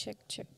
Check check.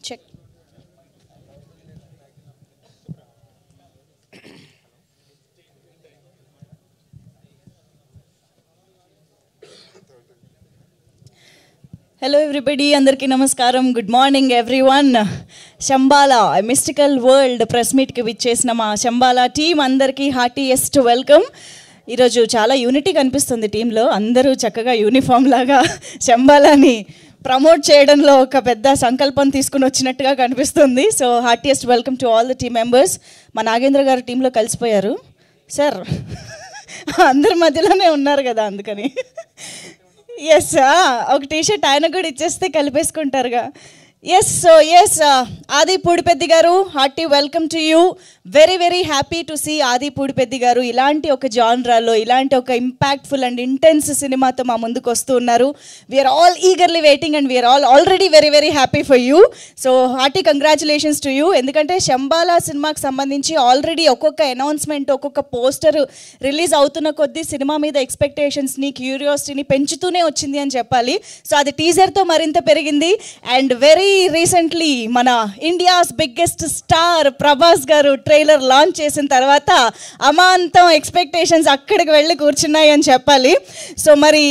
Check. Hello everybody, అందరికీ నమస్కారం. Good morning everyone. Shambala mystical world press మీట్కి విచ్చేసిన మా శంబాలా టీం అందరికీ హార్టీయెస్ట్ వెల్కమ్. ఈరోజు చాలా యూనిటీ కనిపిస్తుంది టీంలో. అందరూ చక్కగా యూనిఫామ్ లాగా శంబాలాని ప్రమోట్ చేయడంలో ఒక పెద్ద సంకల్పం తీసుకుని వచ్చినట్టుగా కనిపిస్తుంది. So heartiest welcome to all the team members. మా నాగేంద్ర గారు టీంలో కలిసిపోయారు సార్. అందరి మధ్యలోనే ఉన్నారు కదా, అందుకని ఎస్ ఒక టీషర్ట్ ఆయన కూడా ఇచ్చేస్తే కలిపేసుకుంటారుగా. Yes Aadi Pudipeddi garu, hearty welcome to you. Very very happy to see Aadi Pudipeddi గారు ఇలాంటి ఒక జాన్రాలో, ఇలాంటి ఒక ఇంపాక్ట్ఫుల్ అండ్ ఇంటెన్స్ సినిమాతో మా ముందుకు వస్తూ ఉన్నారు. We're all eagerly waiting and we're all already very very happy for you. So hearty congratulations to you. ఎందుకంటే శంబాలా సినిమాకి సంబంధించి ఆల్రెడీ ఒక్కొక్క అనౌన్స్మెంట్, ఒక్కొక్క పోస్టర్ రిలీజ్ అవుతున్న కొద్దీ సినిమా మీద ఎక్స్పెక్టేషన్స్ని, క్యూరియాసిటీని పెంచుతూనే వచ్చింది అని చెప్పాలి. సో అది టీజర్తో మరింత పెరిగింది. అండ్ వెరీ రీసెంట్లీ మన ఇండియాస్ బిగ్గెస్ట్ స్టార్ ప్రభాస్ గారు ట్రైలర్ లాంచ్ చేసిన తర్వాత అమాంతం ఎక్స్పెక్టేషన్స్ అక్కడికి వెళ్ళి కూర్చున్నాయి అని చెప్పాలి. సో మరి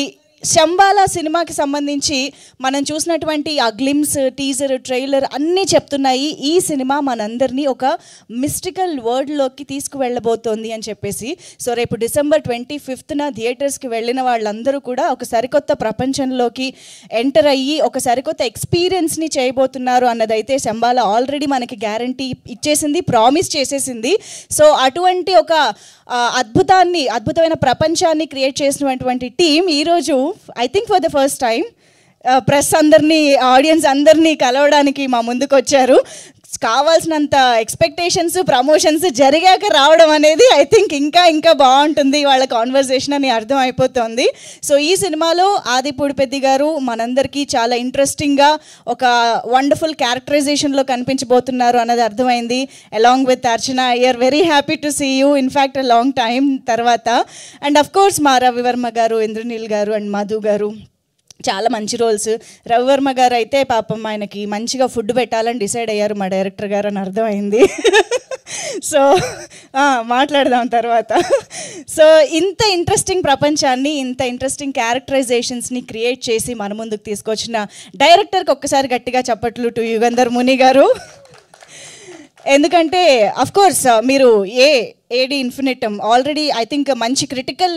శంబాలా సినిమాకి సంబంధించి మనం చూసినటువంటి ఆ గ్లిమ్స్, టీజర్, ట్రైలర్ అన్నీ చెప్తున్నాయి ఈ సినిమా మనందరినీ ఒక మిస్టికల్ వరల్డ్లోకి తీసుకువెళ్ళబోతోంది అని చెప్పేసి. సో రేపు December 25th థియేటర్స్కి వెళ్ళిన వాళ్ళందరూ కూడా ఒక సరికొత్త ప్రపంచంలోకి ఎంటర్ అయ్యి ఒక సరికొత్త ఎక్స్పీరియన్స్ని చేయబోతున్నారు అన్నదైతే శంబాలా ఆల్రెడీ మనకి గ్యారంటీ ఇచ్చేసింది, ప్రామిస్ చేసేసింది. సో అటువంటి ఒక అద్భుతమైన ప్రపంచాన్ని క్రియేట్ చేసినటువంటి టీం ఈరోజు I think for the first time press అందరినీ, ఆడియన్స్ అందరినీ కలవడానికి మా ముందుకు వచ్చారు. కావాల్సినంత ఎక్స్పెక్టేషన్స్, ప్రమోషన్స్ జరిగాక రావడం అనేది ఐ థింక్ ఇంకా బాగుంటుంది వాళ్ళ కాన్వర్జేషన్ అని అర్థం అయిపోతుంది. సో ఈ సినిమాలో ఆది పూడిపెద్ది గారు మనందరికీ చాలా ఇంట్రెస్టింగ్గా ఒక వండర్ఫుల్ క్యారెక్టరైజేషన్లో కనిపించబోతున్నారు అన్నది అర్థమైంది. Along with Archana, I'm very happy to see you in fact long time తర్వాత. అండ్ అఫ్ కోర్స్ మా రవివర్మ గారు, ఇంద్రనీల్ గారు అండ్ మధు గారు చాలా మంచి రోల్స్. రవివర్మ గారు అయితే పాపం ఆయనకి మంచిగా ఫుడ్ పెట్టాలని డిసైడ్ అయ్యారు మా డైరెక్టర్ గారు అని అర్థమైంది. సో మాట్లాడదాం తర్వాత. సో ఇంత ఇంట్రెస్టింగ్ ప్రపంచాన్ని, ఇంత ఇంట్రెస్టింగ్ క్యారెక్టరైజేషన్స్ని క్రియేట్ చేసి మన ముందుకు తీసుకొచ్చిన డైరెక్టర్కి ఒక్కసారి గట్టిగా చప్పట్లు టు యుగంధర్ ముని గారు. ఎందుకంటే అఫ్కోర్స్ మీరు AD Infinitum already I think మంచి క్రిటికల్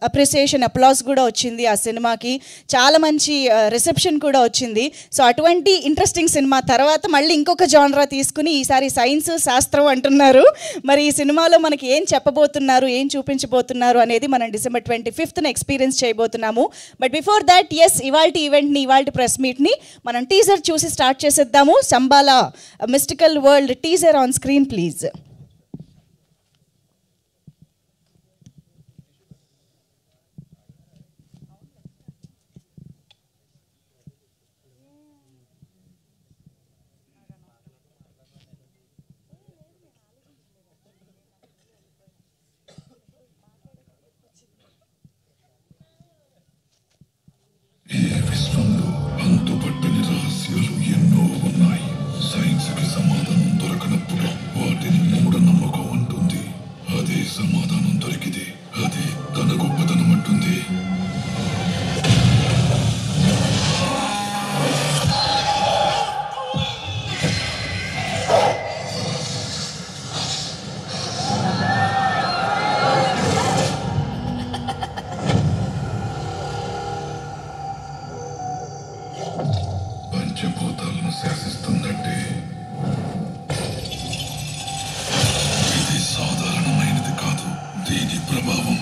అప్రిసియేషన్, అప్లాస్ కూడా వచ్చింది ఆ సినిమాకి. చాలా మంచి రిసెప్షన్ కూడా వచ్చింది. సో అటువంటి ఇంట్రెస్టింగ్ సినిమా తర్వాత మళ్ళీ ఇంకొక జానరా తీసుకుని ఈసారి సైన్స్, శాస్త్రం అంటున్నారు. మరి ఈ సినిమాలో మనకి ఏం చెప్పబోతున్నారు, ఏం చూపించబోతున్నారు అనేది మనం December 25th ఎక్స్పీరియన్స్ చేయబోతున్నాము. బట్ బిఫోర్ దాట్ ఇవాల్టి ఈవెంట్ని, ఇవాల్టి ప్రెస్ మీట్ని మనం టీజర్ చూసి స్టార్ట్ చేసేద్దాము. Shambhala mystical world teaser on screen please. సమాధానం దొరికితే అది తన గొప్పతనం అంటుంది. పంచభూతాలను శాసిస్తుందంటే ఇది సాధారణమైనది కాదు. దీని ప్రభావం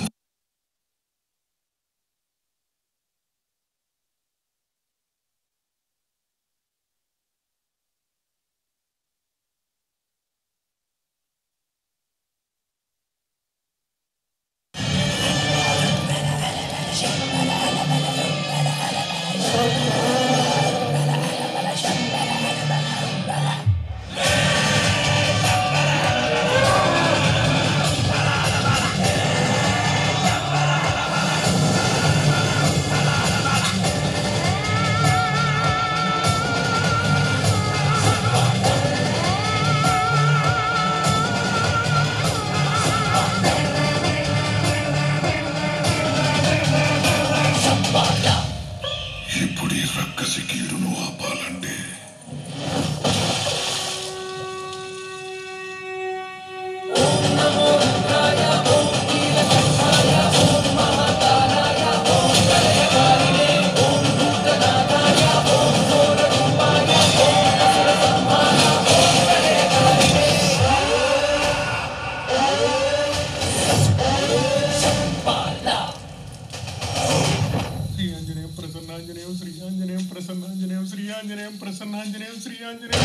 ఆంజనేయం ప్రసన్నాంజనేయం శ్రీ ఆంజనేయం.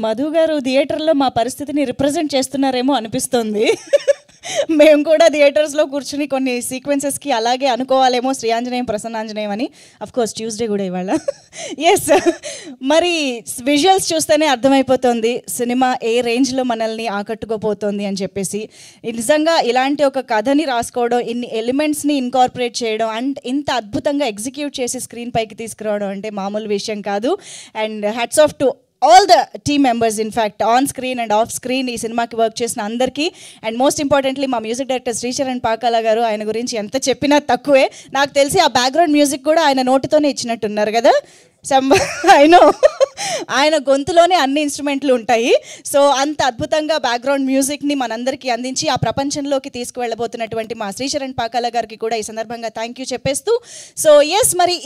మధు గారు థియేటర్లో మా పరిస్థితిని రిప్రజెంట్ చేస్తున్నారేమో అనిపిస్తుంది. మేము కూడా థియేటర్స్లో కూర్చుని కొన్ని సీక్వెన్సెస్కి అలాగే అనుకోవాలేమో శ్రీ ఆంజనేయం ప్రసన్నాంజనేయం అని. అఫ్కోర్స్ ట్యూస్డే కూడా ఇవాళ. ఎస్, మరి విజువల్స్ చూస్తేనే అర్థమైపోతుంది సినిమా ఏ రేంజ్లో మనల్ని ఆకట్టుకోపోతుంది అని చెప్పేసి. నిజంగా ఇలాంటి ఒక కథని రాసుకోవడం, ఇన్ని ఎలిమెంట్స్ని ఇన్కార్పొరేట్ చేయడం అండ్ ఇంత అద్భుతంగా ఎగ్జిక్యూట్ చేసి స్క్రీన్ పైకి తీసుకురావడం అంటే మామూలు విషయం కాదు. And hats off to all the team members, in fact on screen and off screen ఈ సినిమాకి వర్క్ చేసిన అందరికీ. అండ్ మోస్ట్ ఇంపార్టెంట్లీ మా మ్యూజిక్ డైరెక్టర్ శ్రీచరణ్ పాకాల గారు. ఆయన గురించి ఎంత చెప్పినా తక్కువే. నాకు తెలిసి ఆ బ్యాక్గ్రౌండ్ మ్యూజిక్ కూడా ఆయన నోటితోనే ఇచ్చినట్టున్నారు కదా. అయినో ఆయన గొంతులోనే అన్ని ఇన్స్ట్రుమెంట్లు ఉంటాయి. సో అంత అద్భుతంగా బ్యాక్గ్రౌండ్ మ్యూజిక్ని మనందరికీ అందించి ఆ ప్రపంచంలోకి తీసుకువెళ్ళబోతున్నటువంటి మా శ్రీచరణ్ పాకాల గారికి కూడా ఈ సందర్భంగా థ్యాంక్ యూ చెప్పేస్తూ. సో ఎస్, మరి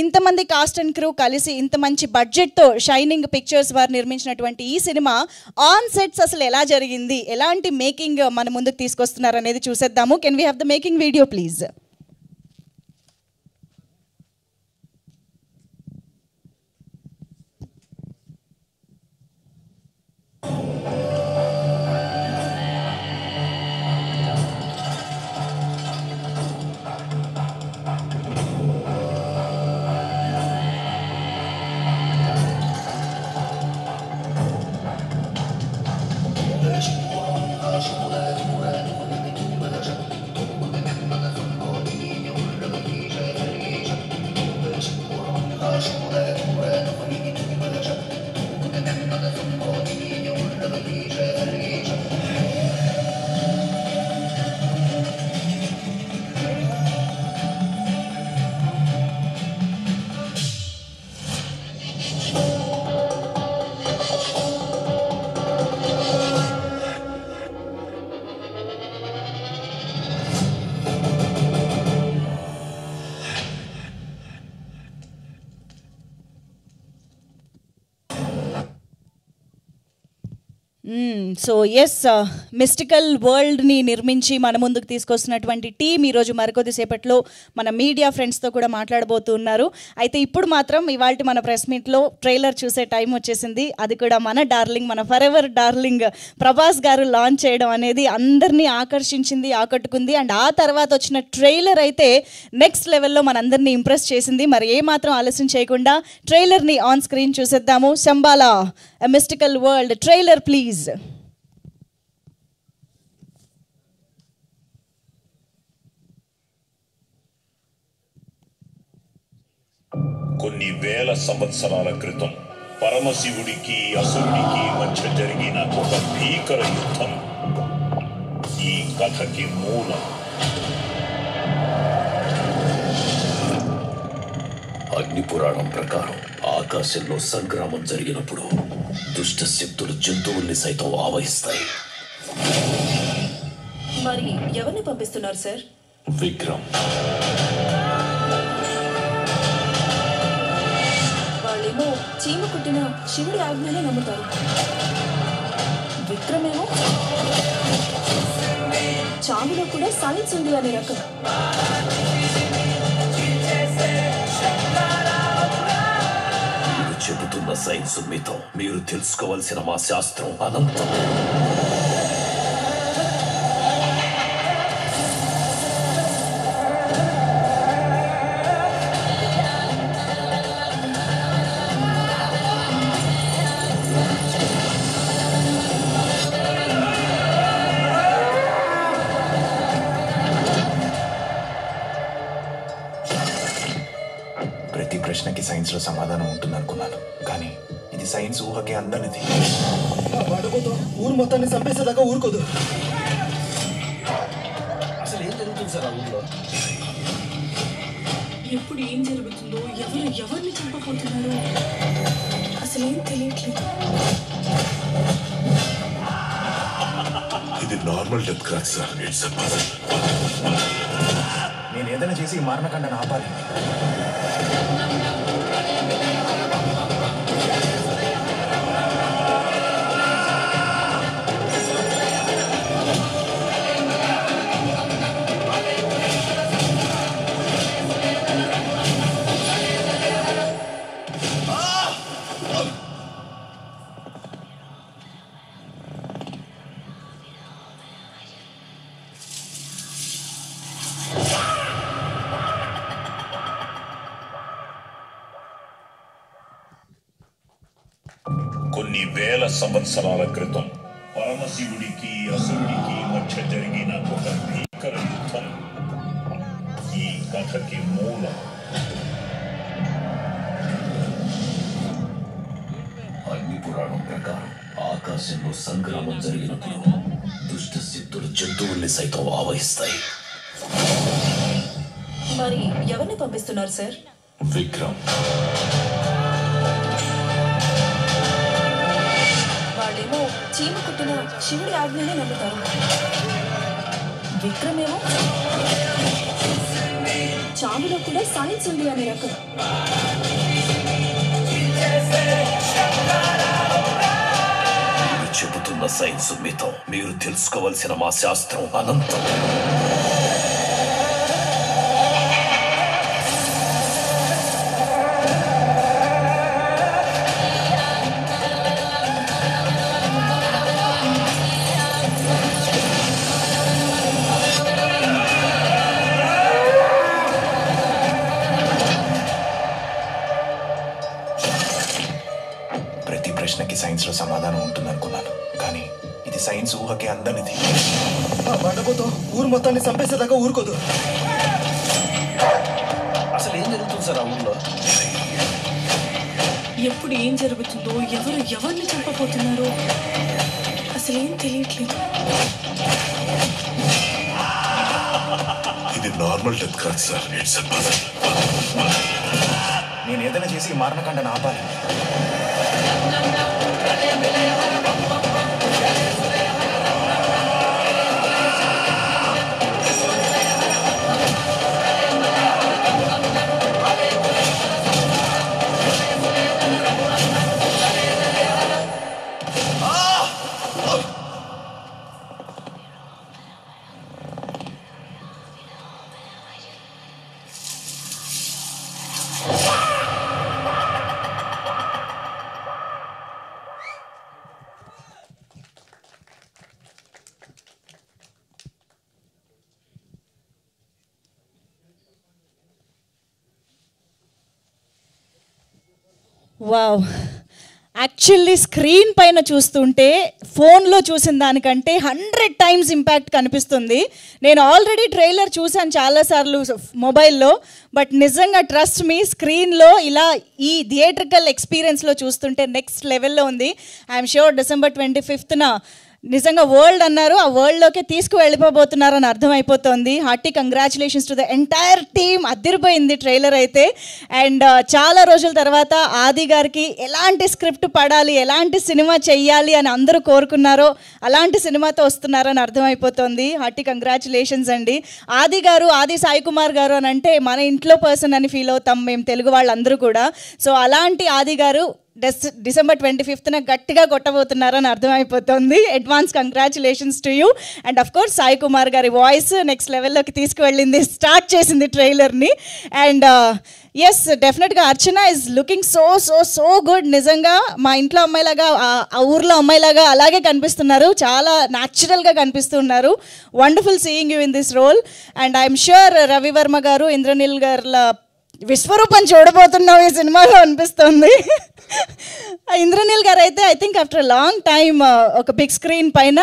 ఇంతమంది కాస్ట్ అండ్ క్రూ కలిసి ఇంత మంచి బడ్జెట్తో షైనింగ్ పిక్చర్స్ వారు నిర్మించినటువంటి ఈ సినిమా ఆన్ సెట్స్ అసలు ఎలా జరిగింది, ఎలాంటి మేకింగ్ మన ముందుకు తీసుకొస్తున్నారు అనేది చూసేద్దాము. Can we have the making video please? So yes, mystical వరల్డ్ని నిర్మించి మన ముందుకు తీసుకొస్తున్నటువంటి టీం ఈరోజు మరికొద్దిసేపట్లో మన మీడియా ఫ్రెండ్స్తో కూడా మాట్లాడబోతున్నారు. అయితే ఇప్పుడు మాత్రం ఇవాళ మన ప్రెస్ మీట్లో ట్రైలర్ చూసే టైం వచ్చేసింది. అది కూడా మన డార్లింగ్, మన ఫర్ ఎవర్ డార్లింగ్ ప్రభాస్ గారు లాంచ్ చేయడం అనేది అందరినీ ఆకర్షించింది, ఆకట్టుకుంది. అండ్ ఆ తర్వాత వచ్చిన ట్రైలర్ అయితే నెక్స్ట్ లెవెల్లో మనందరినీ ఇంప్రెస్ చేసింది. మరి ఏమాత్రం ఆలస్యం చేయకుండా ట్రైలర్ని ఆన్ స్క్రీన్ చూసేద్దాము. Shambhala A Mystical World trailer please. కొన్ని వేల సంవత్సరాల క్రితం పరమశివుడికి అసురుడికి మధ్య జరిగిన ఒక భీకర యుద్ధం ఈ కథకి మూలం. అగ్ని పురాణం ప్రకారం ఆకాశంలో సంగ్రామం జరిగినప్పుడు దుష్ట శక్తులు జంతువుల్ని సైతం ఆవహిస్తాయి. మరి ఎవరిని పంపిస్తున్నారు సార్? విక్రమ్. వాళ్ళేమో చీమ కుట్టిన శివుడి ఆజ్ఞనే నమ్ముతారు. విక్రమేమో చావులో కూడా సైన్స్ ఉంది అనే రకం. చెబుతున్న సైన్స్ మితం, మీరు తెలుసుకోవాల్సిన మా శాస్త్రం అనంతం. ప్రతి ప్రశ్నకి సైన్స్లో సమాధానం ఉంటుందనుకున్నాను, కానీ ఇది సైన్స్ ఊహకి అందనిది. ఊరు మొత్తాన్ని చంపేసేదాకా ఊరుకోదు. అసలు ఏం జరుగుతుంది సార్ ఆ ఊళ్ళో? ఎప్పుడు ఏం జరుగుతుందో, ఎవరిని చంపబోతున్నారో అసలేం తెలియట్లేదు. ఇది నార్మల్ డెత్ కాదు సార్, ఇట్స్ ఎ పజల్. నేను ఏదైనా చేసి ఈ మారణకాండను ఆపాలి. కొన్ని వేల సంవత్సరాల క్రితం పరమశివుడికి అసురుడికి మధ్య జరిగిన ఒక భీకర యుద్ధం ఈ కథకి మూలం. అగ్ని పురాణం ప్రకారం ఆకాశంలో సంగ్రామం జరిగినప్పుడు దుష్ట శక్తులు జంతువుల్ని సైతం ఆవహిస్తాయి. మరి ఎవరిని పంపిస్తున్నారు సార్? విక్రమ్. వాళ్ళేమో చీమ కుట్టిన శివుడి ఆజ్ఞనే నమ్ముతారు. విక్రమేమో చావులో కూడా సైన్స్ ఉంది అనే రకం. చెబుతున్న సైన్స్ మితం. మీరు తెలుసుకోవలసిన మా శాస్త్రం అనంతం. ప్రతి ప్రశ్నకి సైన్స్లో సమాధానం ఉంటుందనుకున్నాను, కానీ ఇది సైన్స్ ఊహకే అందనిది. ఆ బండపోతో ఊరు మొత్తాన్ని చంపేసేదాకా ఊరుకోదు. అసలు ఏం జరుగుతుంది సార్ ఆ ఊళ్ళో? ఎప్పుడు ఏం జరుగుతుందో, ఎవరు ఎవరిని చంపబోతున్నారో అసలు ఏం తెలియట్లేదు. ఇది నార్మల్ డెత్ కాదు సార్, ఇట్స్ ఎ పజల్. నేను ఏదైనా చేసి ఈ మారణకాండను ఆపాలి. వావ్, యాక్చువల్లీ స్క్రీన్ పైన చూస్తుంటే ఫోన్లో చూసిన దానికంటే 100 times ఇంపాక్ట్ కనిపిస్తుంది. నేను ఆల్రెడీ ట్రైలర్ చూశాను చాలాసార్లు మొబైల్లో, బట్ నిజంగా ట్రస్ట్ మీ, స్క్రీన్లో ఇలా ఈ థియేట్రికల్ ఎక్స్పీరియన్స్లో చూస్తుంటే నెక్స్ట్ లెవెల్లో ఉంది. ఐఎమ్ ష్యూర్ December 25th నిజంగా వరల్డ్ అన్నారు, ఆ వరల్డ్లోకి తీసుకువెళ్ళిపోబోతున్నారని అర్థమైపోతుంది. Hearty congratulations to the entire team. అదిరిపోయింది ట్రైలర్ అయితే. అండ్ చాలా రోజుల తర్వాత ఆది గారికి ఎలాంటి స్క్రిప్ట్ పడాలి, ఎలాంటి సినిమా చెయ్యాలి అని అందరూ కోరుకున్నారో అలాంటి సినిమాతో వస్తున్నారని అర్థమైపోతుంది. హార్టీ కంగ్రాచులేషన్స్ అండి. ఆది గారు, ఆది సాయి కుమార్ గారు అని అంటే మన ఇంట్లో పర్సన్ అని ఫీల్ అవుతాం మేము తెలుగు వాళ్ళందరూ కూడా. సో అలాంటి ఆది గారు December 25th గట్టిగా కొట్టబోతున్నారని అర్థమైపోతుంది. Advance congratulations to you. And of course Sai Kumar గారి వాయిస్ నెక్స్ట్ లెవెల్లోకి తీసుకువెళ్ళింది, స్టార్ట్ చేసింది ట్రైలర్ని. అండ్ ఎస్, డెఫినెట్గా Archana is looking so so so good. నిజంగా మా ఇంట్లో అమ్మాయిలాగా, ఆ ఊర్లో అమ్మాయిలాగా అలాగే కనిపిస్తున్నారు. చాలా న్యాచురల్గా కనిపిస్తున్నారు. Wonderful seeing you in this role. And I'm sure Ravi Varma garu, Indraneel గారుల విశ్వరూపం చూడబోతున్నాం ఈ సినిమాలో అనిపిస్తుంది. ఇంద్రనీల్ గారు అయితే I think after long time ఒక బిగ్ స్క్రీన్ పైన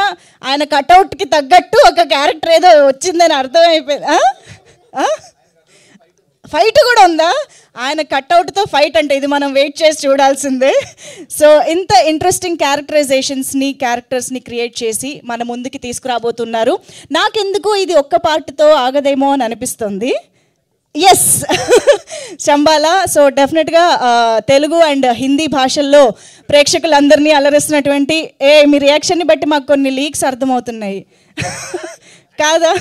ఆయన కట్అవుట్కి తగ్గట్టు ఒక క్యారెక్టర్ ఏదో వచ్చిందని అర్థమైపోయింది. ఫైట్ కూడా ఉందా? ఆయన కట్అవుట్తో ఫైట్ అంటే ఇది మనం వెయిట్ చేసి చూడాల్సిందే. సో ఇంత ఇంట్రెస్టింగ్ క్యారెక్టర్స్ని క్రియేట్ చేసి మన ముందుకి తీసుకురాబోతున్నారు. నాకెందుకు ఇది ఒక్క పార్ట్తో ఆగదేమో అని అనిపిస్తుంది. ఎస్, శంబాల. సో డెఫినెట్గా తెలుగు అండ్ హిందీ భాషల్లో ప్రేక్షకులందరినీ అలరిస్తున్నటువంటి మీ రియాక్షన్ని బట్టి మాకు కొన్ని లీక్స్ అర్థమవుతున్నాయి కాదా?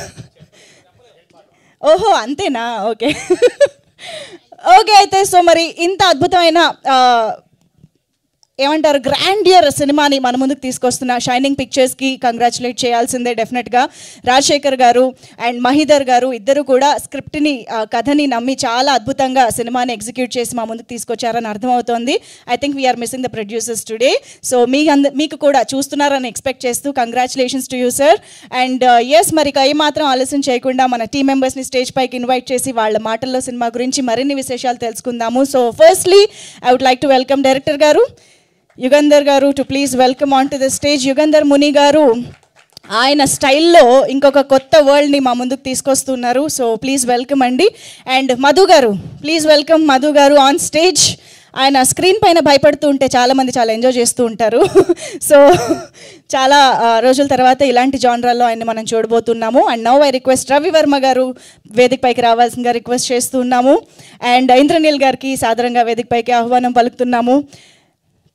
ఓహో అంతేనా? Okay okay. అయితే సో మరి ఇంత అద్భుతమైన ఏమంటారు గ్రాండియర్ సినిమాని మన ముందుకు తీసుకొస్తున్న షైనింగ్ పిక్చర్స్కి కంగ్రాచులేట్ చేయాల్సిందే డెఫినెట్గా. రాజశేఖర్ గారు అండ్ మహీధర్ గారు ఇద్దరు కూడా స్క్రిప్ట్ని కథని నమ్మి చాలా అద్భుతంగా సినిమాని ఎగ్జిక్యూట్ చేసి మా ముందుకు తీసుకొచ్చారని అర్థమవుతోంది. I think we're missing the producers today. So మీకు కూడా చూస్తున్నారని ఎక్స్పెక్ట్ చేస్తూ congratulations to you sir. And yes, మరి ఏమాత్రం ఆలస్యం చేయకుండా మన టీం మెంబర్స్ని స్టేజ్ పైకి ఇన్వైట్ చేసి వాళ్ళ మాటల్లో సినిమా గురించి మరిన్ని విశేషాలు తెలుసుకుందాము. So firstly I would like to welcome director garu Yugandhar garu to please welcome on to the stage. Yugandhar Muni garu ఆయన స్టైల్లో ఇంకొక కొత్త వరల్డ్ని మా ముందుకు తీసుకొస్తున్నారు. సో ప్లీజ్ వెల్కమ్ అండి. అండ్ మధు గారు, ప్లీజ్ వెల్కమ్ మధు గారు ఆన్ స్టేజ్. ఆయన స్క్రీన్ పైన భయపడుతూ ఉంటే చాలామంది చాలా ఎంజాయ్ చేస్తూ ఉంటారు. సో చాలా రోజుల తర్వాత ఇలాంటి జానరాల్లో ఆయన మనం చూడబోతున్నాము. And now I request Ravi Varma గారు వేదిక పైకి రావాల్సిందిగా రిక్వెస్ట్ చేస్తున్నాము. అండ్ ఇంద్రనీల్ గారికి సాదరంగా వేదిక పైకి ఆహ్వానం పలుకుతున్నాము.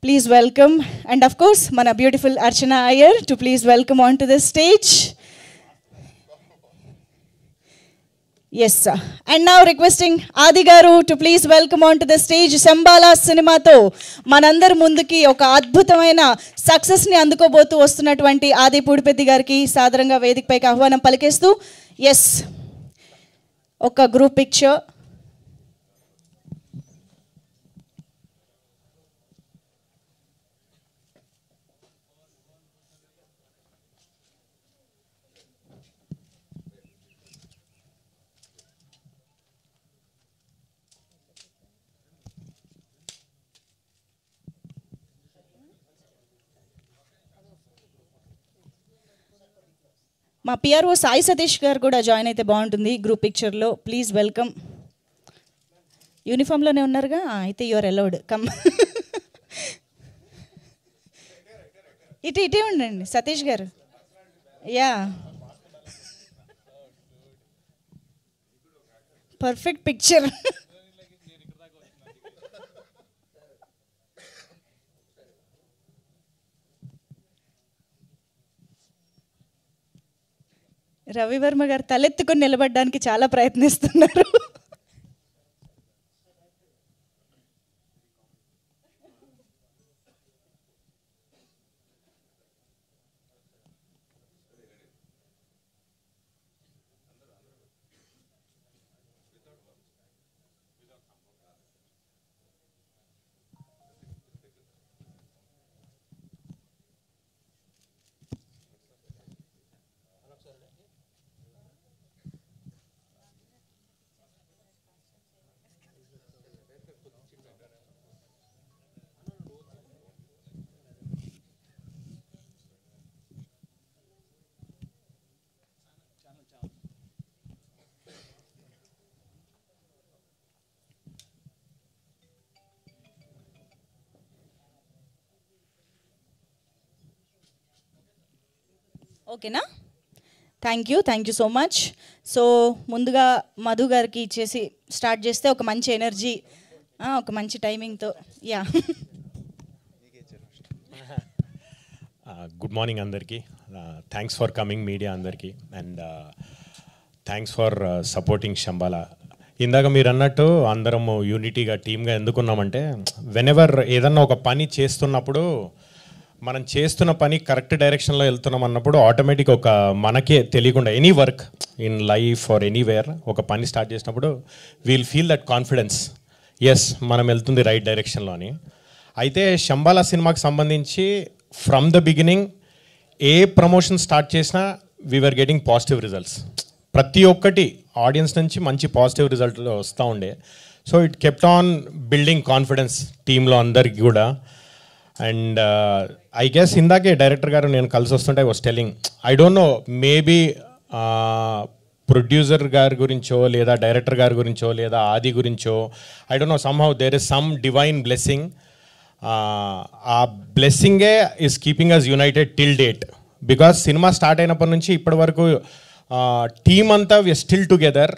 Please welcome, and of course, mana beautiful Archana Iyer to please welcome onto the stage. Yes, sir. And now requesting Adi Garu to please welcome onto the stage. Shambala cinema to manandar munduki oka adbhutamaina success ni andukobotu vastunnatuvanti Adi Pudipeddi gariki sadaranga vedik paiki ahvanam palikestu. Yes, oka group picture. మా PRO Sai Satish గారు కూడా join అయితే బాగుంటుంది group పిక్చర్లో. Please welcome. యూనిఫామ్లోనే ఉన్నారుగా, అయితే your allowed. Come ఇటే ఉండండి సతీష్ గారు. Yeah, perfect picture. రవివర్మ గారు తలెత్తుకొని నిలబడడానికి చాలా ప్రయత్నిస్తున్నారు. ఓకేనా? Thank you so much. So ముందుగా మధు గారికి ఇచ్చేసి స్టార్ట్ చేస్తే ఒక మంచి ఎనర్జీ, ఒక మంచి టైమింగ్తో. యా, గుడ్ మార్నింగ్ అందరికీ. థ్యాంక్స్ ఫర్ కమింగ్ మీడియా అందరికీ, and thanks for supporting Shambhala. ఇందాక మీరు అన్నట్టు అందరము యూనిటీగా టీమ్గా ఎందుకున్నామంటే, వెనెవర్ ఏదన్నా ఒక పని చేస్తున్నప్పుడు మనం చేస్తున్న పని కరెక్ట్ డైరెక్షన్లో వెళ్తున్నాం అన్నప్పుడు ఆటోమేటిక్ ఒక మనకే తెలియకుండా any work in life or anywhere ఒక పని స్టార్ట్ చేసినప్పుడు we'll feel that confidence, yes మనం వెళ్తుంది రైట్ డైరెక్షన్లో అని. అయితే శంబాలా సినిమాకి సంబంధించి ఫ్రమ్ ద బిగినింగ్ ఏ ప్రమోషన్ స్టార్ట్ చేసినా వీఆర్ గెటింగ్ పాజిటివ్ రిజల్ట్స్. ప్రతి ఒక్కటి ఆడియన్స్ నుంచి మంచి పాజిటివ్ రిజల్ట్ వస్తూ ఉండే. So it kept on building confidence టీంలో అందరికీ కూడా. అండ్ ఐ గెస్ ఇందాకే డైరెక్టర్ గారు నేను కలిసి వస్తుంటే I was telling, I don't know maybe producer గారి గురించో లేదా డైరెక్టర్ గారి గురించో లేదా ఆది గురించో, I don't know, somehow there is some divine blessing. ఆ బ్లెస్సింగే is keeping us united till date. Because cinema start అయినప్పటి నుంచి ఇప్పటి వరకు టీమ్ అంతా we still together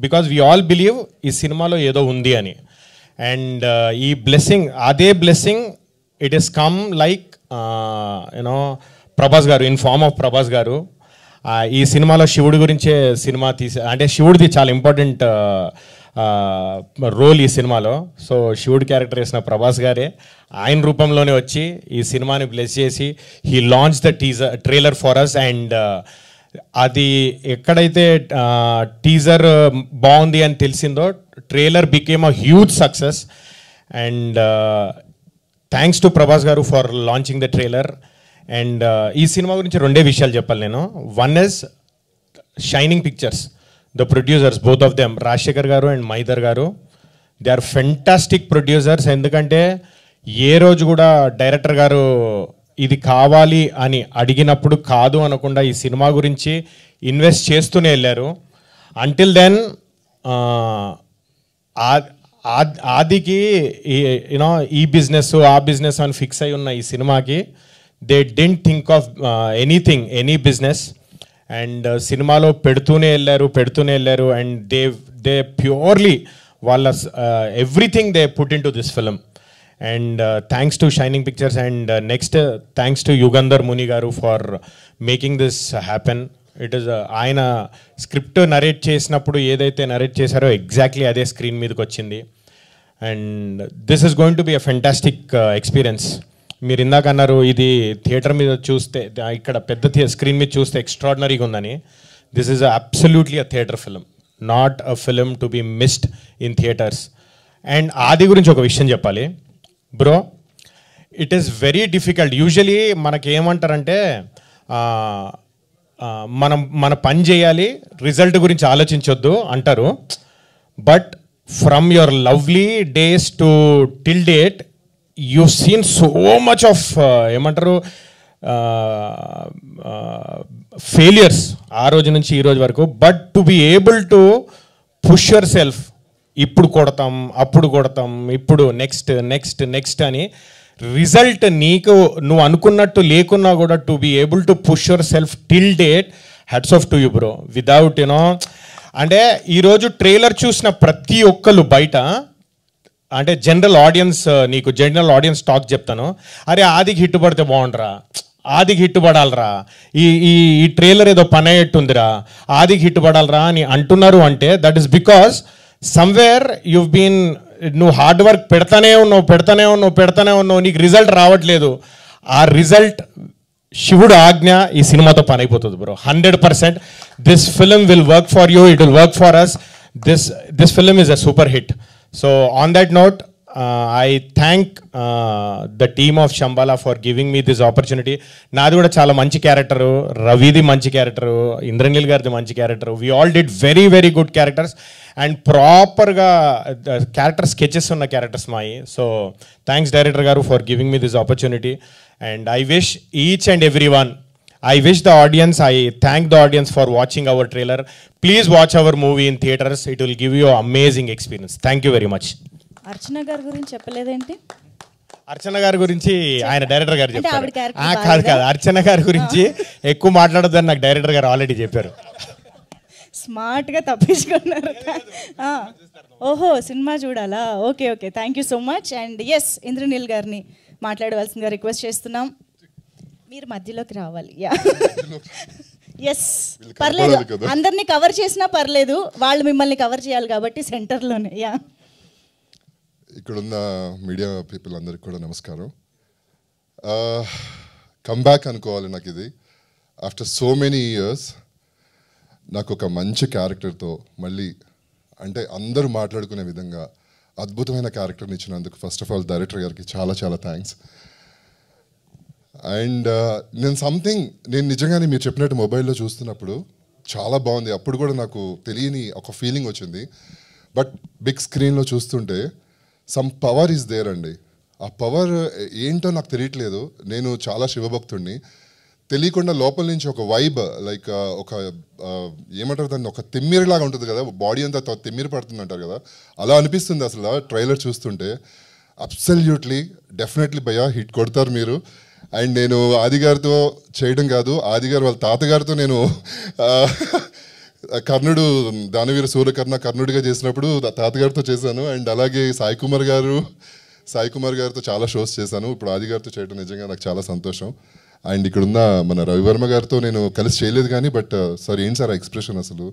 because we all believe ఈ సినిమాలో ఏదో ఉంది అని. అండ్ ఈ బ్లెస్సింగ్, అదే blessing it is come like you know Prabhas garu, in form of Prabhas గారు. ఈ సినిమాలో శివుడి గురించే సినిమా అంటే శివుడిది చాలా ఇంపార్టెంట్ రోల్ ఈ సినిమాలో. సో శివుడు క్యారెక్టర్ వేసిన ప్రభాస్ గారే ఆయన రూపంలోనే వచ్చి ఈ సినిమాని బ్లెస్ చేసి he launch the trailer for us. And అది ఎక్కడైతే టీజర్ బాగుంది అని తెలిసిందో trailer became a huge success. And thanks to Prabhas garu for launching the trailer. And ఈ సినిమా గురించి 2 విషయాలు చెప్పాలి నేను. One is shining pictures, the producers, both of them, Rajasekhar garu and మైదర్ గారు, దే ఆర్ ఫెంటాస్టిక్ ప్రొడ్యూసర్స్. ఎందుకంటే ఏ రోజు కూడా డైరెక్టర్ గారు ఇది కావాలి అని అడిగినప్పుడు కాదు అనకుండా ఈ సినిమా గురించి ఇన్వెస్ట్ చేస్తూనే వెళ్ళారు. అంటిల్ దెన్ ఆదికి యూనో ఈ బిజినెస్ ఆ బిజినెస్ అని ఫిక్స్ అయి ఉన్న ఈ సినిమాకి they didn't think of anything, any business. And సినిమాలో పెడుతూనే వెళ్ళారు. అండ్ దే ప్యూర్లీ వాళ్ళ everything they put in to this film. And thanks to Shining Pictures. And next thanks to Yugandhar Muni garu for making this happen. It is ఆయన script narrate చేసినప్పుడు ఏదైతే narrate చేశారో exactly అదే screen మీదకి వచ్చింది. And this is going to be a fantastic experience. మీరు ఇందాక అన్నారు ఇది థియేటర్ మీద చూస్తే, ఇక్కడ పెద్ద స్క్రీన్ మీద చూస్తే ఎక్స్ట్రాడినరీగా ఉందని. This is absolutely a theatre film, not a film to be missed in theatres. And ఆది గురించి ఒక విషయం చెప్పాలి bro. It is very difficult. Usually మనకి ఏమంటారంటే మన పని చేయాలి, రిజల్ట్ గురించి ఆలోచించొద్దు అంటారు. But from your lovely days to till date you've seen so much of ఏమంటారు ఫెయిలియర్స్ ఆ రోజు నుంచి ఈ రోజు వరకు. But to be able to push your self, ఇప్పుడు కొడతాం అప్పుడు కొడతాం, ఇప్పుడు నెక్స్ట్ అని రిజల్ట్ నువ్వు అనుకున్నట్టు లేకున్నా కూడా to be able to push your self till date, hats off to you bro. Without you know అంటే ఈరోజు ట్రైలర్ చూసిన ప్రతి ఒక్కరు బయట అంటే జనరల్ ఆడియన్స్ టాక్ చెప్తాను, అరే ఆదికి హిట్ పడితే బాగుండరా, ఆదికి హిట్ పడాలరా, ఈ ట్రైలర్ ఏదో పని అయ్యేట్టుందిరా, ఆదికి హిట్ పడాలరా అని అంటున్నారు. అంటే దట్ ఈస్ బికాస్ సమ్వేర్ నువ్వు హార్డ్ వర్క్ పెడతానే ఉన్నావు, నీకు రిజల్ట్ రావట్లేదు. ఆ రిజల్ట్ శివుడు ఆజ్ఞ ఈ సినిమాతో పని అయిపోతుంది bro. 100% this film will work for you, it will work for us. This film is a super hit. So on that note, I thank the team of Shambhala for giving me this opportunity. నాది కూడా చాలా మంచి character, రవిది మంచి character, Indraneel గారిది మంచి character. We all did very very good characters and ప్రాపర్గా character sketches ఉన్న characters మాయి. సో థ్యాంక్స్ డైరెక్టర్ గారు for giving me this opportunity. And I wish each and everyone, I wish the audience, I thank the audience for watching our trailer. Please watch our movie in theaters. It will give you an amazing experience. Thank you very much. అర్చన గారి గురించి చెప్పలేదేంటి? అర్చన గారి గురించి ఆయన director గారు చెప్పారు. కాదు, అర్చన గారి గురించి ఎక్కువ మాట్లాడొద్దని నాకు డైరెక్టర్ గారు ఆల్రెడీ చెప్పారు. స్మార్ట్గా తప్పించుకున్నారు. ఓహో, సినిమా చూడాలా? Okay thank you so much. And yes, Indraneel గారిని మాట్లాడవలసిందిగా రిక్వెస్ట్ చేస్తున్నాం. మీరు మధ్యలోకి రావాలి. ఎస్, పర్లేదు, అందరినీ కవర్ చేసినా పర్లేదు, వాళ్ళు మిమ్మల్ని కవర్ చేయాలి కాబట్టి సెంటర్లోనే. ఇక్కడున్న మీడియా పీపుల్ అందరికి కూడా నమస్కారం. కమ్బ్యాక్ అనుకోవాలి నాకు ఇది. ఆఫ్టర్ సో మెనీ ఇయర్స్ నాకు ఒక మంచి క్యారెక్టర్తో మళ్ళీ అంటే అందరూ మాట్లాడుకునే విధంగా అద్భుతమైన క్యారెక్టర్ని ఇచ్చినందుకు ఫస్ట్ ఆఫ్ ఆల్ డైరెక్టర్ గారికి చాలా చాలా థ్యాంక్స్. అండ్ నేను నిజంగానే మీరు చెప్పినట్టు మొబైల్లో చూస్తున్నప్పుడు చాలా బాగుంది. అప్పుడు కూడా నాకు తెలియని ఒక ఫీలింగ్ వచ్చింది. బట్ బిగ్ స్క్రీన్లో చూస్తుంటే సమ్ పవర్ ఈజ్ దేర్ అండి. ఆ పవర్ ఏంటో నాకు తెలియట్లేదు. నేను చాలా శివభక్తుడిని, తెలియకుండా లోపల నుంచి ఒక వైబ్ లైక్ ఒక ఏమంటారు దాన్ని, ఒక తిమ్మిరిలాగా ఉంటుంది కదా, బాడీ అంతా తిమ్మిరి పడుతుంది అంటారు కదా, అలా అనిపిస్తుంది అసలు ట్రైలర్ చూస్తుంటే. అబ్సల్యూట్లీ డెఫినెట్లీ భయ్యా హిట్ కొడతారు మీరు. అండ్ నేను ఆది గారితో చేయడం కాదు, ఆది గారు వాళ్ళ తాతగారితో నేను కర్ణుడు దానవీర సూర్యకర్ణ కర్ణుడిగా చేసినప్పుడు తాతగారితో చేశాను. అండ్ అలాగే సాయి కుమార్ గారితో చాలా షోస్ చేశాను. ఇప్పుడు ఆది గారితో చేయడం నిజంగా నాకు చాలా సంతోషం. అండ్ ఇక్కడున్న మన రవివర్మ గారితో నేను కలిసి చేయలేదు కానీ బట్ సార్ ఏంటి సార్ ఆ ఎక్స్ప్రెషన్, అసలు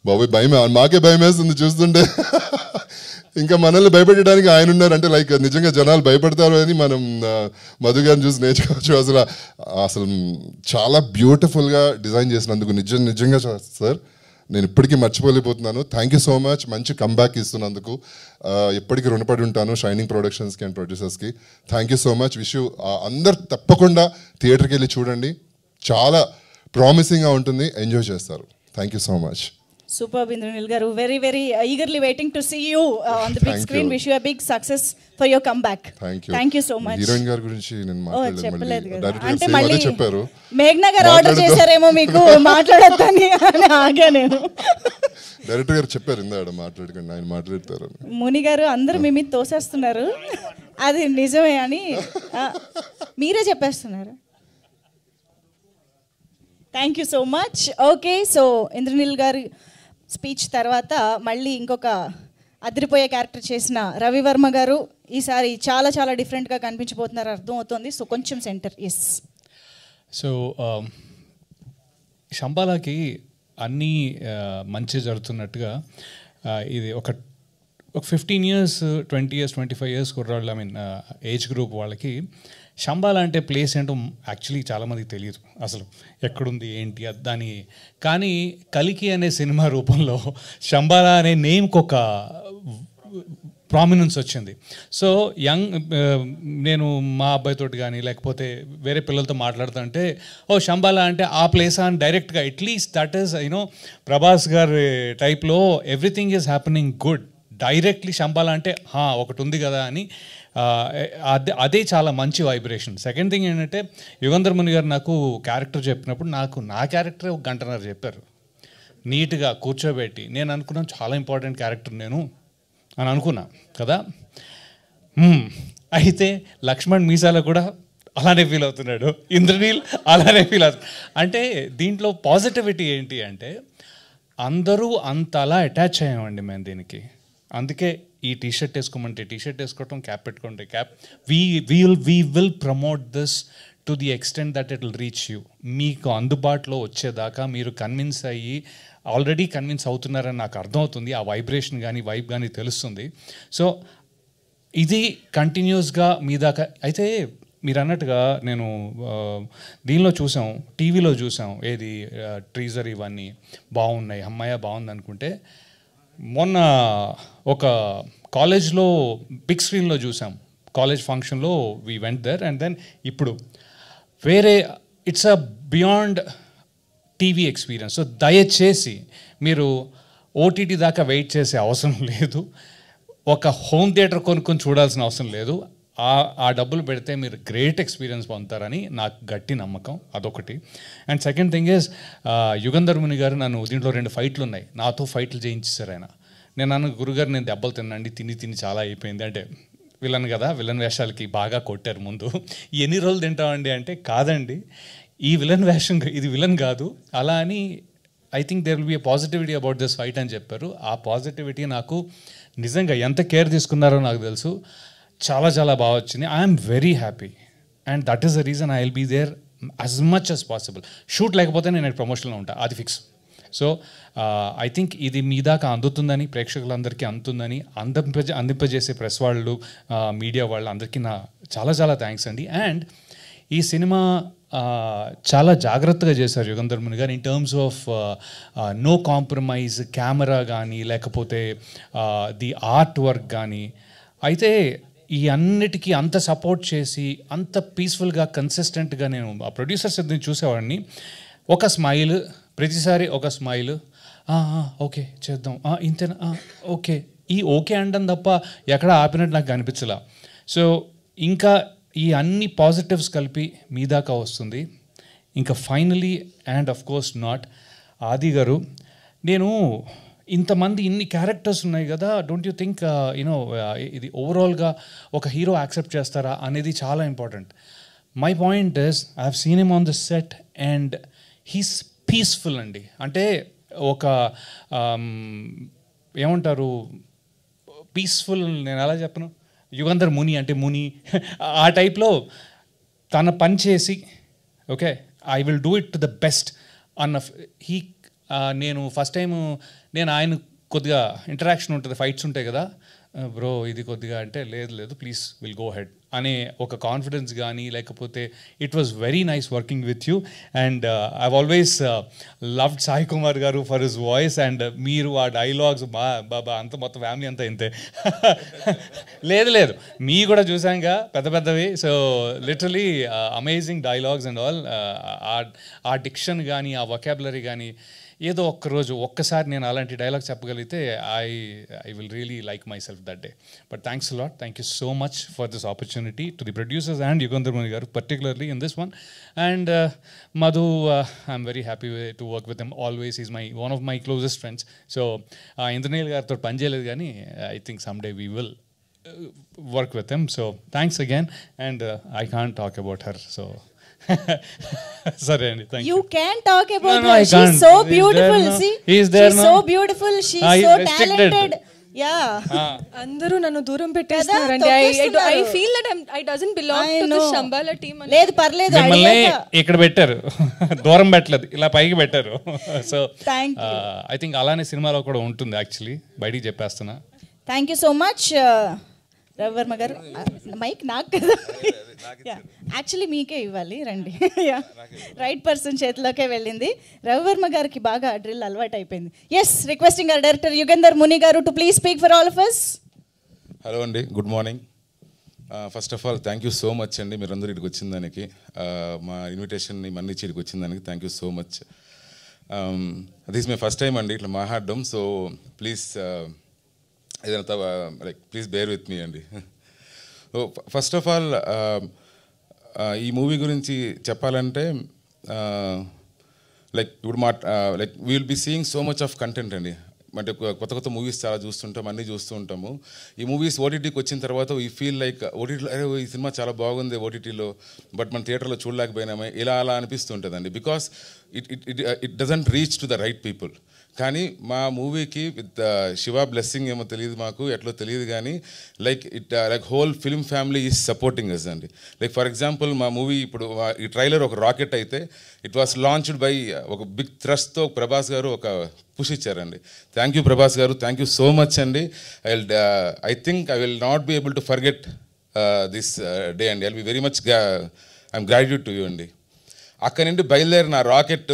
బాబోయ్ భయం, మాకే భయం వేస్తుంది చూస్తుంటే. ఇంకా మనల్ని భయపెట్టడానికి ఆయన ఉన్నారు అంటే లైక్ నిజంగా జనాలు భయపడతారు అని మనం మధు గారిని చూసి నేర్చుకోవచ్చు. అసలు చాలా బ్యూటిఫుల్గా డిజైన్ చేసినందుకు నిజంగా సార్ నేను ఇప్పటికీ మర్చిపోలేకపోతున్నాను. Thank you so much. మంచి కంబ్యాక్ ఇస్తున్నందుకు ఎప్పటికీ రుణపడి ఉంటాను షైనింగ్ ప్రొడక్షన్స్కి అండ్ ప్రొడ్యూసర్స్కి. Thank you so much. Wish you అందరు తప్పకుండా థియేటర్కి వెళ్ళి చూడండి, చాలా ప్రామిసింగ్గా ఉంటుంది, ఎంజాయ్ చేస్తారు. Thank you so much. Superb, Indranil garu. Very, very eagerly waiting to see you on the big screen. Wish you a big success for your comeback. Thank you so much. Heroine గారి గురించి నేను మాట్లాడలేదు. అంటే మళ్ళీ చెప్పారు మేఘ్నా గారు order చేశారేమో మీకు మాట్లాడొద్దని అని ఆగా నేను. డైరెక్టర్ గారు చెప్పారు ఇందాక మాట్లాడకండి, ఆయన మాట్లాడతారు. ముని గారు అందరూ మీ మీద తోసేస్తున్నారు, అది నిజమే అని మీరే చెప్పేస్తున్నారు. Thank you so much. Okay, so Indraneel గారి స్పీచ్ తర్వాత మళ్ళీ ఇంకొక అదిరిపోయే క్యారెక్టర్ చేసిన రవివర్మ గారు ఈసారి చాలా చాలా డిఫరెంట్గా కనిపించబోతున్నారు అర్థం అవుతుంది. సో కొంచెం సెంటర్. ఎస్. సో శంబాలాకి అన్నీ మంచి జరుగుతున్నట్టుగా ఇది ఒక 15 years 20 years 25 years కుర్రాళ్ళు, ఐ మీన్ ఏజ్ గ్రూప్ వాళ్ళకి శంబాలా అంటే ప్లేస్ ఏంటో యాక్చువల్లీ చాలామందికి తెలియదు అసలు ఎక్కడుంది ఏంటి దాని. కానీ కలికి అనే సినిమా రూపంలో శంబాలా అనే నేమ్కి ఒక ప్రామినెన్స్ వచ్చింది. సో నేను మా అబ్బాయితోటి కానీ లేకపోతే వేరే పిల్లలతో మాట్లాడుతుంటే ఓ శంబాలా అంటే ఆ ప్లేస్ అని డైరెక్ట్గా అట్లీస్ట్ దట్ ఈస్ ప్రభాస్ గారి టైప్లో everything is happening good, directly Shambhala అంటే ఒకటి ఉంది కదా అని అదే చాలా మంచి వైబ్రేషన్. సెకండ్ థింగ్ ఏంటంటే యుగంధర్ ముని గారు నాకు క్యారెక్టర్ చెప్పినప్పుడు నా క్యారెక్టరే 1.5 గంట చెప్పారు నీట్గా కూర్చోబెట్టి. నేను అనుకున్నాను చాలా ఇంపార్టెంట్ క్యారెక్టర్ నేను అని అనుకున్నా కదా. అయితే లక్ష్మణ్ మీసాల కూడా అలానే ఫీల్ అవుతున్నాడు, ఇంద్రనీల్ అలానే ఫీల్ అవుతున్నాడు. అంటే దీంట్లో పాజిటివిటీ ఏంటి అంటే అందరూ అంత అలా అటాచ్ అయ్యామండి మేము దీనికి. అందుకే ఈ టీషర్ట్ వేసుకోమంటే టీషర్ట్ వేసుకోవటం, క్యాప్ పెట్టుకుంటే cap. We will promote this to the extent that it will reach you. మీకు అందుబాటులో వచ్చేదాకా మీరు కన్విన్స్ అయ్యి ఆల్రెడీ కన్విన్స్ అవుతున్నారని నాకు అర్థమవుతుంది. ఆ వైబ్రేషన్ కానీ వైబ్ కానీ తెలుస్తుంది. సో ఇది కంటిన్యూస్గా మీ దాకా. అయితే మీరు అన్నట్టుగా నేను దీనిలో చూసాం, టీవీలో చూసాం, ఏది ట్రీజర్ ఇవన్నీ బాగున్నాయి, అమ్మాయ బాగుంది అనుకుంటే మొన్న ఒక కాలేజ్లో బిగ్ స్క్రీన్లో చూసాం, కాలేజ్ ఫంక్షన్లో we went there. And then ఇప్పుడు వేరే it's a beyond TV experience. So దయచేసి మీరు ఓటీటీ దాకా వెయిట్ చేసే అవసరం లేదు, ఒక హోమ్ థియేటర్ కొనుక్కొని చూడాల్సిన అవసరం లేదు. ఆ డబ్బులు పెడితే మీరు గ్రేట్ ఎక్స్పీరియన్స్ పొందుతారని నాకు గట్టి నమ్మకం. అదొకటి. And second thing is Yugandhar Muni గారు నన్ను దీంట్లో 2 ఫైట్లు ఉన్నాయి, నాతో ఫైట్లు చేయించారు ఆయన. నేను అన్న గురుగారు నేను దెబ్బలు తినండి, తిని చాలా అయిపోయింది. అంటే విలన్ కదా, విలన్ వేషాలకి బాగా కొట్టారు ముందు. ఎన్ని రోజులు తింటామండి అంటే కాదండి, ఈ విలన్ వేషం ఇది విలన్ కాదు అలా అని. I think there will be a positivity about this fight అని చెప్పారు. ఆ పాజిటివిటీ నాకు నిజంగా ఎంత కేర్ తీసుకున్నారో నాకు తెలుసు. చాలా చాలా బాగా వచ్చింది. I'm very happy and that is the reason I will be there as much as possible. Shoot లేకపోతే నేను ప్రమోషన్లో ఉంటాను, అది ఫిక్స్. సో ఐ థింక్ ఇది మీ దాకా అందుతుందని, ప్రేక్షకులందరికీ అందుతుందని, అందింపజేసే ప్రెస్ వాళ్ళు, మీడియా వాళ్ళు అందరికీ నా చాలా చాలా థ్యాంక్స్ అండి. అండ్ ఈ సినిమా చాలా జాగ్రత్తగా చేశారు యుగంధర్ ముని గారు in terms of no compromise, camera కానీ లేకపోతే ది ఆర్ట్ వర్క్ కానీ. అయితే ఈ అన్నిటికీ అంత సపోర్ట్ చేసి అంత పీస్ఫుల్గా కన్సిస్టెంట్గా నేను ఆ ప్రొడ్యూసర్స్ చూసేవాడిని. ఒక స్మైల్, ప్రతిసారి ఒక స్మైల్, ఓకే చేద్దాం, ఇంతేనా, ఓకే, ఈ ఓకే అంటాం తప్ప ఎక్కడ ఆపినట్టు నాకు అనిపించలా. సో ఇంకా ఈ అన్ని పాజిటివ్స్ కలిపి మీ దాకా వస్తుంది. ఇంకా finally and of course not ఆది గారు, నేను ఇంతమంది ఇన్ని క్యారెక్టర్స్ ఉన్నాయి కదా, డోంట్ యూ థింక్ యూనో ఇది ఓవరాల్గా ఒక హీరో యాక్సెప్ట్ చేస్తారా అనేది చాలా important. My point is I have seen him on the set and he's peaceful అండి. అంటే ఒక ఏమంటారు పీస్ఫుల్, నేను ఎలా చెప్పను, యుగంధర్ ముని అంటే ముని ఆ టైప్లో తన పని చేసి okay I will do it to the best అన్న నేను ఫస్ట్ టైం నేను ఆయన కొద్దిగా ఇంటరాక్షన్ ఉంటుంది, ఫైట్స్ ఉంటాయి కదా బ్రో ఇది కొద్దిగా అంటే లేదు ప్లీజ్ విల్ గో హెడ్ అనే ఒక కాన్ఫిడెన్స్ కానీ లేకపోతే it was very nice working with you. And I always loved Sai Kumar గారు ఫర్ హిస్ వాయిస్. అండ్ మీరు ఆ డైలాగ్స్ బాబా అంత మొత్తం ఫ్యామిలీ అంతా ఇంతే. లేదు మీ కూడా చూసాంగా పెద్దవి. So literally amazing dialogues and all. ఆ డిక్షన్ కానీ ఆ వొకాబులరీ కానీ ఏదో ఒక్కసారి నేను అలాంటి డైలాగ్ చెప్పగలిగితే I will really like my self that day. But thanks lot, thank you so much for this opportunity to the producers and Yugandhar Mani garu particularly in this one. And Madhu, I'm very happy to work with him always. Is one of my closest friends. So Indraneel గారితో పని చేయలేదు కానీ I think some day we will work with him. So thanks again. And I can't talk about her. So sorry, Andy. Thank you. You can talk about No, her. I can't. She's so He's beautiful. there, no? See, He's there, she's no? so beautiful. She's He's so restricted. talented. Yeah. అందరూ నన్ను దూరం పెట్టేస్తున్నారండి. I feel that I doesn't belong to the Shambhala team. లేదు పర్లేదు. మిమ్మల్ని ఇక్కడ పెట్టారు, దూరం పెట్టలేదు, ఇలా పైకి పెట్టారు. సో ఐ థింక్ అలానే సినిమాలో కూడా ఉంటుంది. యాక్చువల్లీ బయటికి చెప్పేస్తున్నా. Thank you so much Ravi Varma garu. Mike నాకు కదా, యాక్చువల్లీ మీకే ఇవ్వాలి, రండి. రైట్ పర్సన్ చేతిలోకే వెళ్ళింది. రవివర్మ గారికి బాగా డ్రిల్ అలవాటు అయిపోయింది. Yes, requesting our director Yugandhar Muni garu to please speak for all of us. Hello అండి, good morning. First of all thank you so much అండి, మీరందరూ ఇక్కడికి వచ్చిన దానికి, మా ఇన్విటేషన్ని మన్నిచ్చి ఇక్కడికి వచ్చిన దానికి thank you so much. This my first time అండి ఇట్లా మాట్లాడడం. సో ప్లీజ్ ఏదైనా like please bear with me అండి. ఫస్ట్ ఆఫ్ ఆల్ ఈ మూవీ గురించి చెప్పాలంటే లైక్ ఇప్పుడు like we will be seeing so much of content అండి. అంటే కొత్త మూవీస్ చాలా చూస్తుంటాం, అన్నీ చూస్తూ ఉంటాము. ఈ మూవీస్ ఓటీటీకి వచ్చిన తర్వాత ఈ ఫీల్ లైక్ ఓటీటీలో అరే ఈ సినిమా చాలా బాగుంది ఓటీటీలో, బట్ మన థియేటర్లో చూడలేకపోయినామే ఇలా అలా అనిపిస్తుంటుందండి. Because it doesn't reach to the right people. కానీ మా మూవీకి విత్ శివ బ్లెస్సింగ్ ఏమో తెలియదు, మాకు ఎట్లా తెలియదు, కానీ like like whole film family is supporting us అండి. లైక్ ఫర్ ఎగ్జాంపుల్ మా మూవీ ఇప్పుడు ఈ ట్రైలర్ ఒక రాకెట్ అయితే ఇట్ వాస్ లాంచ్డ్ బై ఒక బిగ్ థ్రస్ట్తో ప్రభాస్ గారు ఒక పుష్ ఇచ్చారండి. Thank you Prabhas garu, thank you so much అండి. I think I will not be able to forget this day అండి. I will be very much I'm gratitude to you అండి. అక్కడి నుండి బయలుదేరిన రాకెట్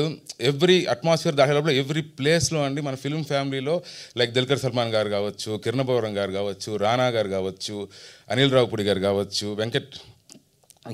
ఎవ్రీ అట్మాస్ఫియర్ దాటేటప్పుడు ఎవ్రీ ప్లేస్లో అండి మన ఫిల్మ్ ఫ్యామిలీలో లైక్ దుల్కర్ సల్మాన్ గారు కావచ్చు, కిరణ్ బౌరం గారు కావచ్చు, రానా గారు కావచ్చు, అనిల్ రావుపూడి గారు కావచ్చు, వెంకట్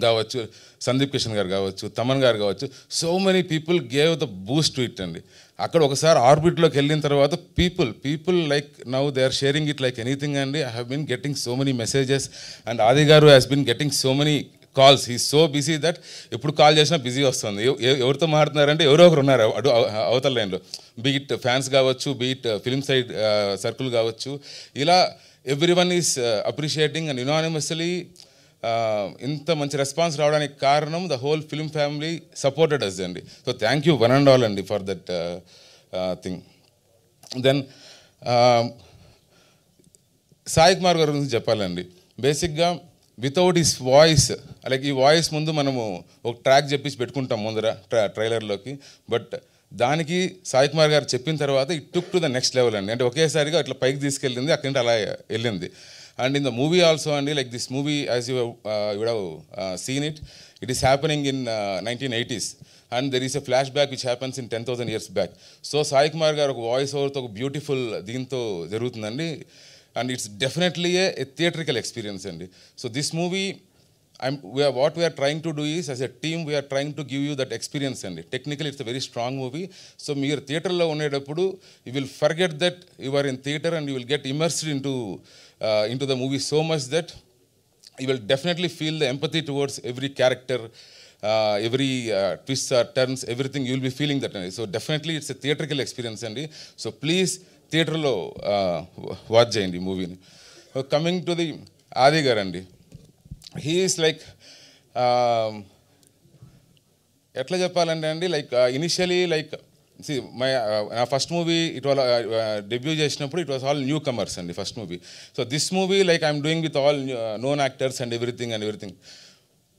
కావచ్చు, సందీప్ కిషన్ గారు కావచ్చు, తమన్ గారు కావచ్చు, so many people gave the boost to it అండి. అక్కడ ఒకసారి ఆర్బిట్లోకి వెళ్ళిన తర్వాత people like now they are sharing it like anything అండి. I have been getting so many messages and Aadi garu has been getting so many calls. He so busy that ఎప్పుడు call చేసినా busy వస్తుంది. ఎవరితో మాట్లాడుతున్నారంటే ఎవరో ఒకరు ఉన్నారు అవతల లైన్లో, బీట్ ఫ్యాన్స్ కావచ్చు, బీట్ ఫిల్మ్ సైడ్ సర్కిల్ కావచ్చు. ఇలా every one is appreciating and unanimously ఇంత మంచి రెస్పాన్స్ రావడానికి కారణం the whole film family supported us అండి. So thank you one and all అండి for that thing. Then Sai Kumar గారి గురించి చెప్పాలండి. బేసిక్గా వితౌట్ హిస్ వాయిస్, లైక్ ఈ వాయిస్ ముందు మనము ఒక ట్రాక్ చెప్పించి పెట్టుకుంటాం ముందర ట్రైలర్లోకి, బట్ దానికి సాయి కుమార్ గారు చెప్పిన తర్వాత it took to the next level అండి. అంటే ఒకేసారిగా ఇట్లా పైకి తీసుకెళ్ళింది, అక్కడి నుంచి అలా వెళ్ళింది. And in the movie also అండి, like this movie as you would have seen it, it is happening in 1980s and there is a flashback which happens in 10,000 years back. So Sai Kumar garu ఒక voice ఓవర్తో ఒక beautiful దీంతో జరుగుతుందండి. And it's definitely a theatrical experience అండి. So this movie, what we are trying to do is, as a team, we are trying to give you that experience అండి. Technically it's a very strong movie. So మీరు థియేటర్లో ఉండేటప్పుడు you will forget that you are in theater and you will get immersed into the movie so much that you will definitely feel the empathy towards every character, every twists or turns, everything you will be feeling that అండి. So definitely it's a theatrical experience అండి. So please థియేటర్లో watch చేయండి మూవీని. Coming to the ఆది గారు అండి, he is like ఎట్లా చెప్పాలంటే అండి, లైక్ ఇనిషియలీ లైక్ నా first movie it was debut చేసినప్పుడు it was all newcomers అండి first movie. So this movie like I'm doing with all known actors and everything.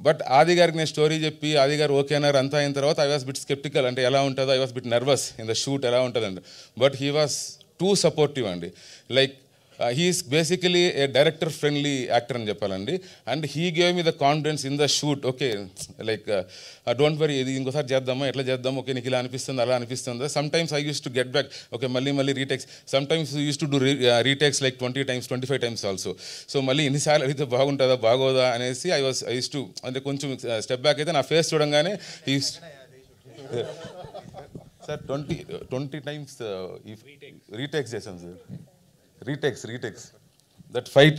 But Aadi గారికి నేను story చెప్పి ఆది గారు ఓకే అన్నారు అంతా అయిన తర్వాత ఐ వాస్ బిట్ స్కెప్టికల్, అంటే ఎలా ఉంటుందో, I was bit nervous in the shoot ఎలా ఉంటుందండి. But he was two supportive అండి. లైక్ హీఈస్ బేసికలీ ఏ డైరెక్టర్ ఫ్రెండ్లీ యాక్టర్ అని చెప్పాలండి. And he gave me the confidence in the shoot. Okay like don't worry, ఇది ఇంకోసారి చేద్దామా, ఎట్లా చేద్దాం, ఓకే నీకు ఇలా అనిపిస్తుంది అలా అనిపిస్తుంది. Sometimes I use to get back, okay మళ్ళీ retakes. Sometimes use to do retakes like 20 times 25 times also. So మళ్ళీ ఎన్నిసార్లు అడిగితే బాగుంటుందా బాగోదా అనేసి ఐ యూస్ టు, అంటే కొంచెం స్టెప్ బ్యాక్ అయితే నా ఫేస్ చూడంగానే సార్ 20 times రీటేక్స్ చేశాం sir. Retakes that fight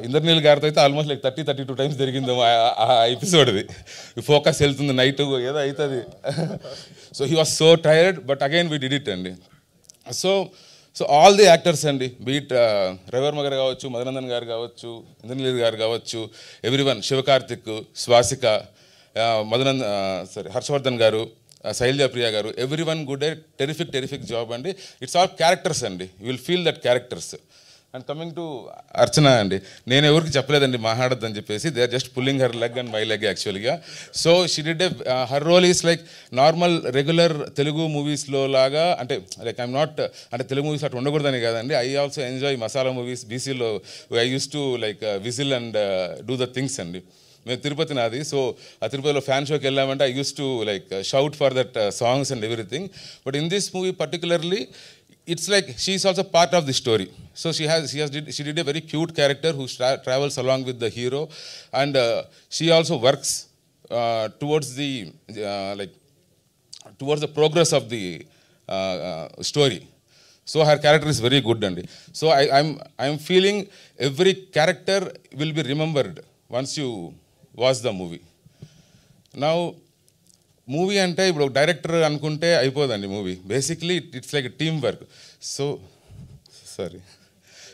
Indraneel గారితో అయితే ఆల్మోస్ట్ లైక్ 30-32 times జరిగింది ఆ ఎపిసోడ్ది. ఫోకస్ వెళ్తుంది నైట్ ఏదో అవుతుంది. So he was so tired, but again we did it అండి. సో ఆల్ ది యాక్టర్స్ అండి, బీట్ రవివర్మ గారు కావచ్చు, మధునందన్ గారు కావచ్చు, ఇంద్రనీల్ గారు కావచ్చు, ఎవ్రీవన్, శివకార్తిక్, శ్వాసిక, హర్షవర్ధన్ గారు, Sailaja Priya garu, everyone good a terrific job అండి. ఇట్స్ ఆల్ క్యారెక్టర్స్ అండి, you will feel that characters. And coming to Archana అండి, నేను ఎవరికి చెప్పలేదండి మాట్లాడద్దని చెప్పేసి, they are just pulling her leg and my leg యాక్చువల్గా. So she did her role is like normal regular Telugu మూవీస్లో లాగా, అంటే లైక్ ఐఎమ్ నాట్, అంటే తెలుగు మూవీస్ అట్లా ఉండకూడదని కాదండి. I also enjoy masala movies. బీసీలో I use to like whistle and do the things అండి. మేము తిరుపతి నాది, సో ఆ తిరుపతిలో ఫ్యాన్ షోకి వెళ్ళామంటే I use to like shout for that songs and everything. But in this movie particularly it's like she is also part of the story. So she did a very cute character who travels along with the hero, and she also works towards the progress of the story. So her character is very good and so I'm feeling every character will be remembered once you watch the movie. Now movie అంటే ఇప్పుడు ఒక director అనుకుంటే అయిపోదండి movie. Basically it's like a team work. So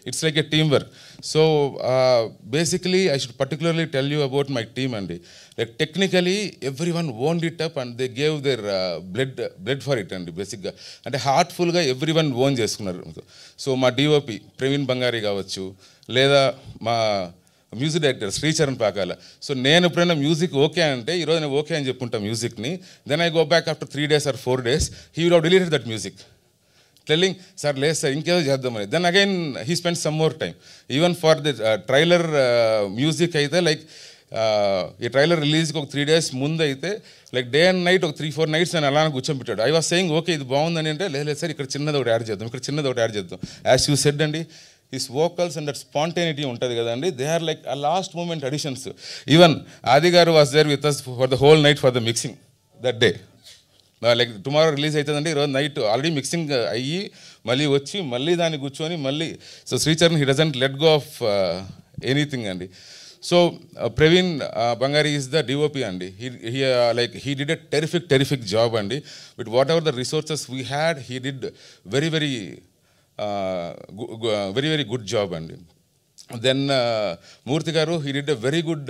it's like a team work. So basically I should particularly tell you about my team అండి. Like technically every one owned it up and they gave their blood for it అండి. బేసిక్గా అంటే హార్ట్ఫుల్గా every one own చేసుకున్నారు. So మా DOP Praveen Bangari కావచ్చు, లేదా మా music director Sricharan Pakala. So నేను ఎప్పుడైనా మ్యూజిక్ ఓకే అంటే ఈరోజు నేను ఓకే అని చెప్పుకుంటాను మ్యూజిక్ని. Then I go back after 3 days or 4 days, he will have deleted that music, telling sir లేదు సార్ ఇంకేదో చేద్దామని. Then again he spend some more time. Even for the trailer music అయితే లైక్ ఈ trailer రిలీజ్కి ఒక 3 days ముందు అయితే like day and night ఒక 3-4 nights నేను అలానే కూర్చోబెట్టాడు. ఐ వాస్ సెయింగ్ ఓకే ఇది బాగుందని అంటే లేదు సార్ ఇక్కడ చిన్నది ఒకటి యాడ్ చేద్దాం, ఇక్కడ చిన్నది ఒకటి యాడ్ చేద్దాం. యాజ్ యూ సెడ్ అండి, his vocals and that spontaneity ఉంటుంది కదండి, they are like uh last moment additions. Even Aadi గారు was there with us for the whole night for the mixing that day. Like tomorrow release అవుతుందండి, ఈరోజు night already mixing అయ్యి మళ్ళీ వచ్చి మళ్ళీ దాన్ని కూర్చొని మళ్ళీ. So Sricharan he doesn't let go of anything అండి. So Praveen Bangari is the DOP అండి. He did a terrific job అండి. With whatever the resources we had, he did very very good job అండి. Then Murthy garu he did a very good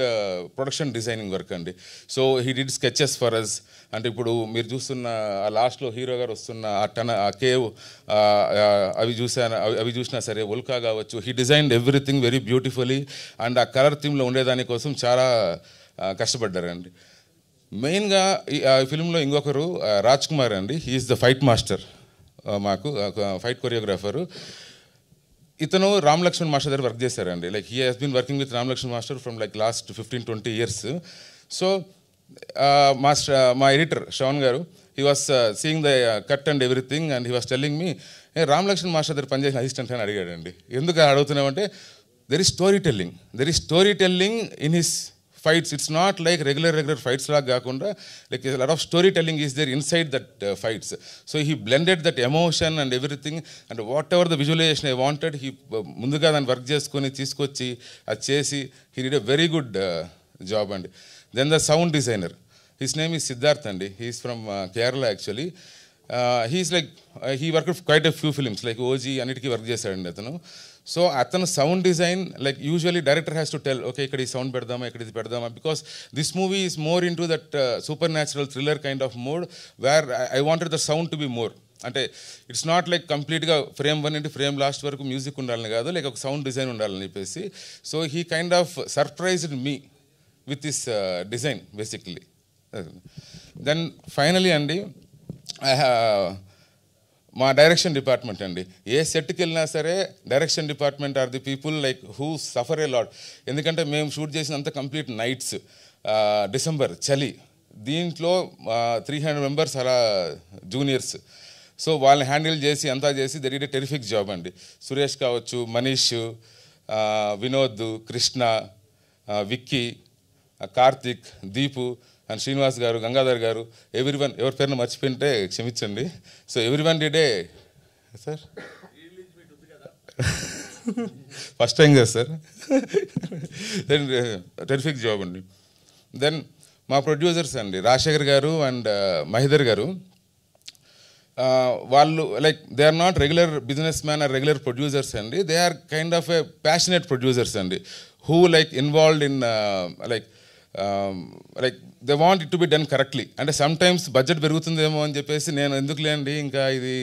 production designing work అండి. So he did sketches for us. అంటే ఇప్పుడు మీరు చూస్తున్న ఆ లాస్ట్లో hero గారు వస్తున్న ఆ కేవ్ అవి చూసినా సరే, ఉల్కా కావచ్చు, he designed everything very beautifully. And uh colour థీమ్లో ఉండేదానికోసం చాలా కష్టపడ్డారండి. మెయిన్గా ఈ ఫిల్మ్లో ఇంకొకరు రాజ్ కుమార్ అండి, he is the fight master, మాకు ఫైట్ కొరియోగ్రాఫరు. ఇతను రామ్ లక్ష్మణ్ మాస్టర్ దగ్గర వర్క్ చేశారండి. Like he has been working with Ram Lakshman master from like last 15-20 years. So మా ఎడిటర్ శ్రవణ్ గారు, he was seeing the cut and everything and he was telling me, Ram Lakshman master దగ్గర పనిచేసిన assistant అని అడిగాడండి. ఎందుకు అడుగుతున్నామంటే there is story telling in his fights. It's not like regular fights లాగా కాకుండా like a lot of storytelling is there inside that fights. So he blended that emotion and everything and whatever the visualization I wanted, he ముందుగా దాన్ని work చేసుకొని తీసుకొచ్చి అది చేసి he did a very good job. And then the sound designer, his name is Siddharth and he is from Kerala actually. He's like he worked with quite a few films like OG అన్నిటికీ work చేశాడండి అతను. So అతను sound design like usually director has to tell okay ఇక్కడ ఈ sound పెడదామా, ఇక్కడ ఇది పెడదామా, because this movie is more in to that super natural thriller kind of mode where I wanted the sound to be more. అంటే it's not like కంప్లీట్గా frame 1 నుండి frame last వరకు మ్యూజిక్ ఉండాలని కాదు, లైక్ ఒక సౌండ్ డిజైన్ ఉండాలని చెప్పేసి. So he kind of surprised me with this design basically. Then finally అండి మా డైరెక్షన్ డిపార్ట్మెంట్ అండి, ఏ సెట్కి వెళ్ళినా సరే direction department are the people like who suffer a lot. ఎందుకంటే మేము షూట్ చేసినంత కంప్లీట్ నైట్స్, డిసెంబర్ చలి, దీంట్లో 300 మెంబర్స్ అలా జూనియర్స్. సో వాళ్ళని హ్యాండిల్ చేసి అంతా చేసి they did a terrific job అండి. సురేష్ కావచ్చు, మనీష్, వినోద్, కృష్ణ, విక్కీ, కార్తిక్, దీపు అండ్ శ్రీనివాస్ గారు, గంగాధర్ గారు, ఎవ్రీవన్, ఎవరి పేరును మర్చిపోయింటే క్షమించండి. So everyone did a sir first time కదా సార్, దెన్ టెరిఫిక్ జాబ్ అండి. దెన్ మా ప్రొడ్యూసర్స్ అండి రాజశేఖర్ గారు అండ్ మహిదర్ గారు, వాళ్ళు like they are not regular business man or regular producers అండి, they are kind of a passionate producers అండి, who like involved in like they want it to be done correctly. అంటే some times budget పెరుగుతుందేమో అని చెప్పేసి నేను ఎందుకు లేండి ఇంకా ఇది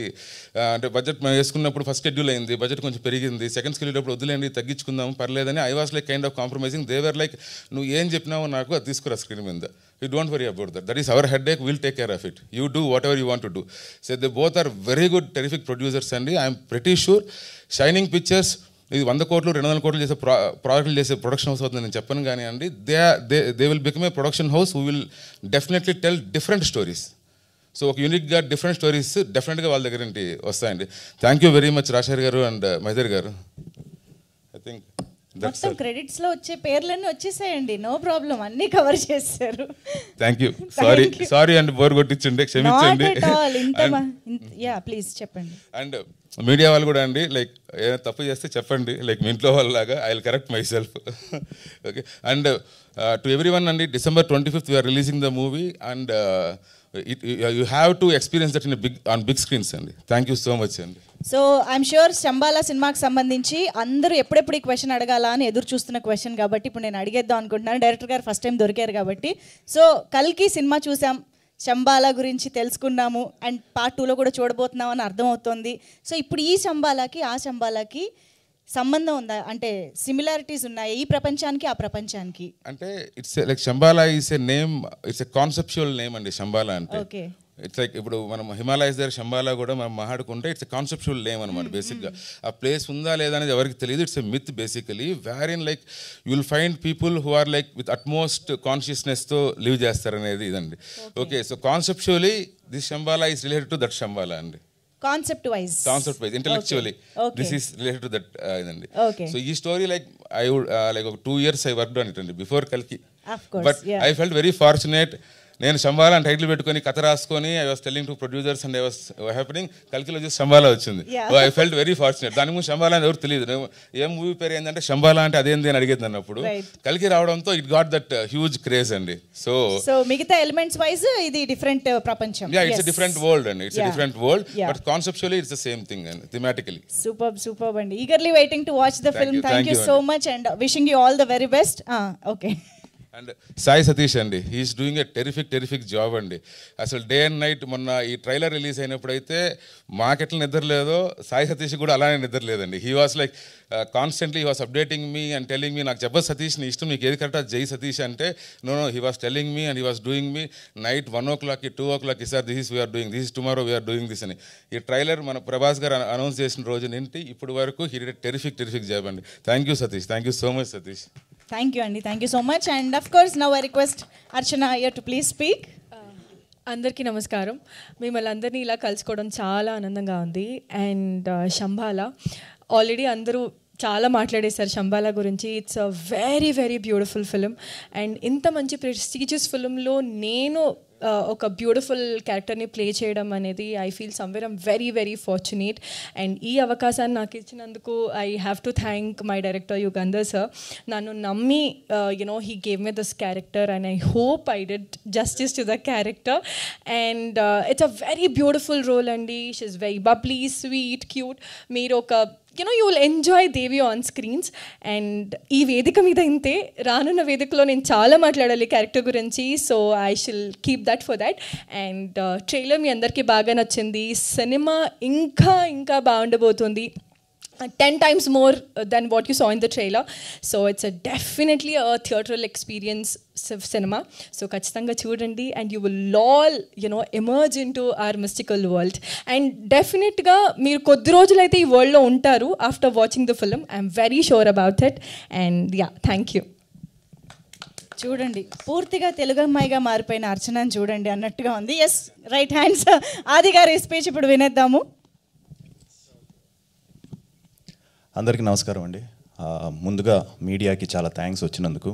అంటే బడ్జెట్ మేము వేసుకున్నప్పుడు ఫస్ట్ షెడ్యూల్ అయింది, బడ్జెట్ కొంచెం పెరిగింది, సెకండ్ షెడ్యూల్ అప్పుడు వద్దులేండి తగ్గించుకుందాం పర్లేదని I was like kind of compromising. They were like నువ్వు ఏం చెప్పినావో నాకు అది తీసుకురా స్క్రీన్ మీద, you don't worry about that, that is our headache, will take care of it, you do whatever you want to do. So they both are very good terrific producers అండి. I'm pretty sure shining pictures ఇది 100 కోట్లు 200 కోట్లు చేసే ప్రాజెక్టులు చేసే production house అవుతుంది నేను చెప్పను కానీ అండి, they will become a production house who will definitely tell different stories. So ఒక యూనిక్గా డిఫరెంట్ స్టోరీస్ డెఫినెట్గా వాళ్ళ దగ్గర నుండి వస్తాయండి. Thank you very much Rajasekhar garu and Mahidhar గారు. ఐ థింక్ మొత్తం క్రెడిట్స్ లో వచ్చే పేర్లన్నీ వచ్చేసాయండి, నో ప్రాబ్లం, అన్ని కవర్ చేశారు. Thank you. Sorry and bore కొట్టించండి, క్షమించండి. యా ప్లీజ్ చెప్పండి. అండ్ మీడియా వాళ్ళు కూడా అండి లైక్ ఏదైనా తప్పు చేస్తే చెప్పండి, లైక్ మీ ఇంట్లో వాళ్ళలాగా I will correct myself. Okay. And to everyone అండి, December 25th we're releasing the movie and you have to experience that in big screens అండి. థ్యాంక్ యూ సో మచ్ అండి. సో ఐఎమ్ ష్యూర్ శంబాలా సినిమాకి సంబంధించి అందరూ ఎప్పుడెప్పుడు ఈ question అడగాలా అని ఎదురు చూస్తున్న క్వశ్చన్ కాబట్టి ఇప్పుడు నేను అడిగేద్దాం అనుకుంటున్నాను. డైరెక్టర్ గారు ఫస్ట్ టైం దొరికారు కాబట్టి. సో కల్కి సినిమా చూసాం, శంబాలా గురించి తెలుసుకున్నాము అండ్ పార్ట్ 2లో కూడా చూడబోతున్నాం అని అర్థమవుతోంది. సో ఇప్పుడు ఈ శంబాలాకి ఆ శంబాలాకి సంబంధం ఉందా, అంటే సిమిలారిటీస్ ఉన్నాయి ఈ ప్రపంచానికి ఆ ప్రపంచానికి? అంటే it's like Shambhala is a name, it's a conceptual name అండి శంబాలా అంటే. ఓకే. ఇట్స్ లైక్ ఇప్పుడు మనం హిమాలయస్ దగ్గర శంబాలా కూడా మనం మాట్లాడుకుంటే ఇట్స్ ఎ కాన్సెప్చువల్ నేమ్ అనమాట. బేసిక్గా ఆ ప్లేస్ ఉందా లేదా అనేది ఎవరికి తెలియదు. It's a myth basically, wherein like you will find people who are like with utmost కాన్షియస్నెస్తో లివ్ చేస్తారనేది ఇదండి. Okay. So conceptually this Shambhala is related to that Shambhala అండి. Concept wise intellectually this is related to that ఇదండి. So ఈ story like I would like ఒక 2 years I worked on it అండి before కల్కి. But I felt very fortunate. నేను శంబాలా అని title పెట్టుకొని కథ రాసుకొని I was telling to producers and I was happening, కల్కిలో చూసి శంబాలా వచ్చింది. I felt very fortunate. దాని ముందు శంబాలా అని ఎవరు తెలియదు, ఏం మూవీ పేరు ఏంటంటే శంబాలా అంటే అదేంది అని అడిగేది అన్నప్పుడు కల్కి రావడంతో it got that huge craze అండి. సో మిగతా ఎలిమెంట్స్ వైజ్ ఇది డిఫరెంట్ ప్రపంచం. ఇట్స్ ఎ డిఫరెంట్ వరల్డ్ అండి, it's a different world but conceptually it's the same thing and thematically. Super అండి. Eagerly waiting to watch the film. Thank you so much and wishing you all the very best. Okay. And Sai Satish అండి, he is doing a terrific job అండి. అసలు day and night మొన్న ఈ trailer release అయినప్పుడైతే మాకెట్లా నిద్ర లేదో సాయి సతీష్ కూడా అలానే నిద్ర లేదండి. He was like constantly he was updating me and telling me, నాకు చెప్పదు సతీష్ నీ ఇష్టం, మీకు ఏది కరెక్ట్ అది జై సతీష్ అంటే no he was telling me and he was doing me night 1 o'clock 2 o'clock sir this we're doing this tomorrow we're doing this అని. ఈ ట్రైలర్ మన ప్రభాస్ గారు అనౌన్స్ చేసిన రోజు నుండి ఇప్పుడు వరకు హీ డిడ్ టెరిఫిక్ జాబ్ అండి. Thank you Satish, thank you so much Satish. Thank you అండి, thank you so much. And of course now I request Archana here to please speak. అందరికీ నమస్కారం. మిమ్మల్ని అందరినీ ఇలా కలుసుకోవడం చాలా ఆనందంగా ఉంది. అండ్ శంబాలా ఆల్రెడీ అందరూ చాలా మాట్లాడేశారు శంబాలా గురించి. It's a very beautiful film and ఇంత మంచి ప్రెస్టీజియస్ ఫిలింలో నేను ఒక బ్యూటిఫుల్ క్యారెక్టర్ని ప్లే చేయడం అనేది I feel somewhere I'm very fortunate. And ఈ అవకాశాన్ని నాకు ఇచ్చినందుకు I have to thank my director Yugandhar sir. నన్ను నమ్మి he gave me this character and I hope I did justice to the character. And it's a very beautiful role అండి. She is very bubbly, sweet, cute. మీరు ఒక you will enjoy Devi on screens. And ఈ వేదిక మీద ఇంతే, రానున్న వేదికలో నేను చాలా మాట్లాడాలి క్యారెక్టర్ గురించి. So I shall keep that for that. And trailer మీ అందరికీ బాగా నచ్చింది. సినిమా ఇంకా బాగుండబోతుంది. 10 times more than what you saw in the trailer. So it's definitely a theatrical experience cinema. So kachithanga chudandi and you will all, emerge into our mystical world. And definitely meer koddi rojulaithe ee world lo untaru after watching the film. I'm very sure about it. And yeah, thank you. చూడండి, పూర్తిగా తెలుగు అమ్మాయిగా మారిపోయిన అర్చనని చూడండి అన్నట్టుగా ఉంది. Yes, right hands. Aadi గారి speech ఇప్పుడు వినేద్దాము. అందరికీ నమస్కారం అండి. ముందుగా మీడియాకి చాలా థ్యాంక్స్ వచ్చినందుకు.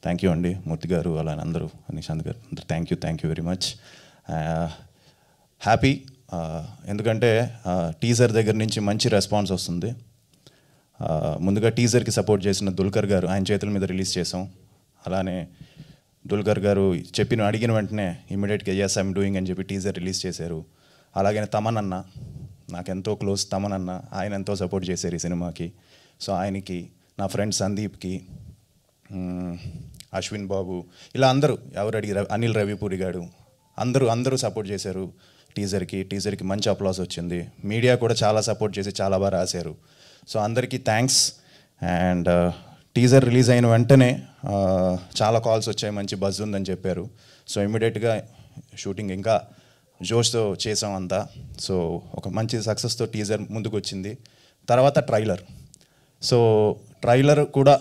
థ్యాంక్ యూ అండి, మూర్తి గారు, అలా అందరూ, నిశాంత్ గారు, అందరూ thank you very much. Happy, ఎందుకంటే టీజర్ దగ్గర నుంచి మంచి రెస్పాన్స్ వస్తుంది. ముందుగా టీజర్కి సపోర్ట్ చేసిన దుల్కర్ గారు, ఆయన చేతుల మీద రిలీజ్ చేసాం. అలానే దుల్కర్ గారు అడిగిన వెంటనే ఇమ్మీడియట్గా ఎస్ ఐఎమ్ డూయింగ్ అని చెప్పి టీజర్ రిలీజ్ చేశారు. అలాగే తమన్ అన్న, నాకు ఎంతో క్లోజ్ తమన్ అన్న, ఆయన ఎంతో సపోర్ట్ చేశారు ఈ సినిమాకి. సో ఆయనకి, నా ఫ్రెండ్ సందీప్కి, అశ్విన్ బాబు, ఇలా అందరూ ఎవరు అడిగారు, అనిల్ రవిపూరి గారు, అందరూ సపోర్ట్ చేశారు టీజర్కి మంచి అప్లాస్ వచ్చింది. మీడియా కూడా చాలా సపోర్ట్ చేసి చాలా బాగా రాశారు. సో అందరికీ థ్యాంక్స్. అండ్ టీజర్ రిలీజ్ అయిన వెంటనే చాలా కాల్స్ వచ్చాయి, మంచి బజ్ ఉందని చెప్పారు. సో ఇమ్మీడియట్గా షూటింగ్ ఇంకా జోష్తో చేసాం అంతా. సో ఒక మంచి సక్సెస్తో టీజర్ ముందుకు వచ్చింది. తర్వాత ట్రైలర్. సో ట్రైలర్ కూడా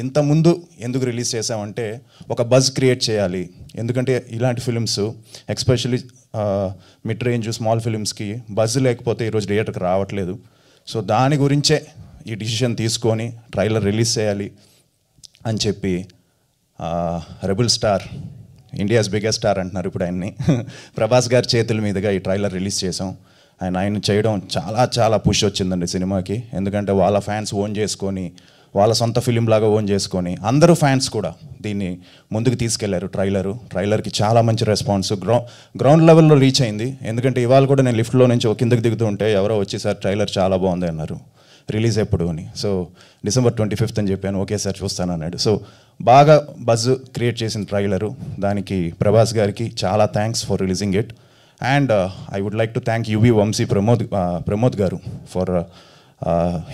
ఇంతకుముందు ఎందుకు రిలీజ్ చేసామంటే ఒక బజ్ క్రియేట్ చేయాలి. ఎందుకంటే ఇలాంటి films especially mid range small ఫిలిమ్స్కి బజ్ లేకపోతే ఈరోజు థియేటర్కి రావట్లేదు. సో దాని గురించే ఈ డిసిషన్ తీసుకొని ట్రైలర్ రిలీజ్ చేయాలి అని చెప్పి rebel star, India's biggest star అంటున్నారు ఇప్పుడు ఆయన్ని, ప్రభాస్ గారి చేతుల మీదుగా ఈ ట్రైలర్ రిలీజ్ చేసాం. ఆయన చేయడం చాలా పుష్ వచ్చిందండి సినిమాకి. ఎందుకంటే వాళ్ళ ఫ్యాన్స్ ఓన్ చేసుకొని, వాళ్ళ సొంత ఫిలిం లాగా ఓన్ చేసుకొని, అందరూ ఫ్యాన్స్ కూడా దీన్ని ముందుకు తీసుకెళ్లారు. ట్రైలర్కి చాలా మంచి రెస్పాన్స్ గ్రౌండ్ లెవెల్లో రీచ్ అయింది. ఎందుకంటే ఇవాళ కూడా నేను లిఫ్ట్లో నుంచి కిందకి దిగుతూ ఉంటే ఎవరో వచ్చేసారి ట్రైలర్ చాలా బాగుంది అన్నారు, రిలీజ్ ఎప్పుడు అని. సో December 25th అని చెప్పాను, ఓకే సార్ చూస్తాను అన్నాడు. సో బాగా బజ్ క్రియేట్ చేసిన ట్రైలరు, దానికి ప్రభాస్ గారికి చాలా thanks for releasing it. And I would like to thank UV Vamshi Pramod గారు for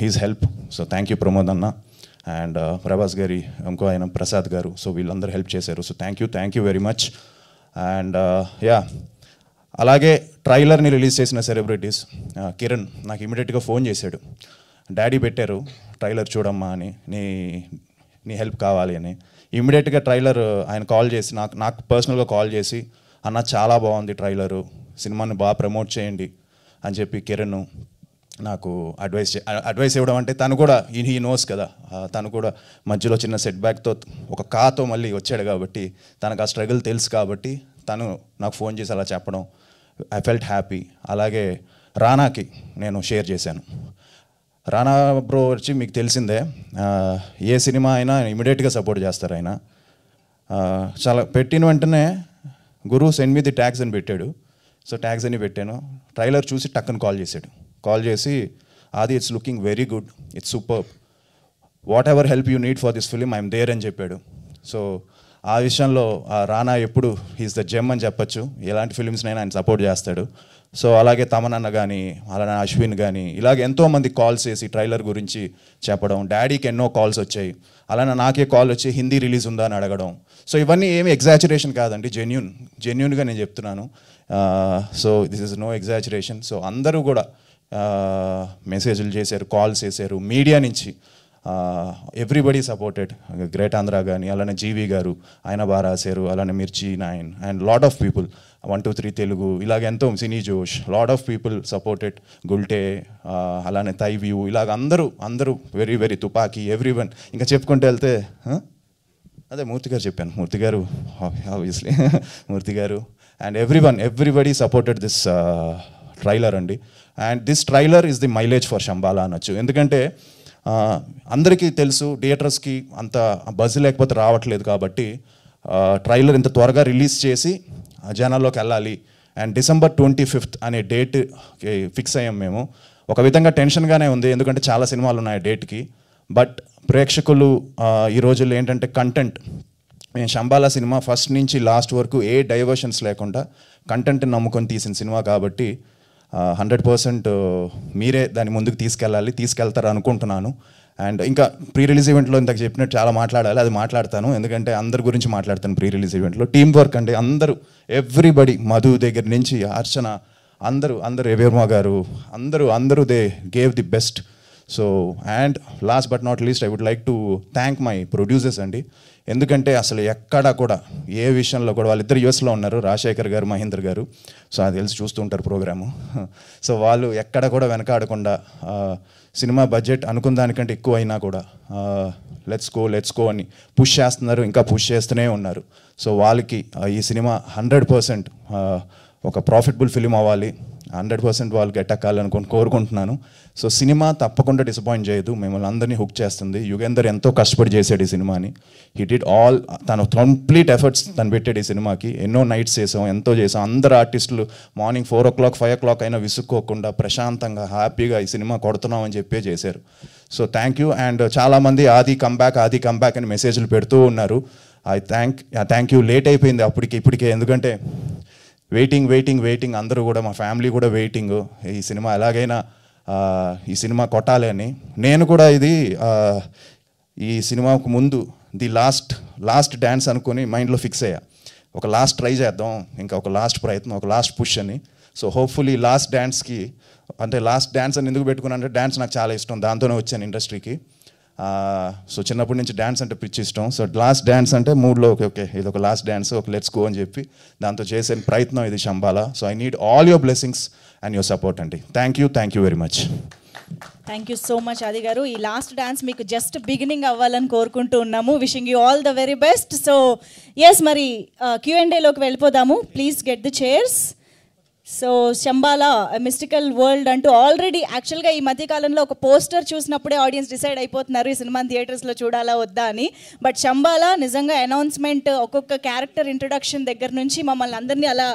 his help. So thank you Pramod అన్న. అండ్ ప్రభాస్ గారి ఇంకో ఆయన ప్రసాద్ గారు, సో వీళ్ళందరూ హెల్ప్ చేశారు. So thank you very much. And అలాగే ట్రైలర్ని రిలీజ్ చేసిన సెలబ్రిటీస్, కిరణ్ నాకు ఇమీడియట్గా ఫోన్ చేశాడు, డాడీ పెట్టారు ట్రైలర్ చూడమ్మా అని, నీ హెల్ప్ కావాలి అని. ఇమీడియట్గా ట్రైలర్ ఆయన కాల్ చేసి నాకు పర్సనల్గా కాల్ చేసి, అన్న చాలా బాగుంది ట్రైలరు, సినిమాని బాగా ప్రమోట్ చేయండి అని చెప్పి కిరణ్ నాకు అడ్వైస్ ఇవ్వడం. అంటే తను కూడా హీ నోస్ కదా, తను కూడా మధ్యలో చిన్న సెట్ బ్యాక్తో ఒక కాతో మళ్ళీ వచ్చాడు కాబట్టి తనకు ఆ స్ట్రగుల్ తెలుసు కాబట్టి తను నాకు ఫోన్ చేసి అలా చెప్పడం, ఐ ఫెల్ట్ హ్యాపీ. అలాగే రానాకి నేను షేర్ చేశాను. రానా బ్రో వచ్చి మీకు తెలిసిందే, ఏ సినిమా అయినా ఇమీడియట్గా సపోర్ట్ చేస్తారు ఆయన. చాలా పెట్టిన వెంటనే గురు సెండ్ మీ ది ట్యాగ్స్ అని పెట్టాడు. సో ట్యాగ్స్ అని పెట్టాను. ట్రైలర్ చూసి టక్కని కాల్ చేసి Aadi it's looking very good, it's super, whatever help you need for this film I'm there అని చెప్పాడు. సో ఆ విషయంలో రానా ఎప్పుడు హీస్ ద జెమ్ అని చెప్పచ్చు. ఎలాంటి ఫిలిమ్స్నైనా ఆయన సపోర్ట్ చేస్తాడు. సో అలాగే తమనన్న కానీ, అలానే అశ్విన్ కానీ, ఇలాగ ఎంతోమంది కాల్స్ చేసి ట్రైలర్ గురించి చెప్పడం. డాడీకి ఎన్నో కాల్స్ వచ్చాయి. అలానే నాకే కాల్ వచ్చి హిందీ రిలీజ్ ఉందా అని అడగడం. సో ఇవన్నీ ఏమి ఎగ్జాజరేషన్ కాదండి, జెన్యూన్గా నేను చెప్తున్నాను. So this is no exaggeration. So అందరూ కూడా మెసేజ్లు చేశారు, కాల్స్ చేశారు మీడియా నుంచి. Everybody supported. గ్రేట్ ఆంధ్ర కానీ, అలానే జీవి గారు ఆయన బాగా రాశారు, అలానే మిర్చి 9 and lot of people, 1, 2, 3 Telugu, ఇలాగ ఎంతో సినీ జోష్, lot of people supported. Gulte, అలానే థై వ్యూ, ఇలాగ అందరూ వెరీ వెరీ తుపాకీ, ఎవ్రీవన్. ఇంకా చెప్పుకుంటూ వెళ్తే అదే మూర్తి గారు చెప్పాను, మూర్తి గారు ఆబ్వియస్లీ మూర్తి గారు and everybody supported this trailer అండి. And this trailer is the mileage for Shambhala అనొచ్చు. ఎందుకంటే అందరికీ తెలుసు థియేటర్స్కి అంత బజ్ లేకపోతే రావట్లేదు కాబట్టి ట్రైలర్ ఇంత త్వరగా రిలీజ్ చేసి జనాల్లోకి వెళ్ళాలి. అండ్ December 25th అనే డేట్ ఫిక్స్ అయ్యాం మేము. ఒక విధంగా టెన్షన్గానే ఉంది, ఎందుకంటే చాలా సినిమాలు ఉన్నాయి డేట్కి. బట్ ప్రేక్షకులు ఈ రోజుల్లో ఏంటంటే కంటెంట్, మేము శంబాలా సినిమా ఫస్ట్ నుంచి లాస్ట్ వరకు ఏ డైవర్షన్స్ లేకుండా కంటెంట్ని నమ్ముకొని తీసిన సినిమా కాబట్టి 100% మీరే దాన్ని ముందుకు తీసుకెళ్తారు అనుకుంటున్నాను. అండ్ ఇంకా ప్రీ రిలీజ్ ఈవెంట్లో ఇంతకు చెప్పినట్టు చాలా మాట్లాడాలి, అది మాట్లాడతాను, ఎందుకంటే అందరి గురించి మాట్లాడతాను ప్రీ రిలీజ్ ఈవెంట్లో. టీమ్ వర్క్ అండి, అందరూ ఎవ్రీబడి, మధు దగ్గర నుంచి అర్చన, అందరూ ఎవేర్మా గారు, అందరూ they gave the best. So and last but not least I would like to thank my producers అండి. ఎందుకంటే అసలు ఎక్కడా కూడా ఏ విషయంలో కూడా, వాళ్ళిద్దరు యూఎస్లో ఉన్నారు, రాజశేఖర్ గారు, మహేందర్ గారు. సో అది తెలిసి చూస్తూ ఉంటారు ప్రోగ్రాము. సో వాళ్ళు ఎక్కడ కూడా వెనకాడకుండా సినిమా బడ్జెట్ అనుకున్న దానికంటే ఎక్కువ అయినా కూడా లెట్స్ గో అని పుష్ చేస్తున్నారు, ఇంకా పుష్ చేస్తూనే ఉన్నారు. సో వాళ్ళకి ఈ సినిమా 100% ఒక ప్రాఫిటబుల్ ఫిలిం అవ్వాలి, 100% వాళ్ళకి ఎట్టక్కాలని కోరుకుంటున్నాను. సో సినిమా తప్పకుండా డిసప్పాయింట్ చేయదు, మిమ్మల్ని అందరినీ హుక్ చేస్తుంది. యుగేందర్ ఎంతో కష్టపడి చేశాడు ఈ సినిమాని. హీ డిడ్ ఆల్, తను కంప్లీట్ ఎఫర్ట్స్ తను పెట్టాడు ఈ సినిమాకి. ఎన్నో నైట్స్ ఎంతో చేసాం. అందరు ఆర్టిస్టులు మార్నింగ్ 4 o'clock 5 o'clock అయినా విసుక్కోకుండా ప్రశాంతంగా హ్యాపీగా ఈ సినిమా కొడుతున్నామని చెప్పే చేశారు. So thank you. అండ్ చాలామంది ఆది కంబ్యాక్ అని మెసేజ్లు పెడుతూ ఉన్నారు. Thank you. లేట్ అయిపోయింది ఇప్పటికే, ఎందుకంటే వెయిటింగ్ అందరూ కూడా, మా ఫ్యామిలీ కూడా వెయిటింగ్. ఈ సినిమా ఎలాగైనా ఈ సినిమా కొట్టాలి అని. నేను కూడా ఈ సినిమాకు ముందు ది లాస్ట్ డ్యాన్స్ అనుకొని మైండ్లో ఫిక్స్ అయ్యా. ఒక లాస్ట్ ట్రై చేద్దాం, ఇంకా ఒక లాస్ట్ ప్రయత్నం, ఒక లాస్ట్ పుష్ అని. సో హోప్ఫుల్లీ లాస్ట్ డ్యాన్స్కి, అంటే లాస్ట్ డ్యాన్స్ అని ఎందుకు పెట్టుకున్నాను అంటే డ్యాన్స్ నాకు చాలా ఇష్టం, దాంతోనే వచ్చాను ఇండస్ట్రీకి. సో చిన్నప్పటి నుంచి డ్యాన్స్ అంటే పిచ్చి ఇష్టం. సో లాస్ట్ డ్యాన్స్ అంటే మూడ్లో ఓకే ఇది ఒక లాస్ట్ డ్యాన్స్, ఒక లెట్స్ గో అని చెప్పి దాంతో చేసే ప్రయత్నం ఇది Shambhala. So I need all your blessings and your support అండి. Thank you very much. Thank you so much Aadi గారు. ఈ లాస్ట్ డాన్స్ మీకు జస్ట్ బిగినింగ్ అవ్వాలని కోరుకుంటూ ఉన్నాము. Wishing you all the very best. So yes, మరి Q&Aలోకి వెళ్ళిపోదాము. Please get the chairs. So Shambhala mystical world అంటూ ఆల్రెడీ యాక్చువల్గా ఈ మధ్యకాలంలో ఒక పోస్టర్ చూసినప్పుడే ఆడియన్స్ డిసైడ్ అయిపోతున్నారు ఈ సినిమాని థియేటర్స్లో చూడాలా వద్దా అని. బట్ శంబాలా నిజంగా అనౌన్స్మెంట్, ఒక్కొక్క క్యారెక్టర్ ఇంట్రొడక్షన్ దగ్గర నుంచి మమ్మల్ని అందరినీ అలా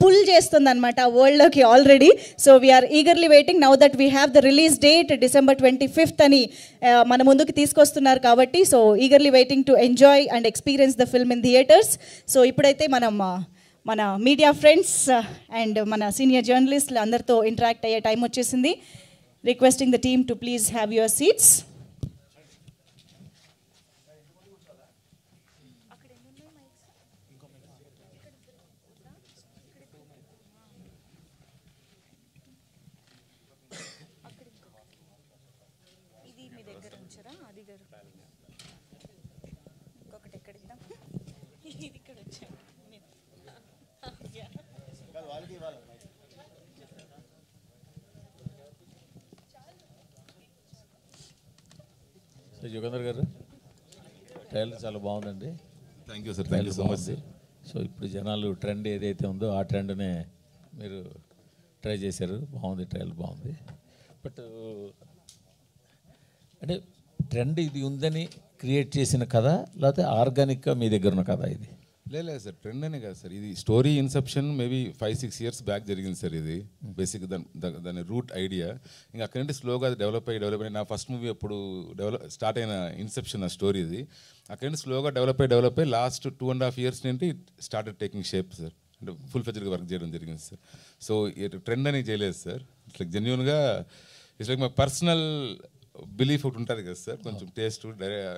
పుల్ చేస్తుంది అనమాట ఆ వరల్డ్లోకి already. So we're eagerly waiting now that we have the release date December 25th అని మన ముందుకు తీసుకొస్తున్నారు కాబట్టి. So eagerly waiting to enjoy and experience the film in theatres. So ఇప్పుడైతే మన మీడియా ఫ్రెండ్స్ అండ్ మన సీనియర్ జర్నలిస్టులు అందరితో ఇంటరాక్ట్ అయ్యే టైం వచ్చేసింది. Requesting the team to please have your seats. Yugandhar గారు, ట్రైలర్ చాలా బాగుందండి. Thank you sir, thank you so much. So ఇప్పుడు జనాలు ట్రెండ్ ఏదైతే ఉందో ఆ ట్రెండ్నే మీరు ట్రై చేశారు. బాగుంది, ట్రైలర్ బాగుంది. బట్ అంటే ట్రెండ్ ఇది ఉందని క్రియేట్ చేసిన కథ, లేకపోతే ఆర్గానిక్గా మీ దగ్గర ఉన్న కథ ఇది? లేదు సార్, ట్రెండ్ అనే కాదు సార్, ఇది story Inception maybe 5-6 years back జరిగింది సార్. ఇది బేసిక్ దాని రూట్ ఐడియా. ఇంకా అక్కడి నుండి స్లోగా డెవలప్ అయ్యి నా ఫస్ట్ మూవీ అప్పుడు స్టార్ట్ అయిన ఇన్సెప్షన్ ఆ స్టోరీ ఇది. అక్కడి నుండి స్లోగా డెవలప్ అయ్యి లాస్ట్ 2.5 years నుండి స్టార్టెడ్ టేకింగ్ షేప్ సార్. అంటే ఫుల్ ఫ్లెడ్జ్డ్గా వర్క్ చేయడం జరిగింది సార్. సో ట్రెండ్ అని చేయలేదు సార్, ఇట్స్ లైక్ జెన్యూన్గా it's like my personal belief ఒకటి ఉంటుంది కదా సార్, కొంచెం టేస్ట్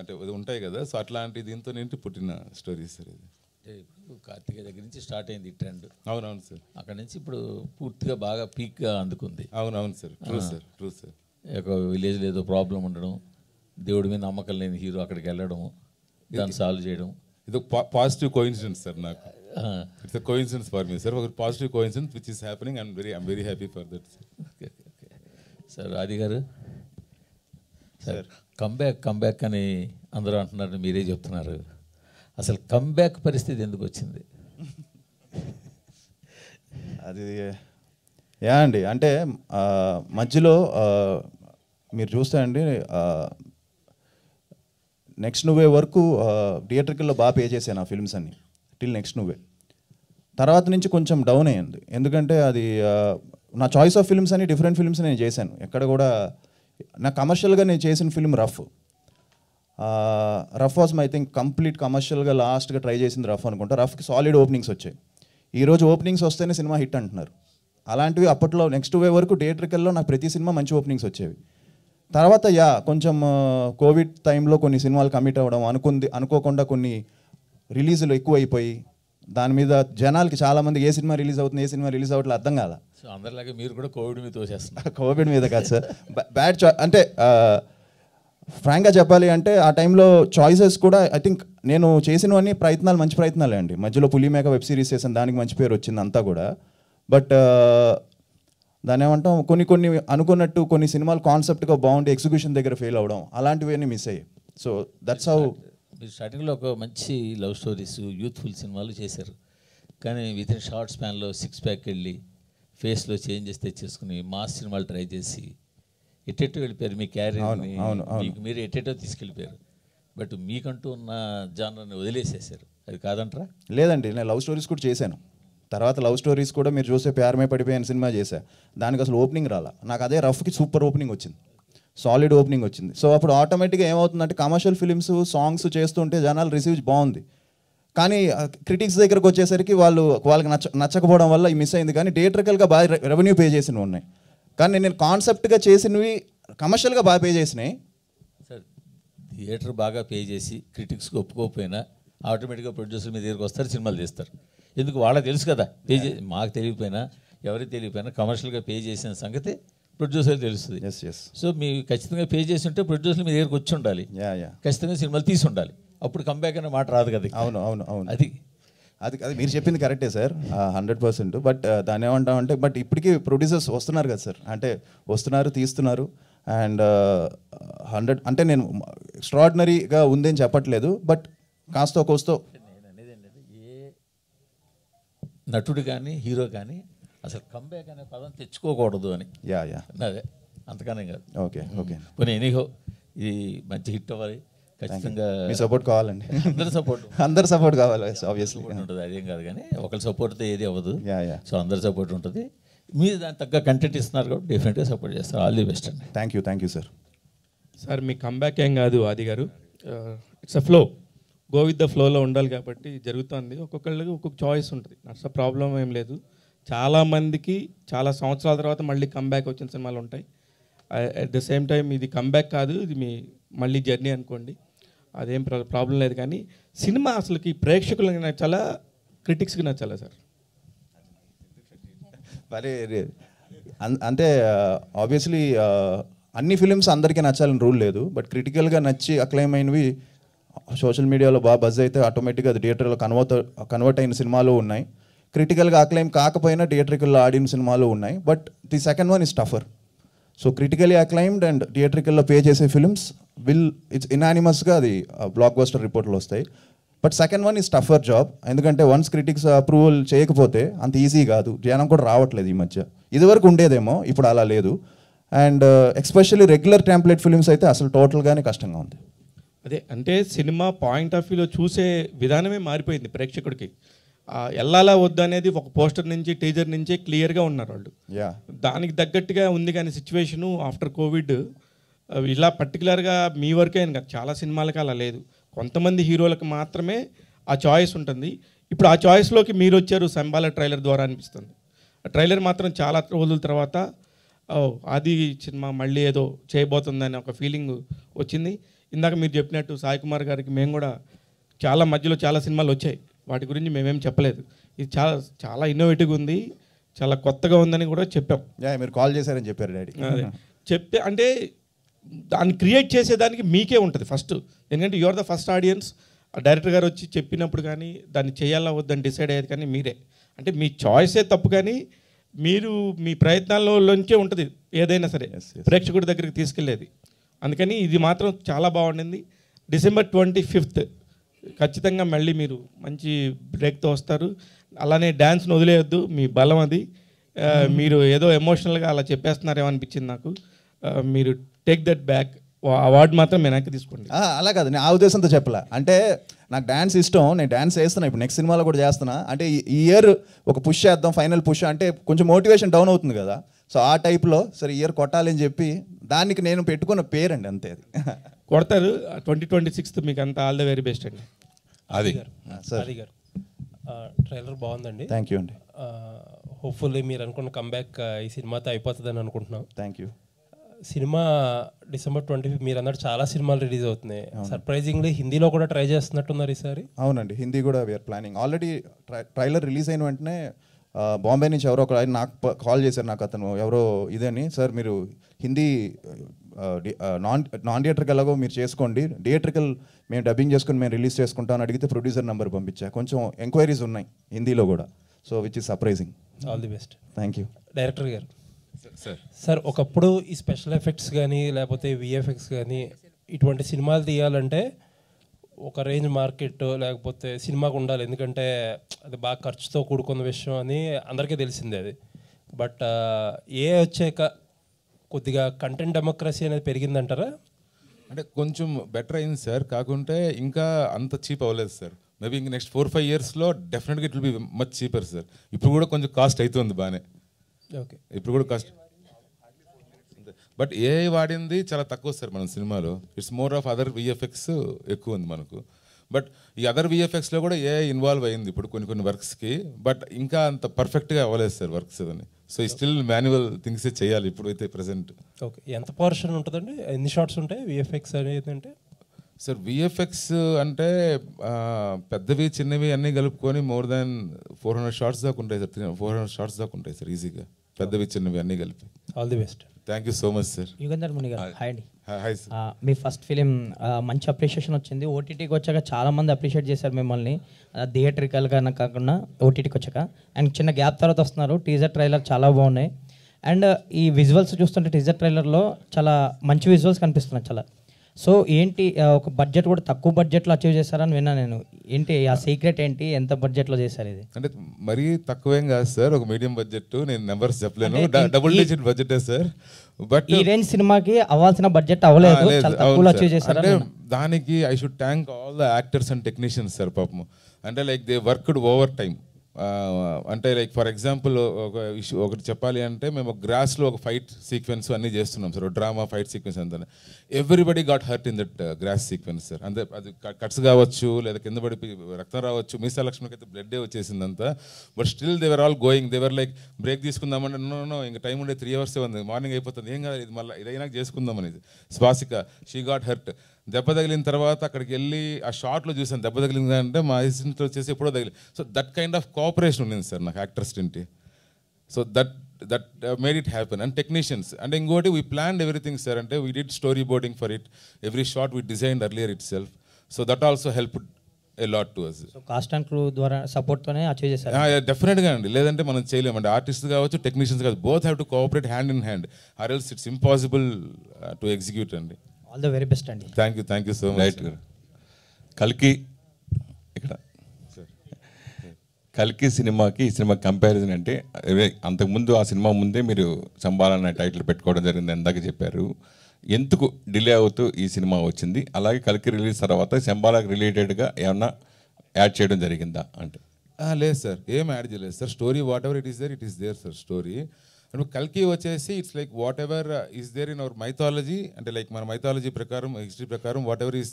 అంటే ఉంటాయి కదా. సో అట్లాంటి దీంతో నింటి పుట్టిన స్టోరీ సార్ ఇది. ఇప్పుడు కార్తికేయ దగ్గర నుంచి స్టార్ట్ అయింది ఈ ట్రెండ్. అవునవును సార్. అక్కడ నుంచి ఇప్పుడు పూర్తిగా బాగా పీక్గా అందుకుంది. అవునవును sir, true sir, true sir. ఒక విలేజ్లో ఏదో ప్రాబ్లం ఉండడం, దేవుడి మీద నమ్మకం లేని హీరో అక్కడికి వెళ్ళడం, దాన్ని సాల్వ్ చేయడం, ఇది పాజిటివ్ కోఇన్సిడెన్స్ సార్. నాకు it's a coincidence for me sir, ఒక positive coincidence which is happening. I'm very happy for that sir. Okay sir. Aadi గారు, సార్ కంబ్యాక్ అని అందరూ అంటున్నారు, మీరే చెప్తున్నారు. అసలు కంబ్యాక్ పరిస్థితి ఎందుకు వచ్చింది? అది అండి, అంటే మధ్యలో మీరు చూస్తే అండి, నెక్స్ట్ నువ్వే వరకు థియేటర్కిల్లో బాగా పే చేశాను ఆ ఫిల్మ్స్ అన్ని టిల్ నెక్స్ట్ నువ్వే. తర్వాత నుంచి కొంచెం డౌన్ అయ్యింది, ఎందుకంటే అది నా చాయిస్ ఆఫ్ ఫిల్మ్స్ అని డిఫరెంట్ ఫిల్మ్స్ నేను చేశాను. ఎక్కడ కూడా నా కమర్షియల్గా నేను చేసిన film rough was I think complete కమర్షియల్గా లాస్ట్గా ట్రై చేసింది రఫ్ అనుకుంటా. రఫ్కి సాలిడ్ ఓపెనింగ్స్ వచ్చాయి. ఈరోజు ఓపెనింగ్స్ వస్తేనే సినిమా హిట్ అంటున్నారు. అలాంటివి అప్పట్లో నెక్స్ట్ వే వరకు థియేటర్కల్లో నాకు ప్రతి సినిమా మంచి ఓపెనింగ్స్ వచ్చేవి. తర్వాత కొంచెం కోవిడ్ టైంలో కొన్ని సినిమాలు కమిట్ అవ్వడం, అనుకోకుండా కొన్ని రిలీజులు ఎక్కువ అయిపోయి దాని మీద జనాలకి చాలామంది ఏ సినిమా రిలీజ్ అవుతుంది, ఏ సినిమా రిలీజ్ అవ్వట్లేదు అర్థం కాల. సో అందరిలాగే మీరు కూడా కోవిడ్ మీద తోసేస్తున్నారు. కోవిడ్ మీద కాదు సార్, బ్యాడ్ అంటే ఫ్రాంక్గా చెప్పాలి అంటే ఆ టైంలో చాయిసెస్ కూడా ఐ థింక్ నేను చేసినవన్నీ ప్రయత్నాలు మంచి ప్రయత్నాలే అండి. మధ్యలో పులిమేక వెబ్ సిరీస్ చేసాను, దానికి మంచి పేరు వచ్చింది అంతా కూడా. బట్ దాని ఏమంటాం, కొన్ని అనుకున్నట్టు కొన్ని సినిమాలు కాన్సెప్ట్గా బాగుండి ఎగ్జిక్యూషన్ దగ్గర ఫెయిల్ అవ్వడం, అలాంటివన్నీ మిస్ అయ్యాయి. So that's how. మీరు స్టార్టింగ్లో ఒక మంచి లవ్ స్టోరీస్, యూత్ఫుల్ సినిమాలు చేశారు. కానీ విత్ ఇన్ షార్ట్ స్పాన్లో 6 ప్యాక్ వెళ్ళి ఫేస్లో చేంజెస్ తెచ్చేసుకుని మాస్ సినిమాలు ట్రై చేసి ఎట్టెట్టో వెళ్ళిపోయారు. మీ క్యారియర్ని మీకు మీరు ఎట్టెట్టో తీసుకెళ్ళిపోయారు. బట్ మీకంటూ ఉన్న జానర్ని వదిలేసేసారు. అది కాదంటారా? లేదండి, నేను లవ్ స్టోరీస్ కూడా చేశాను. తర్వాత లవ్ స్టోరీస్ కూడా మీరు చూసే ప్యారమే పడిపోయిన సినిమా చేశా. దానికి అసలు ఓపెనింగ్ రాలా. నాకు అదే రఫ్కి సూపర్ ఓపెనింగ్ వచ్చింది, సాలిడ్ ఓపెనింగ్ వచ్చింది. సో అప్పుడు ఆటోమేటిక్గా ఏమవుతుందంటే కమర్షియల్ ఫిలిమ్స్ సాంగ్స్ చేస్తుంటే జనాలు రిసీవ్ బాగుంది, కానీ క్రిటిక్స్ దగ్గరకు వచ్చేసరికి వాళ్ళకి నచ్చకపోవడం వల్ల మిస్ అయింది. కానీ థియేటర్కల్గా బాగా రెవెన్యూ పే చేసినవి ఉన్నాయి, కానీ నేను కాన్సెప్ట్గా చేసినవి కమర్షియల్గా బాగా పే చేసినాయి. సార్ థియేటర్ బాగా పే చేసి క్రిటిక్స్కి ఒప్పుకోకపోయినా ఆటోమేటిక్గా ప్రొడ్యూసర్ మీ దగ్గరికి వస్తారు, సినిమాలు తీస్తారు. ఎందుకు? వాళ్ళకి తెలుసు కదా. మాకు తెలియకపోయినా ఎవరికి తెలియకపోయినా కమర్షియల్గా పే చేసిన సంగతి ప్రొడ్యూసర్ తెలుస్తుంది. సో మీరు ఖచ్చితంగా పే చేసి ఉంటే ప్రొడ్యూసర్ మీ దగ్గరికి వచ్చి ఉండాలి, ఖచ్చితంగా సినిమాలు తీసి ఉండాలి. అప్పుడు కంబ్యాక్ అనే మాట రాదు కదా. అవును అది మీరు చెప్పింది కరెక్టే సార్, 100%. బట్ దాన్ని ఏమంటామంటే, బట్ ఇప్పటికీ ప్రొడ్యూసర్స్ వస్తున్నారు కదా సార్, అంటే వస్తున్నారు, తీస్తున్నారు. అండ్ 100 అంటే నేను ఎక్స్ట్రాడినరీగా ఉందని చెప్పట్లేదు, బట్ కాస్తో కోస్తో. ఏ నటుడు కానీ హీరో కానీ అసలు కంబ్యాక్ అనే పదం తెచ్చుకోకూడదు అని. అదే అంతకనే కాదు. ఓకే పోనీ ఎనీహో ఇది మంచి హిట్ అవ్వాలి, ఖచ్చితంగా మీ సపోర్ట్ కావాలండి. అందరి సపోర్ట్ కావాలి, ఆబ్వియస్లీ ఉంటుంది. అదేం కాదు, కానీ ఒకరి సపోర్ట్తో ఏది అవ్వదు. సో అందరి సపోర్ట్ ఉంటుంది. మీరు దాని తగ్గ కంటెంట్ ఇస్తున్నారు కాబట్టి డెఫినెట్గా సపోర్ట్ చేస్తారు. ఆల్ ది బెస్ట్ అండి. Thank you sir. Sir me comeback ఏం కాదు ఆది గారు, it's a flow, go with the ఫ్లోలో ఉండాలి కాబట్టి జరుగుతుంది. ఒక్కొక్కళ్ళకి ఒక్కొక్క చాయిస్ ఉంటుంది, అట్స్ ప్రాబ్లం ఏం లేదు. చాలామందికి చాలా సంవత్సరాల తర్వాత మళ్ళీ కంబ్యాక్ వచ్చిన సినిమాలు ఉంటాయి. అట్ ద సేమ్ టైం ఇది కంబ్యాక్ కాదు, ఇది మీ మళ్ళీ జర్నీ అనుకోండి, అదేం ప్రాబ్లం లేదు. కానీ సినిమా అసలుకి ప్రేక్షకులకి నచ్చాలా, క్రిటిక్స్కి నచ్చాలా సార్? మరి అంటే ఆబ్వియస్లీ అన్ని ఫిలిమ్స్ అందరికీ నచ్చాలని రూల్ లేదు, బట్ క్రిటికల్గా నచ్చి అక్లైమ్ అయినవి సోషల్ మీడియాలో బాగా బజ్ అయితే ఆటోమేటిక్గా అది థియేటర్లో కన్వర్ట్ అయిన సినిమాలు ఉన్నాయి. క్రిటికల్గా అక్లైమ్ కాకపోయినా థియేటర్కల్లో ఆడిన సినిమాలు ఉన్నాయి. But the second one is tougher. So critically acclaimed and థియేటర్కల్లో పే చేసే ఫిలిమ్స్ ఇట్స్ ఇనానిమస్గా అది బ్లాక్ బస్టర్ రిపోర్ట్లు వస్తాయి. But second one is tougher job, ఎందుకంటే వన్స్ క్రిటిక్స్ అప్రూవల్ చేయకపోతే అంత ఈజీ కాదు. జనం కూడా రావట్లేదు ఈ మధ్య, ఇదివరకు ఉండేదేమో, ఇప్పుడు అలా లేదు. And especially regular template films అయితే అసలు టోటల్గానే కష్టంగా ఉంది. అదే అంటే సినిమా పాయింట్ ఆఫ్ వ్యూలో చూసే విధానమే మారిపోయింది ప్రేక్షకుడికి. వెళ్ళాలా వద్దు అనేది ఒక పోస్టర్ నుంచి టీజర్ నుంచే క్లియర్గా ఉన్నారు వాళ్ళు. దానికి తగ్గట్టుగా ఉంది. కానీ సిచ్యువేషను ఆఫ్టర్ కోవిడ్ ఇలా పర్టికులర్గా మీ వరకే కాదు, చాలా సినిమాలకి అలా లేదు. కొంతమంది హీరోలకు మాత్రమే ఆ చాయిస్ ఉంటుంది. ఇప్పుడు ఆ చాయిస్లోకి మీరు వచ్చారు శంబాల ట్రైలర్ ద్వారా అనిపిస్తుంది. ఆ ట్రైలర్ మాత్రం చాలా రోజుల తర్వాత అది సినిమా మళ్ళీ ఏదో చేయబోతుందని ఒక ఫీలింగ్ వచ్చింది. ఇందాక మీరు చెప్పినట్టు సాయి కుమార్ గారికి మేము కూడా చాలా మధ్యలో చాలా సినిమాలు వచ్చాయి, వాటి గురించి మేమేం చెప్పలేదు. ఇది చాలా చాలా ఇన్నోవేటివ్గా ఉంది, చాలా కొత్తగా ఉందని కూడా చెప్పాం. మీరు కాల్ చేశారని చెప్పారు డాడీ. చెప్తే అంటే దాన్ని క్రియేట్ చేసేదానికి మీకే ఉంటుంది ఫస్ట్, ఎందుకంటే your the first audience. Director గారు వచ్చి చెప్పినప్పుడు కానీ దాన్ని చేయాలా వద్దని డిసైడ్ అయ్యేది కానీ మీరే. అంటే మీ చాయిసే తప్పు, కానీ మీరు మీ ప్రయత్నాల్లోంచే ఉంటుంది ఏదైనా సరే ప్రేక్షకుడి దగ్గరికి తీసుకెళ్ళేది. అందుకని ఇది మాత్రం చాలా బాగుండింది. December 25th ఖచ్చితంగా మళ్ళీ మీరు మంచి బ్రేక్తో వస్తారు. అలానే డ్యాన్స్ను వదిలేయొద్దు, మీ బలం అది. మీరు ఏదో ఎమోషనల్గా అలా చెప్పేస్తున్నారేమో అనిపించింది నాకు. మీరు టేక్ దట్ బ్యాక్, అవార్డు మాత్రం వెనక్కి తీసుకోండి. అలా కాదు, నేను ఆ ఉద్దేశంతో చెప్పలే. అంటే నాకు డ్యాన్స్ ఇష్టం, నేను డ్యాన్స్ చేస్తున్నా, ఇప్పుడు నెక్స్ట్ సినిమాలో కూడా చేస్తున్నా. అంటే ఈ ఇయర్ ఒక పుష్ చేద్దాం, ఫైనల్ పుష్ అంటే కొంచెం మోటివేషన్ డౌన్ అవుతుంది కదా. సో ఆ టైప్లో సరే ఇయర్ కొట్టాలని చెప్పి దానికి నేను పెట్టుకున్న పేరండి, అంతే. అది కొడతారు. 2026 మీకు అంతా ఆల్ ద వెరీ బెస్ట్ అండి. అది సార్ ట్రైలర్ బాగుందండి. థ్యాంక్ యూ అండి. హోప్ఫుల్లీ మీరు అనుకున్న కంబ్యాక్ ఈ సినిమాతో అయిపోతుందని అనుకుంటున్నాం. Thank you. సినిమా December 25 మీరు అన్నట్టు చాలా సినిమాలు రిలీజ్ అవుతున్నాయి. సర్ప్రైజింగ్లీ హిందీలో కూడా ట్రై చేస్తున్నట్టున్నారు ఈసారి. అవునండి, హిందీ కూడా we're planning. Already trailer release అయిన వెంటనే బాంబే నుంచి ఎవరో ఒక ఆయన నాకు కాల్ చేశారు, నాకు అతను ఎవరో ఇదని, సార్ మీరు హిందీ నాన్ థియేటర్కి ఎలాగో మీరు చేసుకోండి, థియేటర్కల్ మేము డబ్బింగ్ చేసుకుని మేము రిలీజ్ చేసుకుంటామని అడిగితే ప్రొడ్యూసర్ నెంబర్ పంపించా. కొంచెం ఎంక్వైరీస్ ఉన్నాయి హిందీలో కూడా, so which is surprising. All the best. Thank you. Director గారు, సార్ ఒకప్పుడు ఈ స్పెషల్ ఎఫెక్ట్స్ కానీ లేకపోతే విఎఫ్ఎక్స్ కానీ ఇటువంటి సినిమాలు తీయాలంటే ఒక రేంజ్ మార్కెట్ లేకపోతే సినిమాకు ఉండాలి, ఎందుకంటే అది బాగా ఖర్చుతో కూడుకున్న విషయం అని అందరికీ తెలిసిందే అది. బట్ వచ్చాక కొద్దిగా కంటెంట్ డెమోక్రసీ అనేది పెరిగిందంటారా? అంటే కొంచెం బెటర్ అయింది సార్, కాకుంటే ఇంకా అంత చీప్ అవ్వలేదు సార్. మేబీ ఇంక నెక్స్ట్ 4-5 yearsలో డెఫినెట్గా it will be much cheaper sir. ఇప్పుడు కూడా కొంచెం కాస్ట్ అవుతుంది బాగానే. ఓకే, ఇప్పుడు కూడా కాస్ట్, బట్ ఏఐ వాడింది చాలా తక్కువ సార్ మన సినిమాలో. It's more of other VFX ఎక్కువ ఉంది మనకు. బట్ ఈ అదర్ విఎఫ్ఎక్స్లో కూడా ఏఐ ఇన్వాల్వ్ అయింది ఇప్పుడు కొన్ని వర్క్స్కి, బట్ ఇంకా అంత పర్ఫెక్ట్గా అవ్వలేదు సార్ వర్క్స్ అని. సో ఈ స్టిల్ మాన్యువల్ థింగ్స్ చేయాలి ఇప్పుడైతే ప్రెసెంట్. ఓకే, ఎంత పోర్షన్ ఉంటుందండి, ఎన్ని షార్ట్స్ ఉంటాయి విఎఫ్ఎక్స్ అనేది? అంటే సార్ విఎఫ్ఎక్స్ అంటే పెద్దవి చిన్నవి అన్నీ కలుపుకొని మోర్ దాన్ 400 shots దాకా ఉంటాయి సార్. 400 shots దాకా ఉంటాయి సార్ ఈజీగా, పెద్దవి చిన్నవి అన్నీ కలిపి. All the best. Thank you so much sir. Yugandhar Muni గారు, హాయ్ అండి. Hi sir. మీ ఫస్ట్ ఫిలిం మంచి అప్రిషియేషన్ వచ్చింది. ఓటీటీకి వచ్చాక చాలామంది అప్రిషియేట్ చేశారు మిమ్మల్ని, థియేటర్కల్గా కాకుండా ఓటీటీకి వచ్చాక. అండ్ చిన్న గ్యాప్ తర్వాత వస్తున్నారు. టీజర్ ట్రైలర్ చాలా బాగున్నాయి. అండ్ ఈ విజువల్స్ చూస్తుంటే టీజర్ ట్రైలర్లో చాలా మంచి విజువల్స్ కనిపిస్తున్నాయి చాలా. సో ఏంటి, ఒక బడ్జెట్ కూడా తక్కువ బడ్జెట్లో అచీవ్ చేశారని విన్నా నేను. ఏంటి ఆ సీక్రెట్ ఏంటి, ఎంత బడ్జెట్లో చేశారు ఇది? అంటే మరీ తక్కువేం కాదు సార్, ఒక మీడియం బడ్జెట్. నేను నెంబర్స్ చెప్పలేను, డబుల్ డిజిట్ బడ్జెటే సార్. బట్ ఈ రేంజ్ సినిమాకి అవ్వాల్సిన బడ్జెట్ అవ్వలేదు, చాలా తక్కువలో అచీవ్ చేశారు. అంటే దానికి I should thank all the actors and technicians sir పాపం. అంటే like they worked over time. అంటే లైక్ ఫర్ ఎగ్జాంపుల్ ఒకటి చెప్పాలి అంటే, మేము గ్రాస్లో ఒక ఫైట్ సీక్వెన్స్ అన్నీ చేస్తున్నాం సార్, డ్రామా ఫైట్ సీక్వెన్స్ అంతా. Everybody got hurt in that gross sequence sir. అంటే అది కట్స్ కావచ్చు, లేదా కింద పడి రక్తం రావచ్చు. మీసా లక్ష్మికి అయితే బ్లడ్డే వచ్చేసిందంతా. But still they were all going, they were like break తీసుకుందామంటే నో ఇంకా టైం ఉండే 3 hours ఉంది, మార్నింగ్ అయిపోతుంది, ఏం కాదు ఇది మళ్ళీ ఇదైనా చేసుకుందాం అనేది. Swasika she got hurt. దెబ్బ తగిలిన తర్వాత అక్కడికి వెళ్ళి ఆ షార్ట్లో చూసాను, దెబ్బ తగిలిందంటే మా అసిస్టెంట్ వచ్చేసి ఎప్పుడో తగిలి. So that kind of cooperation ఉంది సార్ నాకు యాక్టర్స్ తింటి. So that made it happen. And technicians అంటే ఇంకోటి వీ ప్లాన్డ్ ఎవ్రీథింగ్ సార్. అంటే we did storyboarding for it, every shot we designed earlier itself. So that also helped a lot to us. So cast and crew ద్వారా సపోర్ట్తోనే achieve చేశారు. డెఫినెట్గా అండి, లేదంటే మనం చేయలేమండి. ఆర్టిస్ట్ కావచ్చు, టెక్నీషియన్స్ కావచ్చు, both have to cooperate hand in hand, or else it's impossible to execute అండి. ఆల్ ద వెరీ బెస్ట్ అండి. Thank you so much. కల్కి ఇక్కడ కల్కి సినిమాకి ఈ సినిమా కంపారిజన్ అంటే, అంతకుముందు ఆ సినిమా ముందే మీరు శంబాలా అనే టైటిల్ పెట్టుకోవడం జరిగింది ఇందాక చెప్పారు. ఎందుకు డిలే అవుతూ ఈ సినిమా వచ్చింది? అలాగే కల్కి రిలీజ్ తర్వాత శంబాలాకి రిలేటెడ్గా ఏమన్నా యాడ్ చేయడం జరిగిందా అంటే? లేదు సార్, ఏం యాడ్ చేయలేదు sir. Story whatever it is there sir story. And కల్కి వచ్చేసి it's like whatever is there in our mythology. అంటే లైక్ మన మైథాలజీ ప్రకారం, హిస్టరీ ప్రకారం వాట్ ఎవర్ ఈస్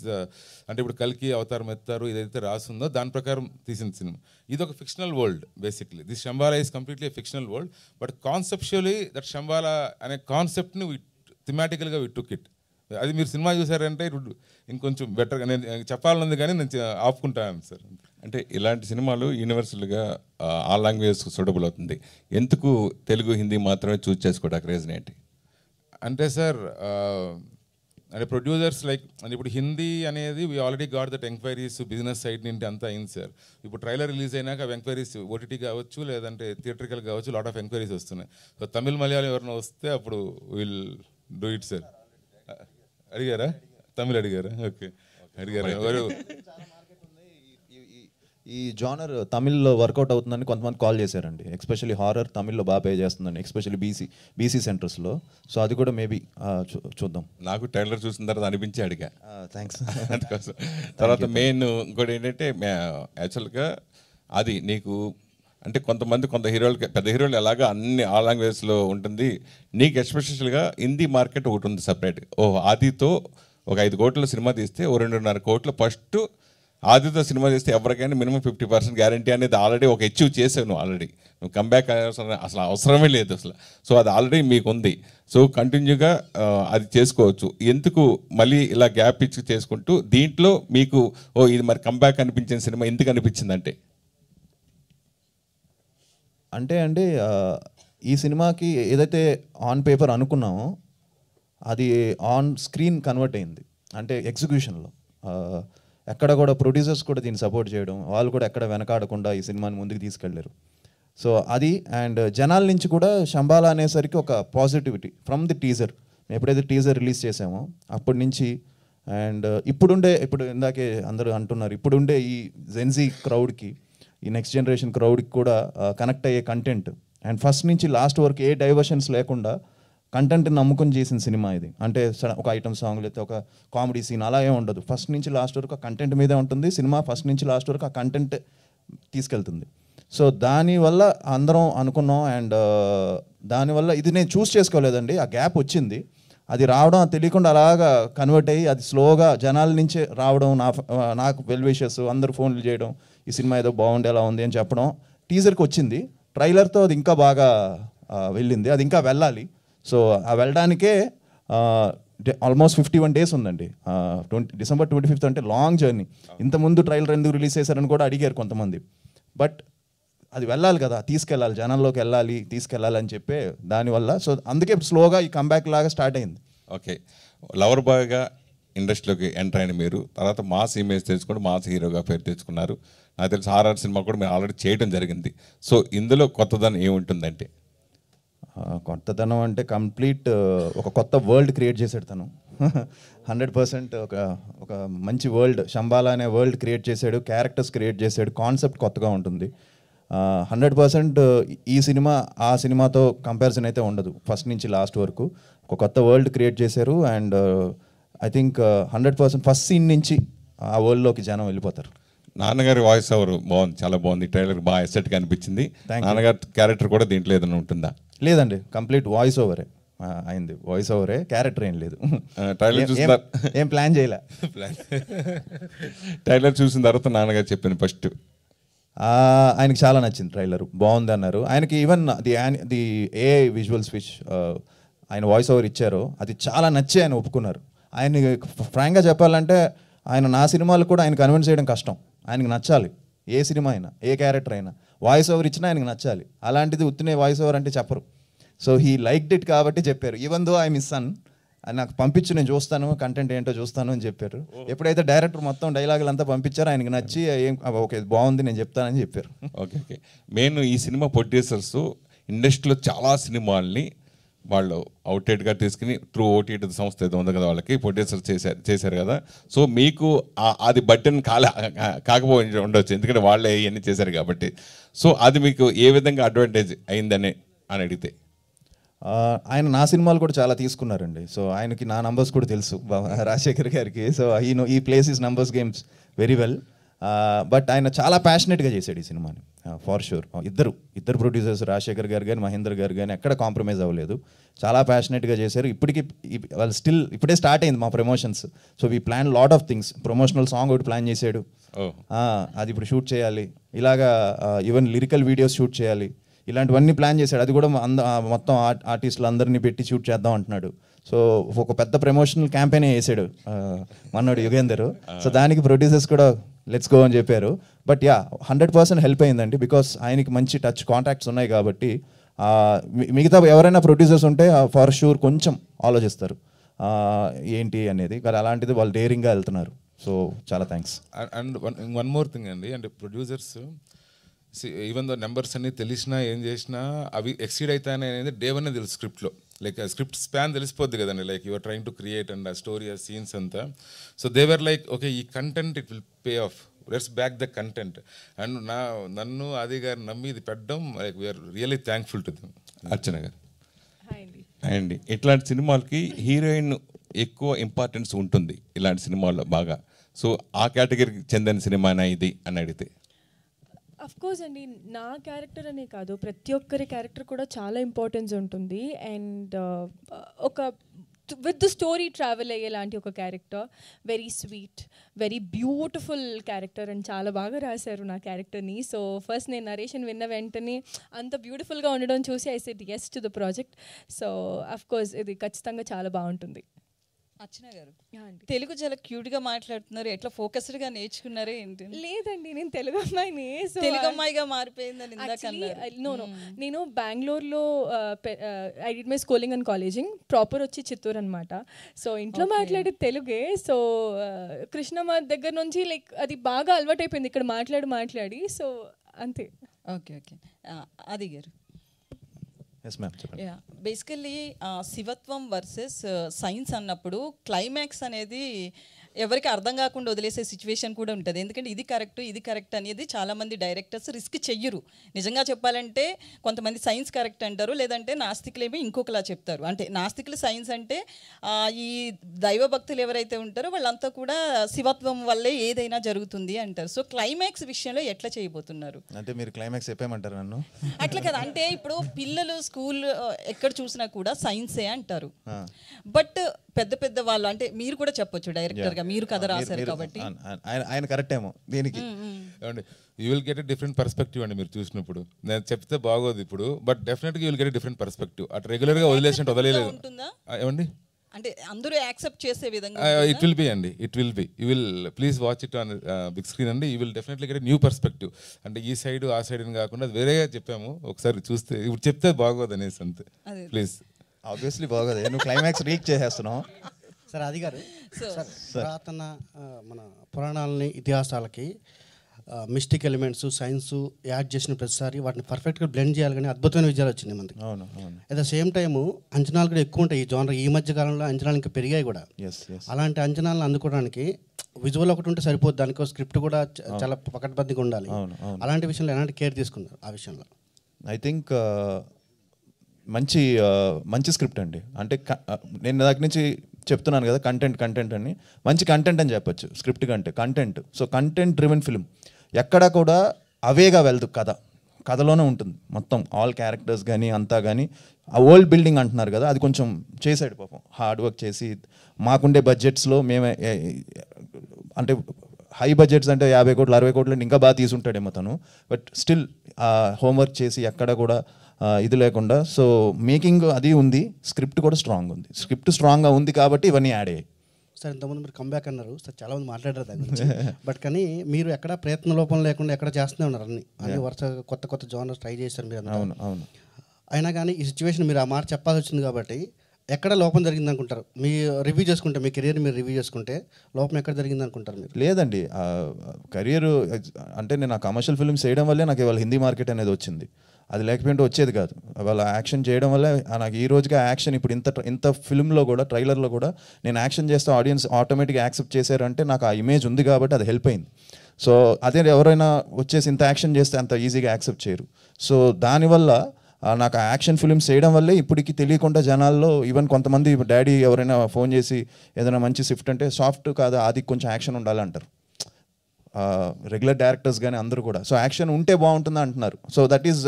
అంటే ఇప్పుడు కల్కి అవతారం ఎత్తారు ఇదైతే రాస్తుందో దాని ప్రకారం తీసిన సినిమా. ఇది ఒక fictional world basically. This Shambhala is completely fictional world. But conceptually that Shambhala అనే కాన్సెప్ట్ని థిమాటికల్గా వి టుక్ ఇట్. అది మీరు సినిమా చూసారంటే ఇంకొంచెం బెటర్గా నేను చెప్పాలనుంది, కానీ నేను ఆపుకుంటాను సార్. అంటే ఇలాంటి సినిమాలు యూనివర్సల్గా ఆల్ లాంగ్వేజెస్ సూటబుల్ అవుతుంది. ఎందుకు తెలుగు హిందీ మాత్రమే చూస్ చేసుకోవడానికి రీజన్ ఏంటి? అంటే సార్ అంటే ప్రొడ్యూసర్స్ లైక్ అంటే ఇప్పుడు హిందీ అనేది we already got that enquiries business side నుండి అంతా అయింది సార్. ఇప్పుడు ట్రైలర్ రిలీజ్ అయినాక అవి ఎంక్వైరీస్ ఓటీటీ కావచ్చు, లేదంటే థియేటర్కల్ కావచ్చు, లాట్ ఆఫ్ ఎంక్వైరీస్ వస్తున్నాయి. సో తమిళ్ మలయాళం ఎవరైనా వస్తే అప్పుడు విల్ డూ ఇట్ సార్. అడిగారా? తమిళ్ అడిగారా? ఓకే, అడిగారా? ఈ జానర్ తమిళ్లో వర్కౌట్ అవుతుందని కొంతమంది కాల్ చేశారండి. ఎస్పెషల్లీ హారర్ తమిళ్లో బాగా పే చేస్తుందని, ఎస్పెషల్లీ బీసీ సెంటర్స్లో. సో అది కూడా మేబీ చూద్దాం. నాకు ట్రైలర్ చూసిన తర్వాత అనిపించి అడిగా. థ్యాంక్స్. అందుకోసం తర్వాత మెయిన్ ఇంకోటి ఏంటంటే, యాక్చువల్గా అది నీకు అంటే కొంత హీరోలకి, పెద్ద హీరోలు ఎలాగా అన్ని ఆల్ లాంగ్వేజ్లో ఉంటుంది, నీకు ఎస్పెషల్గా హిందీ మార్కెట్ ఒకటి ఉంది సపరేట్. ఆదితో ఒక 5 కోట్ల సినిమా తీస్తే 2.5 కోట్లు ఫస్ట్ ఆదితో సినిమా చేస్తే ఎవరికైనా మినిమం 50% గ్యారంటీ అనేది ఆల్రెడీ ఒక అచీవ్ చేసావు నువ్వు ఆల్రెడీ. నువ్వు కంబ్యాక్ అసలు అవసరమే లేదు అసలు. సో అది ఆల్రెడీ మీకు ఉంది. సో కంటిన్యూగా అది చేసుకోవచ్చు. ఎందుకు మళ్ళీ ఇలా గ్యాప్ ఇచ్చి చేసుకుంటూ దీంట్లో మీకు ఇది మరి కంబ్యాక్ అనిపించిన సినిమా ఎందుకు అనిపించింది అంటే? అండి ఈ సినిమాకి ఏదైతే ఆన్ పేపర్ అనుకున్నామో అది ఆన్ స్క్రీన్ కన్వర్ట్ అయింది. అంటే ఎగ్జిక్యూషన్లో ఎక్కడ కూడా ప్రొడ్యూసర్స్ కూడా దీన్ని సపోర్ట్ చేయడం, వాళ్ళు కూడా ఎక్కడ వెనకాడకుండా ఈ సినిమాని ముందుకు తీసుకెళ్ళారు. సో అది అండ్ జనాల నుంచి కూడా శంబాలా అనేసరికి ఒక పాజిటివిటీ ఫ్రమ్ ది టీజర్. ఎప్పుడైతే టీజర్ రిలీజ్ చేసామో అప్పటి నుంచి అండ్ ఇప్పుడు ఇందాకే అందరూ అంటున్నారు, ఇప్పుడుండే ఈ జెన్జీ క్రౌడ్కి, ఈ నెక్స్ట్ జనరేషన్ క్రౌడ్కి కూడా కనెక్ట్ అయ్యే కంటెంట్ అండ్ ఫస్ట్ నుంచి లాస్ట్ వరకు ఏ డైవర్షన్స్ లేకుండా కంటెంట్ని నమ్ముకొని చేసిన సినిమా ఇది. అంటే ఒక ఐటమ్ సాంగ్ లేకపోతే ఒక కామెడీ సీన్ అలా ఏమి ఉండదు. ఫస్ట్ నుంచి లాస్ట్ వరకు ఆ కంటెంట్ మీదే ఉంటుంది సినిమా. ఫస్ట్ నుంచి లాస్ట్ వరకు ఆ కంటెంట్ తీసుకెళ్తుంది. సో దానివల్ల అందరం అనుకున్నాం అండ్ దానివల్ల ఇది నేను చూస్ చేసుకోలేదండి. ఆ గ్యాప్ వచ్చింది, అది రావడం తెలియకుండా అలాగా కన్వర్ట్ అయ్యి అది స్లోగా జనాల నుంచే రావడం, నాకు వెల్ విషెస్ అందరూ ఫోన్లు చేయడం, ఈ సినిమా ఏదో బాగుండేలా ఉంది అని చెప్పడం. టీజర్కి వచ్చింది, ట్రైలర్తో అది ఇంకా బాగా వెళ్ళింది, అది ఇంకా వెళ్ళాలి. సో ఆ వెళ్ళడానికే ఆల్మోస్ట్ 51 days ఉందండి. December 25th అంటే లాంగ్ జర్నీ. ఇంతకుముందు ట్రైలర్ ఎందుకు రిలీజ్ చేశారని కూడా అడిగారు కొంతమంది. బట్ అది వెళ్ళాలి కదా, తీసుకెళ్ళాలి, జనాల్లోకి తీసుకెళ్ళాలి అని చెప్పే దానివల్ల. సో అందుకే స్లోగా ఈ కంబ్యాక్ లాగా స్టార్ట్ అయింది. ఓకే, లవర్ బాయ్గా ఇండస్ట్రీలోకి ఎంటర్ అయిన మీరు తర్వాత మాస్ ఇమేజ్ తెచ్చుకొని మాస్ హీరోగా పేరు తెచ్చుకున్నారు. నాకు తెలిసి ఆర్ఆర్ సినిమా కూడా మీరు ఆల్రెడీ చేయడం జరిగింది. సో ఇందులో కొత్తదనం ఏముంటుందంటే? కొత్తదనం అంటే కంప్లీట్ ఒక కొత్త వరల్డ్ క్రియేట్ చేశాడు తను. 100% ఒక మంచి వరల్డ్, శంబాలా అనే వరల్డ్ క్రియేట్ చేశాడు, క్యారెక్టర్స్ క్రియేట్ చేశాడు, కాన్సెప్ట్ కొత్తగా ఉంటుంది. 100% ఈ సినిమా ఆ సినిమాతో కంపారిజన్ అయితే ఉండదు. ఫస్ట్ నుంచి లాస్ట్ వరకు ఒక కొత్త వరల్డ్ క్రియేట్ చేశారు and I think 100% first scene నుంచి ఆ వరల్డ్లోకి జనం వెళ్ళిపోతారు. నాన్నగారి వాయిస్ ఓవర్ బాగుంది, చాలా బాగుంది. ట్రైలర్ బాగా ఎసెట్గా అనిపించింది. నాన్నగారి క్యారెక్టర్ కూడా దీంట్లో ఏదైనా ఉంటుందా? లేదండి, కంప్లీట్ వాయిస్ ఓవరే అయింది. వాయిస్ ఓవరే, క్యారెక్టర్ ఏం లేదు. ట్రైలర్ చూసిన ఏం ప్లాన్ చేయలే. ట్రైలర్ చూసిన తర్వాత నాన్నగారు చెప్పింది ఫస్ట్ ఆయనకి చాలా నచ్చింది, ట్రైలర్ బాగుంది అన్నారు. ఆయనకి even the AI visuals which ఆయన వాయిస్ ఓవర్ ఇచ్చారో అది చాలా నచ్చి ఆయన ఒప్పుకున్నారు. ఆయన ఫ్రాంక్గా చెప్పాలంటే ఆయన నా సినిమాలు కూడా ఆయన కన్విన్స్ చేయడం కష్టం. ఆయనకి నచ్చాలి, ఏ సినిమా అయినా ఏ క్యారెక్టర్ అయినా వాయిస్ ఓవర్ ఇచ్చినా ఆయనకి నచ్చాలి. అలాంటిది ఉత్తినే వాయిస్ ఓవర్ అంటే చెప్పరు. సో హీ లైక్డ్ ఇట్ కాబట్టి చెప్పారు. Even though I miss son నాకు పంపించు, నేను చూస్తాను, కంటెంట్ ఏంటో చూస్తాను అని చెప్పారు. ఎప్పుడైతే డైరెక్టర్ మొత్తం డైలాగులు అంతా పంపించారో ఆయనకి నచ్చి ఓకే బాగుంది నేను చెప్తానని చెప్పారు. ఓకే ఓకే మెయిన్ ఈ సినిమా ప్రొడ్యూసర్స్ ఇండస్ట్రీలో చాలా సినిమాల్ని వాళ్ళు అవుట్లెట్గా తీసుకుని త్రూ ఓటీటీ సంస్థ ఏదో ఉంది కదా వాళ్ళకి ప్రొడ్యూసర్ చేశారు కదా. సో మీకు అది బట్టన్ కాకపోయి ఉండొచ్చు, ఎందుకంటే వాళ్ళే ఇవన్నీ చేశారు కాబట్టి. సో అది మీకు ఏ విధంగా అడ్వాంటేజ్ అయిందని అడిగితే? ఆయన నా సినిమాలు కూడా చాలా తీసుకున్నారండి. సో ఆయనకి నా నంబర్స్ కూడా తెలుసు, రాజశేఖర్ గారికి. సో ఈ place is numbers games very well. But ఆయన చాలా ప్యాషనెట్గా చేశాడు ఈ సినిమాని ఫార్ షూర్. ఇద్దరు ప్రొడ్యూసర్స్, రాజశేఖర్ గారు కానీ మహేందర్ గారు కానీ ఎక్కడ కాంప్రమైజ్ అవ్వలేదు, చాలా ప్యాషనెట్గా చేశారు. ఇప్పటికీ వాళ్ళు ఇప్పుడే స్టార్ట్ అయింది మా promotions. So we plan lot of things. Promotional song ఒకటి ప్లాన్ చేశాడు, అది ఇప్పుడు షూట్ చేయాలి. ఇలాగా ఈవెన్ లిరికల్ వీడియోస్ షూట్ చేయాలి, ఇలాంటివన్నీ ప్లాన్ చేశాడు. అది కూడా మొత్తం ఆర్టిస్టులు అందరినీ పెట్టి షూట్ చేద్దాం అంటున్నాడు. సో ఒక పెద్ద ప్రమోషనల్ క్యాంపెయిన్ వేసాడు మన్నోడు యుగేందర్. సో దానికి ప్రొడ్యూసర్స్ కూడా లెట్స్ గో అని చెప్పారు. బట్ 100% హెల్ప్ అయిందండి, బికాస్ ఆయనకి మంచి టచ్ కాంటాక్ట్స్ ఉన్నాయి కాబట్టి. మిగతా ఎవరైనా ప్రొడ్యూసర్స్ ఉంటే ఫర్ షూర్ కొంచెం ఆలోచిస్తారు ఏంటి అనేది, కానీ అలాంటిది వాళ్ళు డేరింగ్గా వెళ్తున్నారు. సో చాలా thanks. And one more thing అండి, అంటే ప్రొడ్యూసర్స్ ఈవెన్ దో నెంబర్స్ అన్ని తెలిసినా ఏం చేసినా అవి ఎక్సీడ్ అవుతాయని అనేది డే వన్ తెలుసు స్క్రిప్ట్లో. లైక్ స్క్రిప్ట్ స్పాన్ తెలిసిపోద్ది కదండి, like your trying to create and ఆ స్టోరీ ఆ సీన్స్ అంతా. సో దేవర్ లైక్ ఓకే ఈ content it will pay off, let's back the content. And నన్ను ఆది గారు నమ్మి ఇది పెట్టడం like we're really thankful to them. Archana గారు అండి, ఇట్లాంటి సినిమాలకి హీరోయిన్ ఎక్కువ ఇంపార్టెన్స్ ఉంటుంది ఇలాంటి సినిమాల్లో బాగా. సో ఆ కేటగిరీకి చెందిన సినిమానా ఇది అని అడిగితే? అఫ్కోర్స్ అండి, నా క్యారెక్టర్ అనే కాదు, ప్రతి ఒక్కరి క్యారెక్టర్ కూడా చాలా ఇంపార్టెన్స్ ఉంటుంది. అండ్ ఒక విత్ ద స్టోరీ ట్రావెల్ అయ్యేలాంటి ఒక character. Very sweet, very beautiful character and చాలా బాగా రాశారు నా క్యారెక్టర్ని. సో ఫస్ట్ నేను నరేషన్ విన్న వెంటనే అంత బ్యూటిఫుల్గా ఉండడం చూసి I said yes to the project. So of course ఇది ఖచ్చితంగా చాలా బాగుంటుంది. అర్చన గారు, తెలుగు చాలా క్యూట్గా మాట్లాడుతున్నారు, ఎట్లా ఫోకస్డ్గా నేర్చుకున్నారే ఏంటి? లేదండి, నేను తెలుగు అమ్మాయిని. తెలుగు అమ్మాయిగా మారిపోయిందని ఇందాక అన్నారు. నేను బెంగళూరులో I did my schooling and colleging. Proper వచ్చి చిత్తూరు అనమాట. సో ఇంట్లో మాట్లాడే తెలుగే. సో కృష్ణమ్మ దగ్గర నుంచి లైక్ అది బాగా అలవాటు అయిపోయింది ఇక్కడ మాట్లాడి. సో అంతే. Okay okay. ఆది గారు. బేసికల్లీ శివత్వం వర్సెస్ సైన్స్ అన్నప్పుడు క్లైమాక్స్ అనేది ఎవరికి అర్థం కాకుండా వదిలేసే సిచ్యువేషన్ కూడా ఉంటుంది. ఎందుకంటే ఇది కరెక్ట్ అనేది చాలామంది డైరెక్టర్స్ రిస్క్ చెయ్యరు. నిజంగా చెప్పాలంటే కొంతమంది సైన్స్ కరెక్ట్ అంటారు, లేదంటే నాస్తికులేమో ఇంకొకలా చెప్తారు. అంటే నాస్తికులు సైన్స్ అంటే ఈ దైవ భక్తులు ఎవరైతే ఉంటారో వాళ్ళంతా కూడా శివత్వం వల్లే ఏదైనా జరుగుతుంది అంటారు. సో క్లైమాక్స్ విషయంలో ఎట్లా చేయబోతున్నారు? అంటే మీరు క్లైమాక్స్ చెప్పేయమంటారు నన్ను? అట్లా కదా, అంటే ఇప్పుడు పిల్లలు స్కూల్ ఎక్కడ చూసినా కూడా సైన్సే అంటారు. బట్ పెద్ద వాళ్ళు అంటే మీరు కూడా చెప్పొచ్చు డైరెక్టర్గా, మీరు కథ రాశారు కాబట్టి. ఆయన కరెక్ట్ ఏమో దీనికి. You will get a different perspective అండి మీరు చూసినప్పుడు. నేను చెప్తే బాగోదు ఇప్పుడు, బట్ డెఫినెట్గా you will get a different perspective. అటు రెగ్యులర్గా వదిలేసినట్టు వదలేదు ఏమండి, అంటే అందరూ యాక్సెప్ట్ చేసే విధంగా. ఇట్ విల్ బి అండి, it will be. You will please watch it on big screen అండి. You will definitely get new perspective. అంటే ఈ సైడ్ ఆ సైడ్ అని కాకుండా వేరేగా చెప్పాము, ఒకసారి చూస్తే ఇప్పుడు చెప్తే బాగోదు అనేసి అంతే. ప్లీజ్. ఆబ్వియస్లీ బాగోదు, నువ్వు క్లైమాక్స్ రీచ్ చేసేస్తున్నావు. సార్ అది గారు, సార్ పురాతన మన పురాణాలని ఇతిహాసాలకి మిస్టిక్ ఎలిమెంట్స్ సైన్స్ యాడ్ చేసిన ప్రతిసారి వాటిని పర్ఫెక్ట్గా బ్లెండ్ చేయాలి, కానీ అద్భుతమైన విజయాలు వచ్చింది మనకి. అట్ ద సేమ్ టైము అంచనాలు కూడా ఎక్కువ ఉంటాయి ఈ జోనర్. ఈ మధ్య కాలంలో అంచనాలు ఇంకా పెరిగాయి కూడా. అలాంటి అంచనాలను అందుకోవడానికి విజువల్ ఒకటి ఉంటే సరిపోద్ది, దానికి స్క్రిప్ట్ కూడా చాలా పకడ్బందీగా ఉండాలి. అలాంటి విషయంలో ఎలాంటి కేర్ తీసుకున్నారు ఆ విషయంలో? ఐ థింక్ మంచి స్క్రిప్ట్ అండి. అంటే నేను దగ్గర నుంచి చెప్తున్నాను కదా, కంటెంట్ అని. మంచి కంటెంట్ అని చెప్పొచ్చు స్క్రిప్ట్ కంటే. So content driven film. ఎక్కడా కూడా అవేగా వెళ్దు, కథలోనే ఉంటుంది మొత్తం. ఆల్ క్యారెక్టర్స్ కానీ అంతా కానీ ఆ వరల్డ్ బిల్డింగ్ అంటున్నారు కదా, అది కొంచెం చేసాడు పాపం, హార్డ్ వర్క్ చేసి. మాకుండే బడ్జెట్స్లో మేమే అంటే హై బడ్జెట్స్ అంటే 50 కోట్లు 60 కోట్లు ఇంకా బాగా తీసుంటాడేమో తను. బట్ స్టిల్ హోంవర్క్ చేసి ఎక్కడ కూడా ఇది లేకుండా. సో మేకింగ్ అది ఉంది, స్క్రిప్ట్ కూడా స్ట్రాంగ్ ఉంది. స్క్రిప్ట్ స్ట్రాంగ్గా ఉంది కాబట్టి ఇవన్నీ యాడ్ అయ్యాయి. సార్ ఇంతకుముందు మీరు కంబ్యాక్ అన్నారు సార్, చాలామంది మాట్లాడారు దాని గురించి. బట్ కానీ మీరు ఎక్కడ ప్రయత్న లోపం లేకుండా ఎక్కడ చేస్తూనే ఉన్నారు అన్ని వరుస కొత్త జోనర్స్ ట్రై చేశారు మీరు. అవును. అయినా కానీ ఈ సిచ్యువేషన్ మీరు ఆ మాట చెప్పాల్సి వచ్చింది కాబట్టి ఎక్కడ లోపం జరిగింది అనుకుంటారు? మీ రివ్యూ చేసుకుంటే, మీ కెరీర్ మీరు రివ్యూ చేసుకుంటే లోపం ఎక్కడ జరిగింది అనుకుంటారు మీరు? లేదండి, కెరియర్ అంటే నేను ఆ కమర్షియల్ ఫిల్మ్స్ చేయడం వల్లే నాకు ఇవాళ హిందీ మార్కెట్ అనేది వచ్చింది. అది లేకపోతే వచ్చేది కాదు. వాళ్ళ యాక్షన్ చేయడం వల్ల నాకు ఈ రోజుగా యాక్షన్ ఇప్పుడు ఇంత ఫిల్మ్లో కూడా ట్రైలర్లో కూడా నేను యాక్షన్ చేస్తే ఆడియన్స్ ఆటోమేటిక్గా యాక్సెప్ట్ చేశారంటే నాకు ఆ ఇమేజ్ ఉంది కాబట్టి అది హెల్ప్ అయింది. సో అదే ఎవరైనా వచ్చేసి ఇంత యాక్షన్ చేస్తే అంత ఈజీగా యాక్సెప్ట్ చేయరు. సో దానివల్ల నాకు ఆ యాక్షన్ ఫిల్మ్స్ చేయడం వల్లే ఇప్పటికి తెలియకుండా జనాల్లో ఈవెన్ కొంతమంది డాడీ ఎవరైనా ఫోన్ చేసి ఏదైనా మంచి షిఫ్ట్ అంటే సాఫ్ట్ కాదు, అది కొంచెం యాక్షన్ ఉండాలంటారు రెగ్యులర్ డైరెక్టర్స్ కానీ అందరూ కూడా. సో యాక్షన్ ఉంటే బాగుంటుంది అంటున్నారు. సో దట్ ఈస్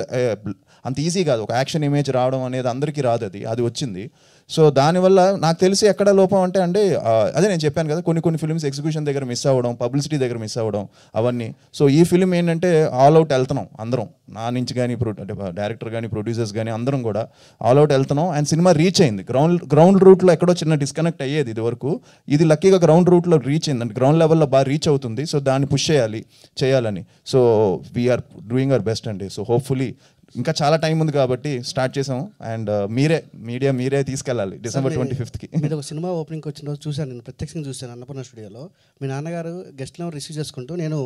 అంత ఈజీ కాదు, ఒక యాక్షన్ ఇమేజ్ రావడం అనేది అందరికీ రాదు, అది వచ్చింది. సో దానివల్ల నాకు తెలిసి ఎక్కడ లోపం అంటే అదే నేను చెప్పాను కదా, కొన్ని ఫిల్మ్స్ ఎగ్జిక్యూషన్ దగ్గర మిస్ అవ్వడం, పబ్లిసిటీ దగ్గర మిస్ అవ్వడం అవన్నీ. సో ఈ ఫిల్మ్ ఏంటంటే ఆల్ అవుట్ వెళ్తున్నాం అందరం, నా నుంచి కానీ అంటే డైరెక్టర్ కానీ ప్రొడ్యూసర్స్ కానీ అందరం కూడా ఆల్ అవుట్ వెళ్తున్నాం. అండ్ సినిమా రీచ్ అయింది. గ్రౌండ్ రూట్లో ఎక్కడో చిన్న డిస్కనెక్ట్ అయ్యేది ఇది వరకు, ఇది లక్కీగా గ్రౌండ్ రూట్లో రీచ్ అయింది, అంటే గ్రౌండ్ లెవెల్లో బాగా రీచ్ అవుతుంది. సో దాన్ని పుష్ చేయాలని. So we're doing our best అండి. సో హోప్ఫుల్లీ ఇంకా చాలా టైం ఉంది కాబట్టి స్టార్ట్ చేసాము. అండ్ మీరే తీసుకెళ్ళాలి December 25th. మీరు ఒక సినిమా ఓపెనింగ్కి వచ్చిన రోజు చూశాను, నేను ప్రత్యక్షంగా చూశాను అన్నపూర్ణ స్టూడియోలో. మీ నాన్నగారు గెస్ట్లో రిసీవ్ చేసుకుంటూ, నేను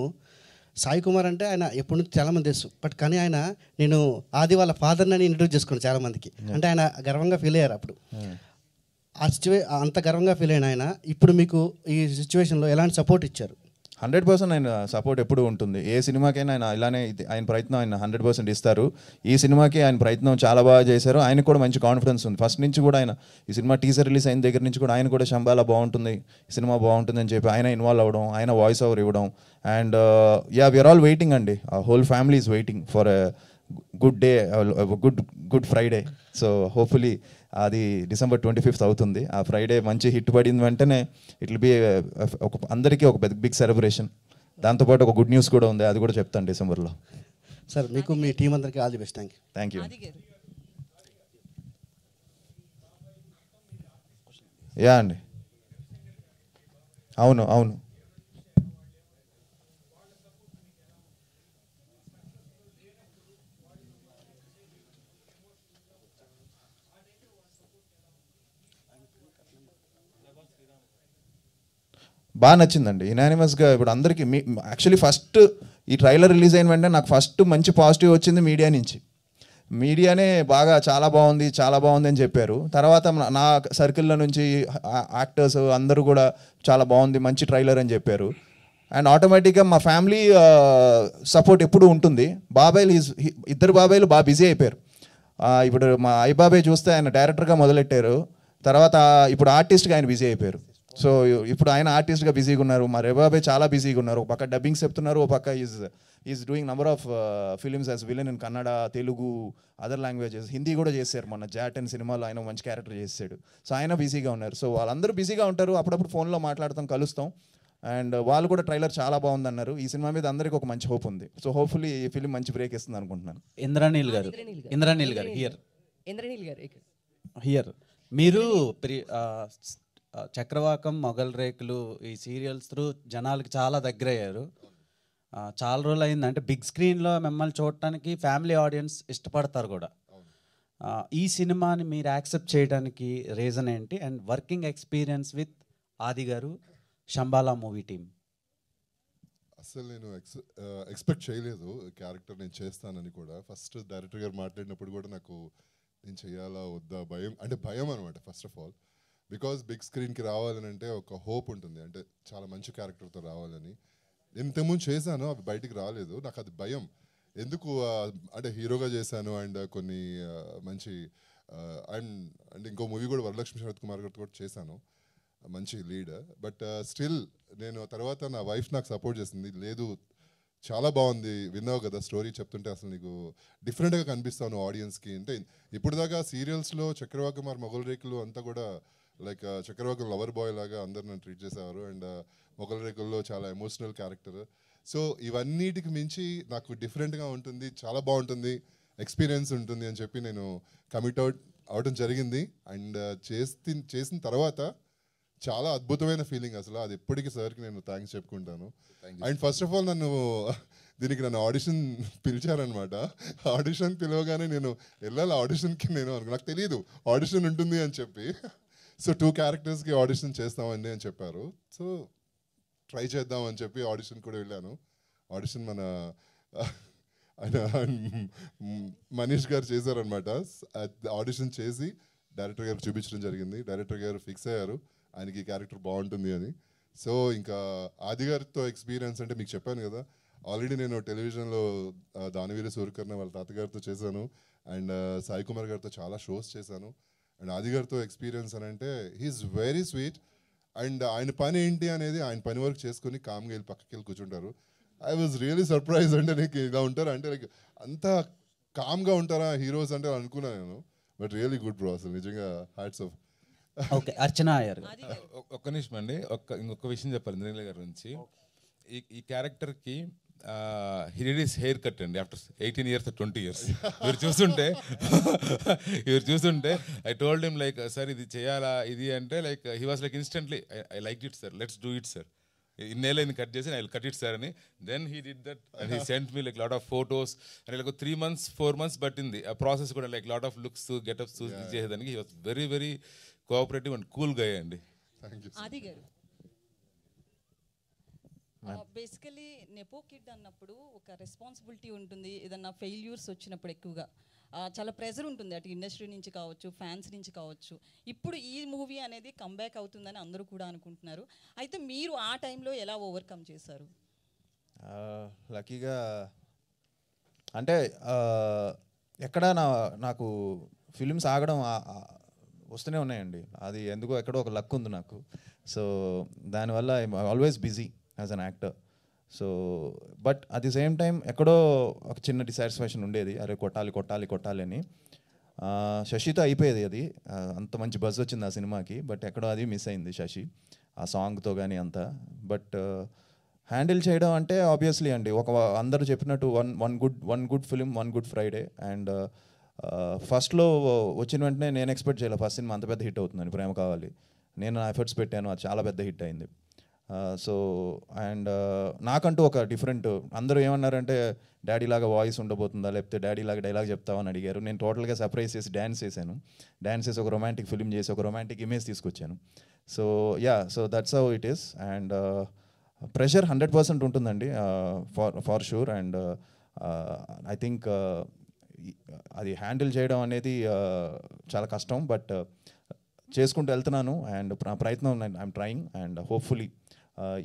సాయి కుమార్ అంటే ఆయన ఎప్పటి నుంచి చాలామంది తెలుసు, బట్ కానీ ఆయన నేను ఆది వాళ్ళ ఫాదర్ని అని ఇంట్రడ్యూస్ చేసుకున్నాను చాలామందికి. అంటే ఆయన గర్వంగా ఫీల్ అయ్యారు అప్పుడు. అంత గర్వంగా ఫీల్ అయిన ఆయన ఇప్పుడు మీకు ఈ సిచ్యువేషన్లో ఎలాంటి సపోర్ట్ ఇచ్చారు? 100% ఆయన సపోర్ట్ ఎప్పుడు ఉంటుంది. ఏ సినిమాకైనా ఆయన ఇలానే ఆయన ప్రయత్నం ఆయన 100% ఇస్తారు. ఈ సినిమాకి ఆయన ప్రయత్నం చాలా బాగా చేశారు. ఆయనకు కూడా మంచి కాన్ఫిడెన్స్ ఉంది. ఫస్ట్ నుంచి కూడా ఆయన ఈ సినిమా టీజర్ రిలీజ్ అయిన దగ్గర నుంచి కూడా ఆయన కూడా శంబాలా బాగుంటుంది, ఈ సినిమా బాగుంటుంది అని చెప్పి ఆయన ఇన్వాల్వ్ అవ్వడం, ఆయన వాయిస్ ఓవర్ ఇవ్వడం. అండ్ వీఆర్ ఆల్ వెయిటింగ్ అండి, whole family is waiting for good day, good Friday. So hopefully అది December 25th అవుతుంది. ఆ ఫ్రైడే మంచి హిట్ పడిన వెంటనే ఇట్ విల్ బి ఒక అందరికీ ఒక బిగ్ సెలబ్రేషన్. దాంతోపాటు ఒక గుడ్ న్యూస్ కూడా ఉంది, అది కూడా చెప్తాను డిసెంబర్లో. సార్ మీకు మీ టీం అందరికీ all the best. Thank you. Yeah అండి, అవును అవును. బాగా నచ్చిందండి యునానిమస్గా. ఇప్పుడు అందరికీ యాక్చువల్లీ ఫస్ట్ ఈ ట్రైలర్ రిలీజ్ అయిన వెంటనే నాకు ఫస్ట్ మంచి పాజిటివ్ వచ్చింది మీడియా నుంచి. మీడియానే బాగా చాలా బాగుంది అని చెప్పారు. తర్వాత నా సర్కిల్లో నుంచి యాక్టర్స్ అందరూ కూడా చాలా బాగుంది, మంచి ట్రైలర్ అని చెప్పారు. అండ్ ఆటోమేటిక్గా మా ఫ్యామిలీ సపోర్ట్ ఎప్పుడు ఉంటుంది. ఇద్దరు బాబాయిలు బాగా బిజీ అయిపోయారు. ఇప్పుడు మా అయ్య బాబాయ్ చూస్తే ఆయన డైరెక్టర్గా మొదలెట్టారు, తర్వాత ఇప్పుడు ఆర్టిస్ట్గా ఆయన బిజీ అయిపోయారు. సో ఇప్పుడు ఆయన ఆర్టిస్ట్గా బిజీగా ఉన్నారు, మా రేబాబాయ్ చాలా బిజీగా ఉన్నారు. ఒక పక్క డబ్బింగ్స్ చెప్తున్నారు, ఒక పక్క is doing number of films as villain in Kannada, Telugu, other languages. Hindi కూడా చేశారు, మొన్న జాట్ అండ్ సినిమాలో ఆయన మంచి క్యారెక్టర్ చేశాడు. సో ఆయన బిజీగా ఉన్నారు. సో వాళ్ళందరూ బిజీగా ఉంటారు, అప్పుడప్పుడు ఫోన్లో మాట్లాడతాం, కలుస్తాం. అండ్ వాళ్ళు కూడా ట్రైలర్ చాలా బాగుంది అన్నారు. ఈ సినిమా మీద అందరికీ ఒక మంచి హోప్ ఉంది. సో హోప్ఫుల్లీ ఈ ఫిలిం మంచి బ్రేక్ ఇస్తుంది అనుకుంటున్నాను. ఇంద్రనీల్ గారు హియర్ మీరు చక్రవాకం, మొగల్ రేకులు ఈ సీరియల్స్ త్రూ జనాలకి చాలా దగ్గర అయ్యారు. చాలా రోజులు అయింది, అంటే బిగ్ స్క్రీన్లో మిమ్మల్ని చూడటానికి ఫ్యామిలీ ఆడియన్స్ ఇష్టపడతారు కూడా. ఈ సినిమాని మీరు యాక్సెప్ట్ చేయడానికి రీజన్ ఏంటి? అండ్ వర్కింగ్ ఎక్స్పీరియన్స్ విత్ ఆది గారు, శంబాలా మూవీ టీమ్. అసలు నేను ఎక్స్పెక్ట్ చేయలేదు క్యారెక్టర్ నేను చేస్తానని కూడా. ఫస్ట్ డైరెక్టర్ గారు మాట్లాడినప్పుడు కూడా నాకు నేను చేయాలా వద్దా భయం అనమాట. First of all because big స్క్రీన్కి రావాలని అంటే ఒక హోప్ ఉంటుంది, అంటే చాలా మంచి క్యారెక్టర్తో రావాలని. నేను ఇంతకుముందు చేశాను, అవి బయటికి రాలేదు, నాకు అది భయం. ఎందుకు అంటే హీరోగా చేశాను అండ్ కొన్ని మంచి అండ్ ఇంకో మూవీ కూడా వరలక్ష్మి శరత్ కుమార్ గారితో కూడా చేశాను, మంచి లీడ్. బట్ స్టిల్ నేను తర్వాత నా వైఫ్ నాకు సపోర్ట్ చేసింది, లేదు చాలా బాగుంది, విన్నావు కదా స్టోరీ చెప్తుంటే అసలు నీకు డిఫరెంట్గా కనిపిస్తాను ఆడియన్స్కి. అంటే ఇప్పుడు దాకా సీరియల్స్లో చక్రవాకం మరి మొగల్ రేకులు అంతా కూడా లైక్ చక్రవాకం లవర్ బాయ్ లాగా అందరు నన్ను ట్రీట్ చేసేవారు. అండ్ మొగల్ రేకుల్లో చాలా ఎమోషనల్ క్యారెక్టర్. సో ఇవన్నిటికి మించి నాకు డిఫరెంట్గా ఉంటుంది, చాలా బాగుంటుంది, ఎక్స్పీరియన్స్ ఉంటుంది అని చెప్పి నేను కమిట్ అవడం జరిగింది. అండ్ చేసిన తర్వాత చాలా అద్భుతమైన ఫీలింగ్ అసలు. అది ఎప్పటికీ సార్కి నేను థ్యాంక్స్ చెప్పుకుంటాను. అండ్ ఫస్ట్ ఆఫ్ ఆల్ నన్ను ఆడిషన్ పిలిచారనమాట. ఆడిషన్ పిలవగానే నేను వెళ్ళాలి ఆడిషన్కి, నాకు తెలియదు ఆడిషన్ ఉంటుంది అని చెప్పి. సో 2 క్యారెక్టర్స్కి ఆడిషన్ చేస్తామండి అని చెప్పారు. సో ట్రై చేద్దాం అని చెప్పి ఆడిషన్ కూడా వెళ్ళాను. ఆడిషన్ మన ఆయన మనీష్ గారు చేశారనమాట. ఆడిషన్ చేసి డైరెక్టర్ గారు చూపించడం జరిగింది. డైరెక్టర్ గారు ఫిక్స్ అయ్యారు ఆయనకి ఈ క్యారెక్టర్ బాగుంటుంది అని. సో ఇంకా ఆది గారితో ఎక్స్పీరియన్స్ అంటే మీకు చెప్పాను కదా, ఆల్రెడీ నేను టెలివిజన్లో దానవీర సూర్యకర్ణ వాళ్ళ తాతగారితో చేశాను, అండ్ సాయి కుమార్ గారితో చాలా షోస్ చేశాను. అండ్ ఆది గారితో ఎక్స్పీరియన్స్ అని అంటే హీఈస్ వెరీ స్వీట్. అండ్ ఆయన పని ఏంటి అనేది ఆయన పని వరకు చేసుకుని కామ్గా వెళ్ళి పక్కకి వెళ్ళి కూర్చుంటారు. I was really surprise. అంటే నీకు ఇలా ఉంటారా అంటే లైక్ అంత కామ్గా ఉంటారా హీరోస్ అంటే అనుకున్నాను నేను. బట్ రియలీ గుడ్ బ్రో, అసలు నిజంగా హ్యాట్స్ ఆఫ్. ఓకే, అర్చన అయ్యారు. ఒక్క నిమిషం అండి, ఇంకొక విషయం చెప్పాలి ఇంద్రనీల్ గారి గురించి. ఈ క్యారెక్టర్కి he did his haircut అండి ఆఫ్టర్ 18 years or 20 years. మీరు చూస్తుంటే I told him like sir ఇది చేయాలా ఇది అంటే like he was like instantly I like it sir, let's do it sir, ఇన్నేళ్ళు ఇది కట్ చేసి I will cut it sir అని. Then he did that and he sent me like lot of photos and like 3 months 4 months పట్టింది ఆ process కూడా. Like lot of looks getups చేసేదానికి he was very very cooperative and cool గా అండి. ఆది గారు basically nepo kid అన్నప్పుడు ఒక రెస్పాన్సిబిలిటీ ఉంటుంది. ఏదన్నా ఫెయిల్యూర్స్ వచ్చినప్పుడు ఎక్కువగా చాలా ప్రెజర్ ఉంటుంది, అటు ఇండస్ట్రీ నుంచి కావచ్చు, ఫ్యాన్స్ నుంచి కావచ్చు. ఇప్పుడు ఈ మూవీ అనేది కంబ్యాక్ అవుతుందని అందరూ కూడా అనుకుంటున్నారు. అయితే మీరు ఆ టైంలో ఎలా ఓవర్కమ్ చేశారు? లక్కీగా అంటే ఎక్కడ నాకు ఫిలిమ్స్ ఆగడం వస్తూనే ఉన్నాయండి. అది ఎందుకో ఎక్కడో ఒక లక్ ఉంది నాకు. సో దానివల్ల I'm always busy as an actor. So but at the same time ఎక్కడో ఒక చిన్న డిసాటిస్ఫాక్షన్ ఉండేది, అరే కొట్టాలి అని. శశితో అయిపోయేది అది, అంత మంచి బజ్ వచ్చింది ఆ సినిమాకి. బట్ ఎక్కడో అది మిస్ అయింది శశి ఆ సాంగ్తో కానీ అంతా. బట్ హ్యాండిల్ చేయడం అంటే ఆబ్వియస్లీ అండి, అందరూ చెప్పినట్టు one good film, one good Friday. And ఫస్ట్లో వచ్చిన వెంటనే నేను ఎక్స్పెక్ట్ చేయలేదు ఫస్ట్ సినిమా అంత పెద్ద హిట్ అవుతుందని. ప్రేమ కావాలి నేను నా ఎఫర్ట్స్ పెట్టాను, అది చాలా పెద్ద హిట్ అయింది. సో అండ్ నాకంటూ ఒక డిఫరెంట్, అందరూ ఏమన్నారంటే డాడీ లాగా వాయిస్ ఉండబోతుందా లేకపోతే డాడీ లాగా డైలాగ్ చెప్తావని అడిగారు. నేను టోటల్గా సర్ప్రైజ్ చేసి డ్యాన్స్ చేశాను. డ్యాన్స్ చేసి ఒక రొమాంటిక్ ఫిల్మ్ చేసి ఒక రొమాంటిక్ ఇమేజ్ తీసుకొచ్చాను. So so that's how it is. And pressure 100% ఉంటుందండి far sure. And I think అది హ్యాండిల్ చేయడం అనేది చాలా కష్టం. బట్ చేసుకుంటూ వెళ్తున్నాను అండ్ ప్రయత్నం ఐఎమ్ ట్రయింగ్. అండ్ హోప్ఫుల్లీ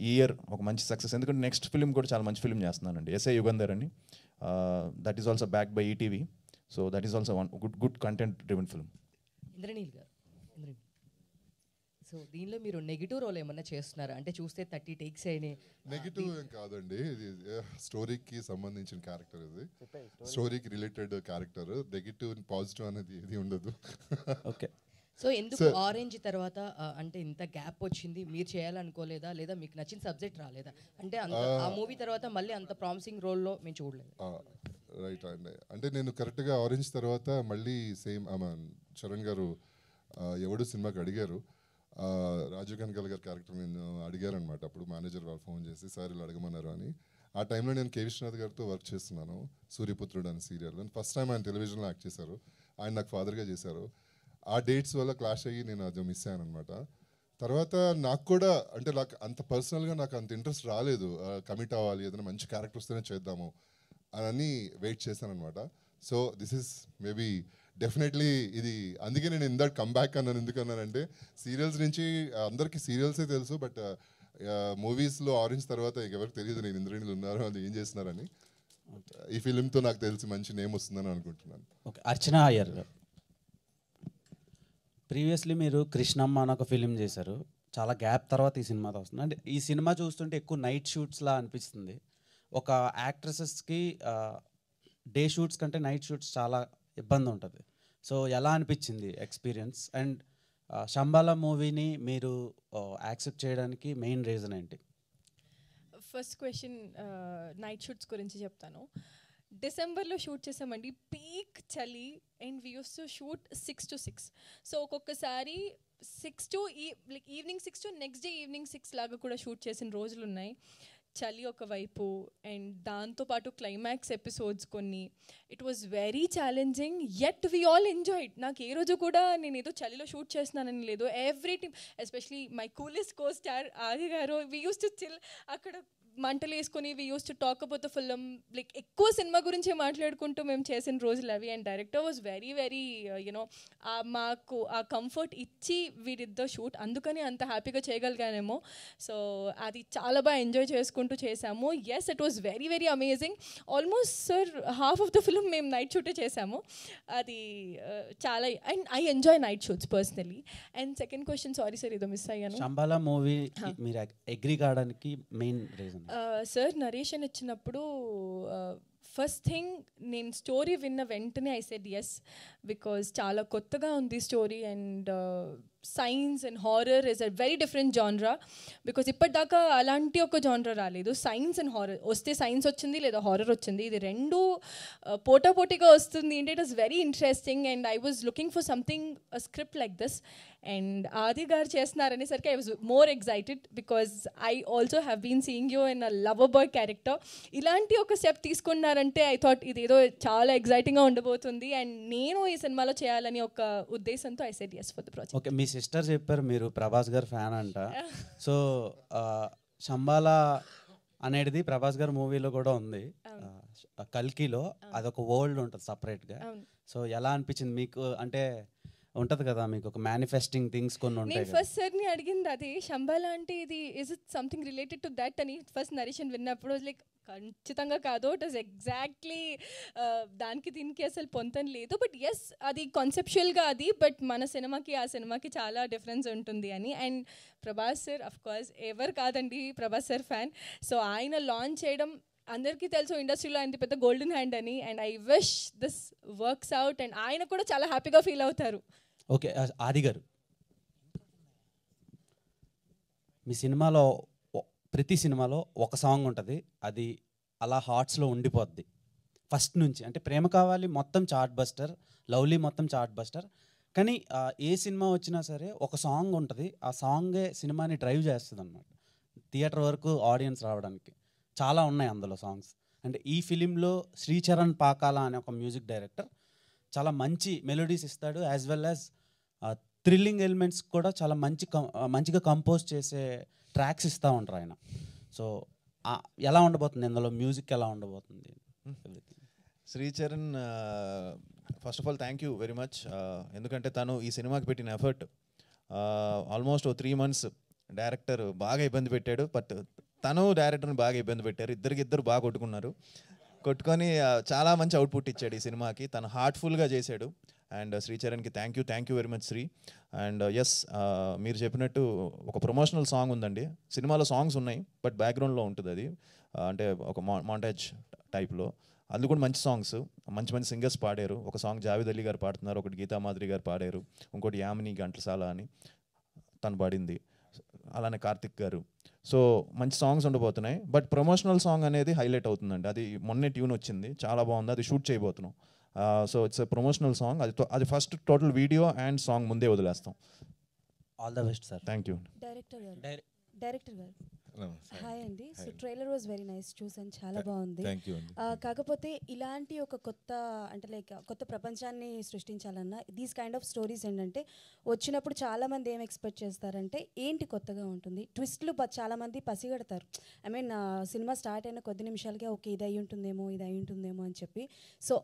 ఈ ఇయర్ ఒక మంచి సక్సెస్, ఎందుకంటే నెక్స్ట్ ఫిలిం కూడా చాలా మంచి ఫిలిం చేస్తున్నానండి, ఎస్ఐ యుగంధర్ అని. That is also back by ETV. So that is also one good content driven film. Indraneel గారు, సో దీనిలో మీరు నెగిటివ్ రోల్ ఏమన్నా చేస్తున్నారా? అంటే చూస్తే 30 టేక్స్ అయినాయి. నెగిటివ్ ఏం కాదండి, ఇది స్టోరీకి సంబంధించిన క్యారెక్టర్, ఇది స్టోరీకి రిలేటెడ్ క్యారెక్టర్. నెగిటివ్ పాజిటివ్ అనేది ఏది ఉండదు. ఓకే. సో ఎందుకు ఆరెంజ్ తర్వాత అంటే ఇంత గ్యాప్ వచ్చింది? మీరు చేయాలనుకోలేదా లేదా మీకు నచ్చిన సబ్జెక్ట్ రాలేదా? అంటే ఆ మూవీ తర్వాత మళ్ళీ అంత ప్రామిసింగ్ రోల్లో మేము చూడలేదు. రైట్ అండి, అంటే నేను కరెక్ట్గా ఆరెంజ్ తర్వాత మళ్ళీ సేమ్ చరణ్ గారు ఎవడు సినిమాకి అడిగారు, రాజీవ్ కనకాల గారి క్యారెక్టర్ నేను అడిగారనమాట. అప్పుడు మేనేజర్ వాళ్ళు ఫోన్ చేసి సార్ ఇలా అడగమన్నారు అని. ఆ టైంలో నేను కే విశ్వనాథ్ గారితో వర్క్ చేస్తున్నాను, సూర్యపుత్రుడు అని సీరియల్. ఫస్ట్ టైం ఆయన టెలివిజన్లో యాక్ట్ చేశారు, ఆయన నాకు ఫాదర్గా చేశారు. ఆ డేట్స్ వల్ల క్లాష్ అయ్యి నేను అది మిస్ అయ్యాను అనమాట. తర్వాత నాకు కూడా అంటే నాకు అంత పర్సనల్గా నాకు అంత ఇంట్రెస్ట్ రాలేదు, కమిట్ అవ్వాలి, ఏదైనా మంచి క్యారెక్టర్ వస్తేనే చేద్దాము అని వెయిట్ చేశాను అనమాట. So this is maybe definitely ఇది, అందుకే నేను ఇందాక కంబ్యాక్ అన్నాను. ఎందుకన్నానంటే సీరియల్స్ నుంచి అందరికీ సీరియల్సే తెలుసు, బట్ మూవీస్లో ఆరెంజ్ తర్వాత ఎవరికి తెలియదు నేను ఇంద్రనీల్ ఉన్నారు, అది ఏం చేస్తున్నారని. ఈ ఫిలింతో నాకు తెలిసి మంచి నేమ్ వస్తుందని అనుకుంటున్నాను. ఓకే. అర్చనా అయ్యర్ గారు, ప్రీవియస్లీ మీరు కృష్ణమ్మ అని ఒక ఫిలిం చేశారు, చాలా గ్యాప్ తర్వాత ఈ సినిమాతో వస్తుంది. అంటే ఈ సినిమా చూస్తుంటే ఎక్కువ నైట్ షూట్స్లా అనిపిస్తుంది. ఒక యాక్ట్రెసెస్కి డే షూట్స్ కంటే నైట్ షూట్స్ చాలా ఇబ్బంది ఉంటుంది. సో ఎలా అనిపించింది ఎక్స్పీరియన్స్? అండ్ శంబాలా మూవీని మీరు యాక్సెప్ట్ చేయడానికి మెయిన్ రీజన్ ఏంటి? ఫస్ట్ క్వశ్చన్ నైట్ షూట్స్ గురించి చెప్తాను. డిసెంబర్లో షూట్ చేసామండి, పీక్ చలి, and we use to shoot 6 to 6. So ఒక్కొక్కసారి 6 to evening 6 to next day evening 6 లాగా కూడా షూట్ చేసిన రోజులు ఉన్నాయి. చలి ఒకవైపు అండ్ దాంతోపాటు క్లైమాక్స్ ఎపిసోడ్స్ కొన్ని. It was very challenging, yet we all enjoyed. నాకు ఏ రోజు కూడా నేను ఏదో చలిలో షూట్ చేస్తున్నానని లేదు. Every team, especially my coolest co star ఆది గారు, వీ యూస్ టు చిల్ అక్కడ మంటలు వేసుకొని, we use to talk about the film, like ఎక్కువ సినిమా గురించే మాట్లాడుకుంటూ మేము చేసిన రోజులు అవి. And director was very very you know మాకు ఆ కంఫర్ట్ ఇచ్చి వీ డిడ్ ద షూట్, అందుకని అంత హ్యాపీగా చేయగలిగానేమో. సో అది చాలా బాగా ఎంజాయ్ చేసుకుంటూ చేసాము. Yes, it was very very amazing. Almost sir half of the film మేము నైట్ షూటే చేసాము. అది చాలా, and I enjoy night shoots personally. And second question, sorry sir ఏదో మిస్ అయ్యాను. శంబాలా మూవీ మీరు అగ్రీ కావడానికి మెయిన్ రీజన్? సార్ నరేషన్ ఇచ్చినప్పుడు ఫస్ట్ థింగ్ నేను స్టోరీ విన్న వెంటనే ఐ సెడ్ ఎస్, బికాజ్ చాలా కొత్తగా ఉంది story. And science and horror is a very different genre, because ఇప్పటిదాకా అలాంటి ఒక జాన్రా రాలేదు. సైన్స్ అండ్ హారర్ వస్తే సైన్స్ వచ్చింది లేదా హారర్ వచ్చింది, ఇది రెండు పోటాపోటీగా వస్తుంది. అంటే it was very interesting and I was looking for something a script like this. And Aadi గారు చేస్తున్నారనేసరికి I was more excited, because I also have been seeing you in a lover boy character. ఇలాంటి ఒక step తీసుకున్నారంటే I thought ఇదేదో చాలా ఎక్సైటింగ్గా ఉండబోతుంది and నేను ఈ సినిమాలో చేయాలని ఒక ఉద్దేశంతో I said yes for the project. Okay, మీ సిస్టర్ చెప్పారు మీరు ప్రభాస్ గారు ఫ్యాన్ అంట. సో శంబాలా అనేది ప్రభాస్ గారు మూవీలో కూడా ఉంది, కల్కిలో అదొక వరల్డ్ ఉంటుంది సపరేట్గా. సో ఎలా అనిపించింది మీకు? అంటే ఉంటుంది కదా మీకు ఒక మేనిఫెస్టింగ్ థింగ్స్ కొన్ని ఉంటాయి. నేను ఫస్ట్ సార్ని అడిగింది అది, శంబాలా అంటే ఇది is it something related to that అని ఫస్ట్ నరేషన్ విన్నప్పుడు లైక్ ఖచ్చితంగా కాదు, ఇట్ ఇస్ ఎగ్జాక్ట్లీ దానికి దీనికి అసలు పొంతన లేదు. బట్ ఎస్, అది కాన్సెప్చువల్గా అది, బట్ మన సినిమాకి ఆ సినిమాకి చాలా డిఫరెన్స్ ఉంటుంది అని. And Prabhas sir of course ఎవరు కాదండి ప్రభాస్ సార్ ఫ్యాన్. సో ఆయన లాంచ్ చేయడం అందరికీ తెలుసు ఇండస్ట్రీలో ఆయన పెద్ద గోల్డెన్ హ్యాండ్ అని, and I wish this works out and ఆయన కూడా చాలా హ్యాపీగా ఫీల్ అవుతారు. ఓకే, ఆది గారు, మీ సినిమాలో ప్రతి సినిమాలో ఒక సాంగ్ ఉంటుంది, అది అలా హార్ట్స్లో ఉండిపోద్ది ఫస్ట్ నుంచి. అంటే ప్రేమ కావాలి మొత్తం చార్ట్ బస్టర్, లవ్లీ మొత్తం చార్ట్ బస్టర్, కానీ ఏ సినిమా వచ్చినా సరే ఒక సాంగ్ ఉంటుంది, ఆ సాంగే సినిమాని డ్రైవ్ చేస్తుంది అనమాట థియేటర్ వరకు ఆడియన్స్ రావడానికి. చాలా ఉన్నాయి అందులో సాంగ్స్. అంటే ఈ ఫిలింలో శ్రీచరణ్ పాకాల అనే ఒక మ్యూజిక్ డైరెక్టర్ చాలా మంచి మెలోడీస్ ఇస్తాడు, as well as thrilling elements కూడా చాలా మంచిగా కంపోజ్ చేసే ట్రాక్స్ ఇస్తూ ఉంటారు ఆయన. సో ఎలా ఉండబోతుంది ఇందులో మ్యూజిక్, ఎలా ఉండబోతుంది? Sricharan, first of all thank you very much. ఎందుకంటే తను ఈ సినిమాకి పెట్టిన ఎఫర్ట్ ఆల్మోస్ట్ 3 months డైరెక్టర్ బాగా ఇబ్బంది పెట్టాడు, బట్ తను డైరెక్టర్ని బాగా ఇబ్బంది పెట్టారు. ఇద్దరు బాగా కొట్టుకొని చాలా మంచి అవుట్పుట్ ఇచ్చాడు ఈ సినిమాకి. తను హార్ట్ఫుల్గా చేశాడు. అండ్ శ్రీచరణ్కి thank you very much Sri. And yes, మీరు చెప్పినట్టు ఒక ప్రమోషనల్ సాంగ్ ఉందండి. సినిమాలో సాంగ్స్ ఉన్నాయి, బట్ బ్యాక్గ్రౌండ్లో ఉంటుంది అది, అంటే ఒక మాంటేజ్ టైప్లో. అందులో కూడా మంచి సాంగ్స్, మంచి సింగర్స్ పాడారు. ఒక సాంగ్ జావేద్ అలీ గారు పాడుతున్నారు, ఒకటి గీతా మాధురి గారు పాడారు, ఇంకోటి యామిని ఘంటసాల అని తను పాడింది, అలానే కార్తిక్ గారు. సో మంచి సాంగ్స్ ఉండబోతున్నాయి. బట్ ప్రమోషనల్ సాంగ్ అనేది హైలైట్ అవుతుందండి. అది మొన్నే ట్యూన్ వచ్చింది, చాలా బాగుంది, అది షూట్ చేయబోతున్నాం. So it's a promotional song. అది first total video and song ముందే వదిలేస్తాం. All the best sir. Thank you. Director గారు హాయ్ అండి. So trailer was very nice, చూసాను, చాలా బాగుంది. కాకపోతే ఇలాంటి ఒక కొత్త, అంటే లైక్ కొత్త ప్రపంచాన్ని సృష్టించాలన్నా దీస్ కైండ్ ఆఫ్ స్టోరీస్ ఏంటంటే వచ్చినప్పుడు చాలామంది ఏం ఎక్స్పెక్ట్ చేస్తారంటే ఏంటి కొత్తగా ఉంటుంది, ట్విస్ట్లు చాలామంది పసిగడతారు. ఐ మీన్ సినిమా స్టార్ట్ అయిన కొద్ది నిమిషాలకే ఓకే ఇది అయి ఉంటుందేమో అని చెప్పి. సో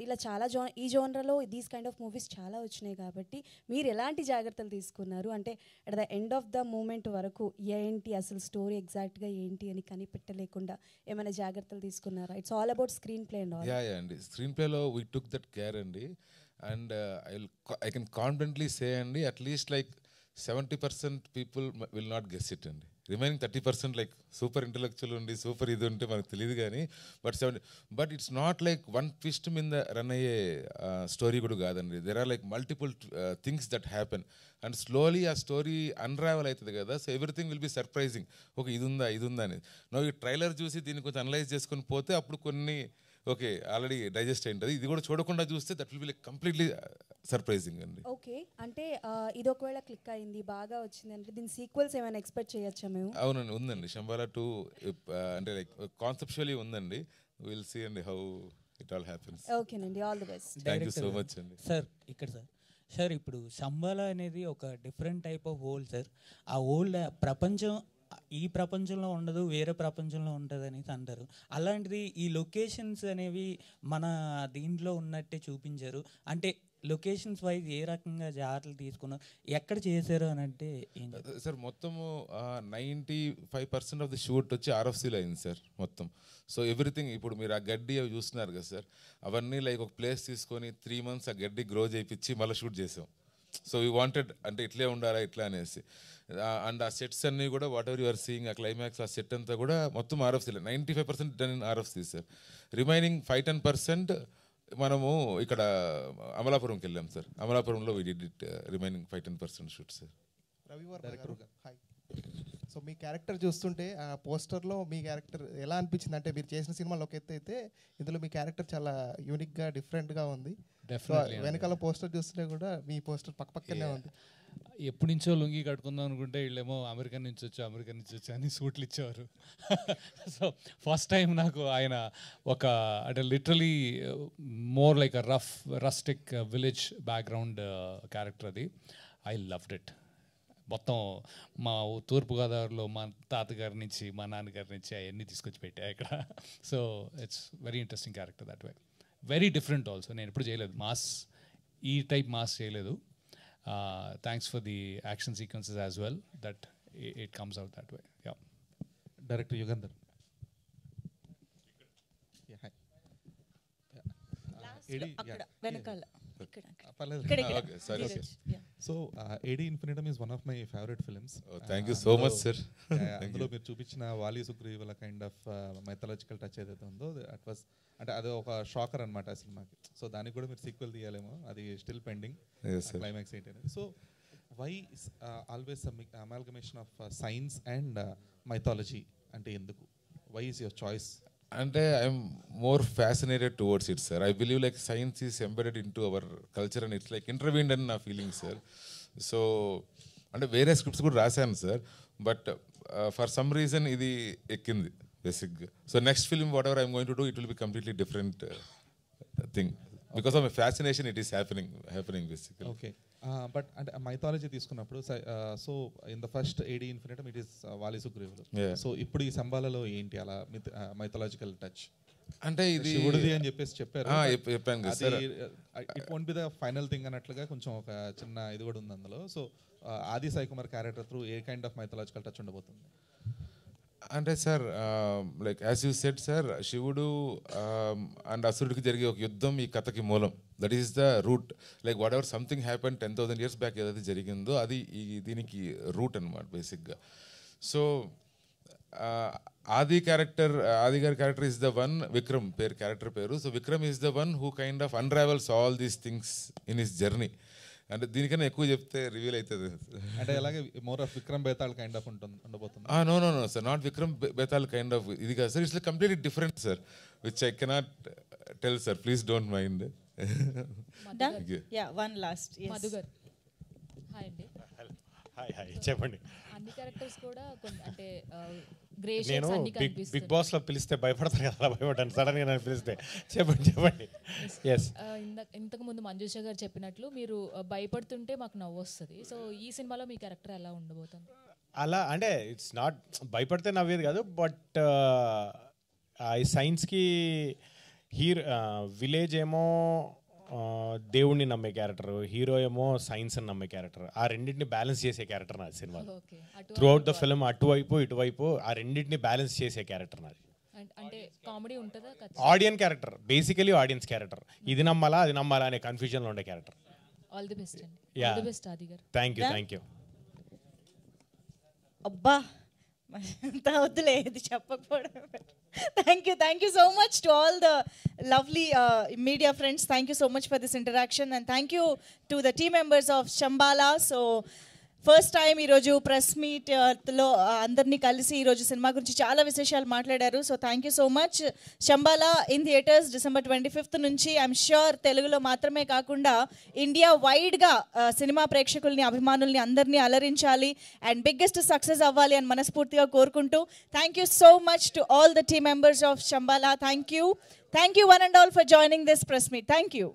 ఇలా చాలా ఈ జోనర్లో దీస్ కైండ్ ఆఫ్ మూవీస్ చాలా వచ్చినాయి. కాబట్టి మీరు ఎలాంటి జాగ్రత్తలు తీసుకున్నారు, అంటే at the end of the moment వరకు ఏంటి అసలు స్టోరీ ఎగ్జాక్ట్గా ఏంటి అని కనిపెట్టలేకుండా ఏమైనా జాగ్రత్తలు తీసుకున్నారా? It's all about screenplay and all. Yeah అండి, స్క్రీన్ ప్లేలో వీ టుక్ దట్ కేర్ అండి. And I can confidently say అండి, at least like 70% people will not guess it అండి. రిమైనింగ్ 30% లైక్ సూపర్ ఇంటలెక్చువల్ ఉండి సూపర్ ఇది ఉంటే మనకు తెలియదు కానీ, but it's not like one twist మీద రన్ అయ్యే స్టోరీ కూడా కాదండి. There are like multiple things that happen and slowly ఆ స్టోరీ అన్రావెల్ అవుతుంది కదా. So everything will be surprising. Okay ఇది ఉందా అనేది నువ్వు ఈ ట్రైలర్ చూసి దీన్ని కొంచెం అనలైజ్ చేసుకొని పోతే అప్పుడు కొన్ని ఓకే ఆల్రెడీ డైజెస్ట్ అయింటుంది. ఇది కూడా చూడకుండా చూస్తే that will be like completely surprising అండి. ఓకే, అంటే ఇది ఒకవేళ క్లిక్ అయింది బాగా వచ్చింది అంటే దీని సీక్వెల్స్ ఏమైనా ఎక్స్పెక్ట్ చేయొచ్చా మేము? అవునండి, ఉందండి. శంబాలా 2 అంటే లైక్ కాన్సెప్చువల్లీ ఉందండి. విల్ సీ అండి హౌ ఇట్ ఆల్ హ్యాపెన్స్. ఓకేనండి, all the best. Thank you so much అండి. సార్ ఇప్పుడు శంబాలా అనేది ఒక different type of world sir. ఆ వరల్డ్ ప్రపంచం ఈ ప్రపంచంలో ఉండదు, వేరే ప్రపంచంలో ఉంటుంది అనేసి అంటారు. అలాంటిది ఈ లొకేషన్స్ అనేవి మన దీంట్లో ఉన్నట్టే చూపించారు. అంటే లొకేషన్స్ వైజ్ ఏ రకంగా జాగ్రత్తలు తీసుకున్నారు, ఎక్కడ చేశారు అని అంటే సార్ మొత్తము 95% ఆఫ్ ది షూట్ వచ్చి RFCలో అయింది సార్ మొత్తం. సో ఎవ్రీథింగ్ ఇప్పుడు మీరు ఆ గడ్డి అవి చూస్తున్నారు కదా సార్, అవన్నీ లైక్ ఒక ప్లేస్ తీసుకొని 3 months ఆ గడ్డి గ్రో చేయించి మళ్ళీ షూట్ చేసాం. సో వీ వాంటెడ్ అంటే ఇట్లే ఉండాలా ఇట్లా అనేసి. అండ్ ఆ సెట్స్ అన్నీ కూడా వాట్ ఎవర్ యూఆర్ సీయింగ్ ఆ క్లైమాక్స్ ఆ సెట్ అంతా కూడా మొత్తం RFCలో 95% done in RFC sir. Remaining 5-10% మనము ఇక్కడ అమలాపురంకి వెళ్ళాం సార్. అమలాపురంలో we did it remaining 5-10% shoot sir. Ravivarma గారు హాయ్. సో మీ క్యారెక్టర్ చూస్తుంటే ఆ పోస్టర్లో మీ క్యారెక్టర్ ఎలా అనిపించింది అంటే మీరు చేసిన సినిమాలో ఒక ఎత్తు అయితే ఇందులో మీ క్యారెక్టర్ చాలా యూనిక్గా డిఫరెంట్గా ఉంది. వెనకాల పోస్టర్ చూస్తుంటే కూడా మీ పోస్టర్ పక్కనే ఉంది. ఎప్పటి నుంచో లుంగి కట్టుకుందాం అనుకుంటే వీళ్ళేమో అమెరికా నుంచి వచ్చి అని సూట్లు ఇచ్చేవారు. సో ఫస్ట్ టైం నాకు ఆయన ఒక అంటే literally more like a rustic village background character అది. I loved it. మొత్తం మా తూర్పుగోదావరిలో మా తాతగారి నుంచి మా నాన్నగారి నుంచి అవన్నీ తీసుకొచ్చి పెట్టా ఇక్కడ. So it's very interesting character that way. Very different also. నేను ఎప్పుడు చేయలేదు మాస్, ఈ టైప్ మాస్ చేయలేదు. Thanks for the action sequences as well, that it comes out that way. Yeah. Director Yugandhar. Yeah, hi. Last, venakala. So AD Infinitum is one of my favourite films. Thank you so much, sir. అందులో మీరు చూపించిన వాలి సుగ్రీవుల kind of mythological touch ఏదైతే ఉందో at was అంటే అది ఒక shocker అనమాట ఆ సినిమాకి. సో దానికి కూడా మీరు సీక్వెల్ తీయాలేమో, అది స్టిల్ పెండింగ్ క్లైమాక్స్ ఏంటి అనేది. So why always amalgamation of science and mythology అంటే ఎందుకు? Why is your choice? అంటే I'm more fascinated towards it sir. I believe like science is embedded in to our culture and it's like interwoven అని నా feeling sir. So అంటే వేరే scripts కూడా రాశాను sir, but for some reason ఇది ఎక్కింది బేసిక్గా. So next film what ever I'm going to do it will be completely different thing because of my fascination it is happening బేసిక్గా. Okay, but అంటే mythology తీసుకున్నప్పుడు so in the first AD Infinitum it is వాలి సుగ్రీవులు. So ఇప్పుడు ఈ సంబాలలో ఏంటి అలా mythological touch? అంటే ఇది శివుడిది అని చెప్పేసి చెప్పారు. చెప్పాను కదా sir. It won't be the final thing అన్నట్లుగా కొంచెం ఒక చిన్న ఇది కూడా ఉంది అందులో. సో ఆది Sai Kumar character through a kind of mythological touch ఉండబోతుంది? అంటే sir like as you said sir, శివుడు అండ్ అసురుడికి జరిగే ఒక యుద్ధం ఈ కథకి మూలం. That is the route. Like what ever something happen 10,000 years back ఏదైతే జరిగిందో అది దీనికి రూట్ అనమాట బేసిక్గా. సో ఆది గారి character is the one, Vikram character పేరు. So Vikram is the one who kind of unravels all these things in his journey. అంటే దీనికన్నా ఎక్కువ చెప్తే రివీల్ అవుతుంది. అంటే అలాగే more of Vikram Betaal kind of ఉండబోతుంది? No sir, not Vikram Betaal kind of ఇది కాదు sir. It's like completely different sir, which I cannot tell sir. Please don't mind. One last మధుగర్. హాయ్ అండి. హాయ్ చెప్పండి. అన్ని క్యారెక్టర్స్ కూడా అంటే గ్రే నేను షేడ్స్ అన్ని కనిపిస్తాయి. బిగ్ బాస్లో పిలిస్తే భయపడతాను కదా, అలా భయపడ్డాను సడన్గా నన్ను పిలిస్తే. చెప్పండి. ఎస్, ఇంతకు ముందు మంజుష గారు చెప్పినట్లు మీరు భయపడుతుంటే మాకు నవ్వు వస్తుంది. సో ఈ సినిమాలో మీ క్యారెక్టర్ ఎలా ఉండబోతుంది? అలా అంటే ఇట్స్ నాట్ భయపడితే నవ్వేది కాదు, బట్ ఈ సైన్స్కి విలేజ్ ఏమో దేవుణ్ణి నమ్మే క్యారెక్టర్, హీరో ఏమో సైన్స్ అని నమ్మే క్యారెక్టర్. ఆ రెండింటిని బ్యాలెన్స్ చేసే క్యారెక్టర్ నాది సినిమాలో. త్రూ అవుట్ ద ఫిల్మ్ అటువైపు ఇటువైపు ఆ రెండింటిని బ్యాలెన్స్ చేసే క్యారెక్టర్ నాది. అంటే కామెడీ ఉంటుందా? Audience character, basically audience character. ఇది నమ్మాలా అది నమ్మాలా అనే కన్ఫ్యూజన్లో ఉండే క్యారెక్టర్. ఆల్ ది బెస్ట్ అండి. యా, ఆల్ ది బెస్ట్ ఆది గారు. Thank you. అబ్బా అంత వద్దులే, ఇది చెప్పకపోవడం. Thank you so much to all the lovely media friends. Thank you so much for this interaction, and thank you to the team members of Shambhala. So first time ఈరోజు press మీట్లో అందరినీ కలిసి ఈరోజు సినిమా గురించి చాలా విశేషాలు మాట్లాడారు. So thank you so much. Shambhala in theatres December 25th నుంచి. ఐఎమ్ ష్యూర్ తెలుగులో మాత్రమే కాకుండా ఇండియా వైడ్గా సినిమా ప్రేక్షకుల్ని, అభిమానుల్ని అందరినీ అలరించాలి అండ్ బిగ్గెస్ట్ సక్సెస్ అవ్వాలి అని మనస్ఫూర్తిగా కోరుకుంటూ thank you so much to all the team members of Shambhala. Thank you one and all for joining this press meet. Thank you.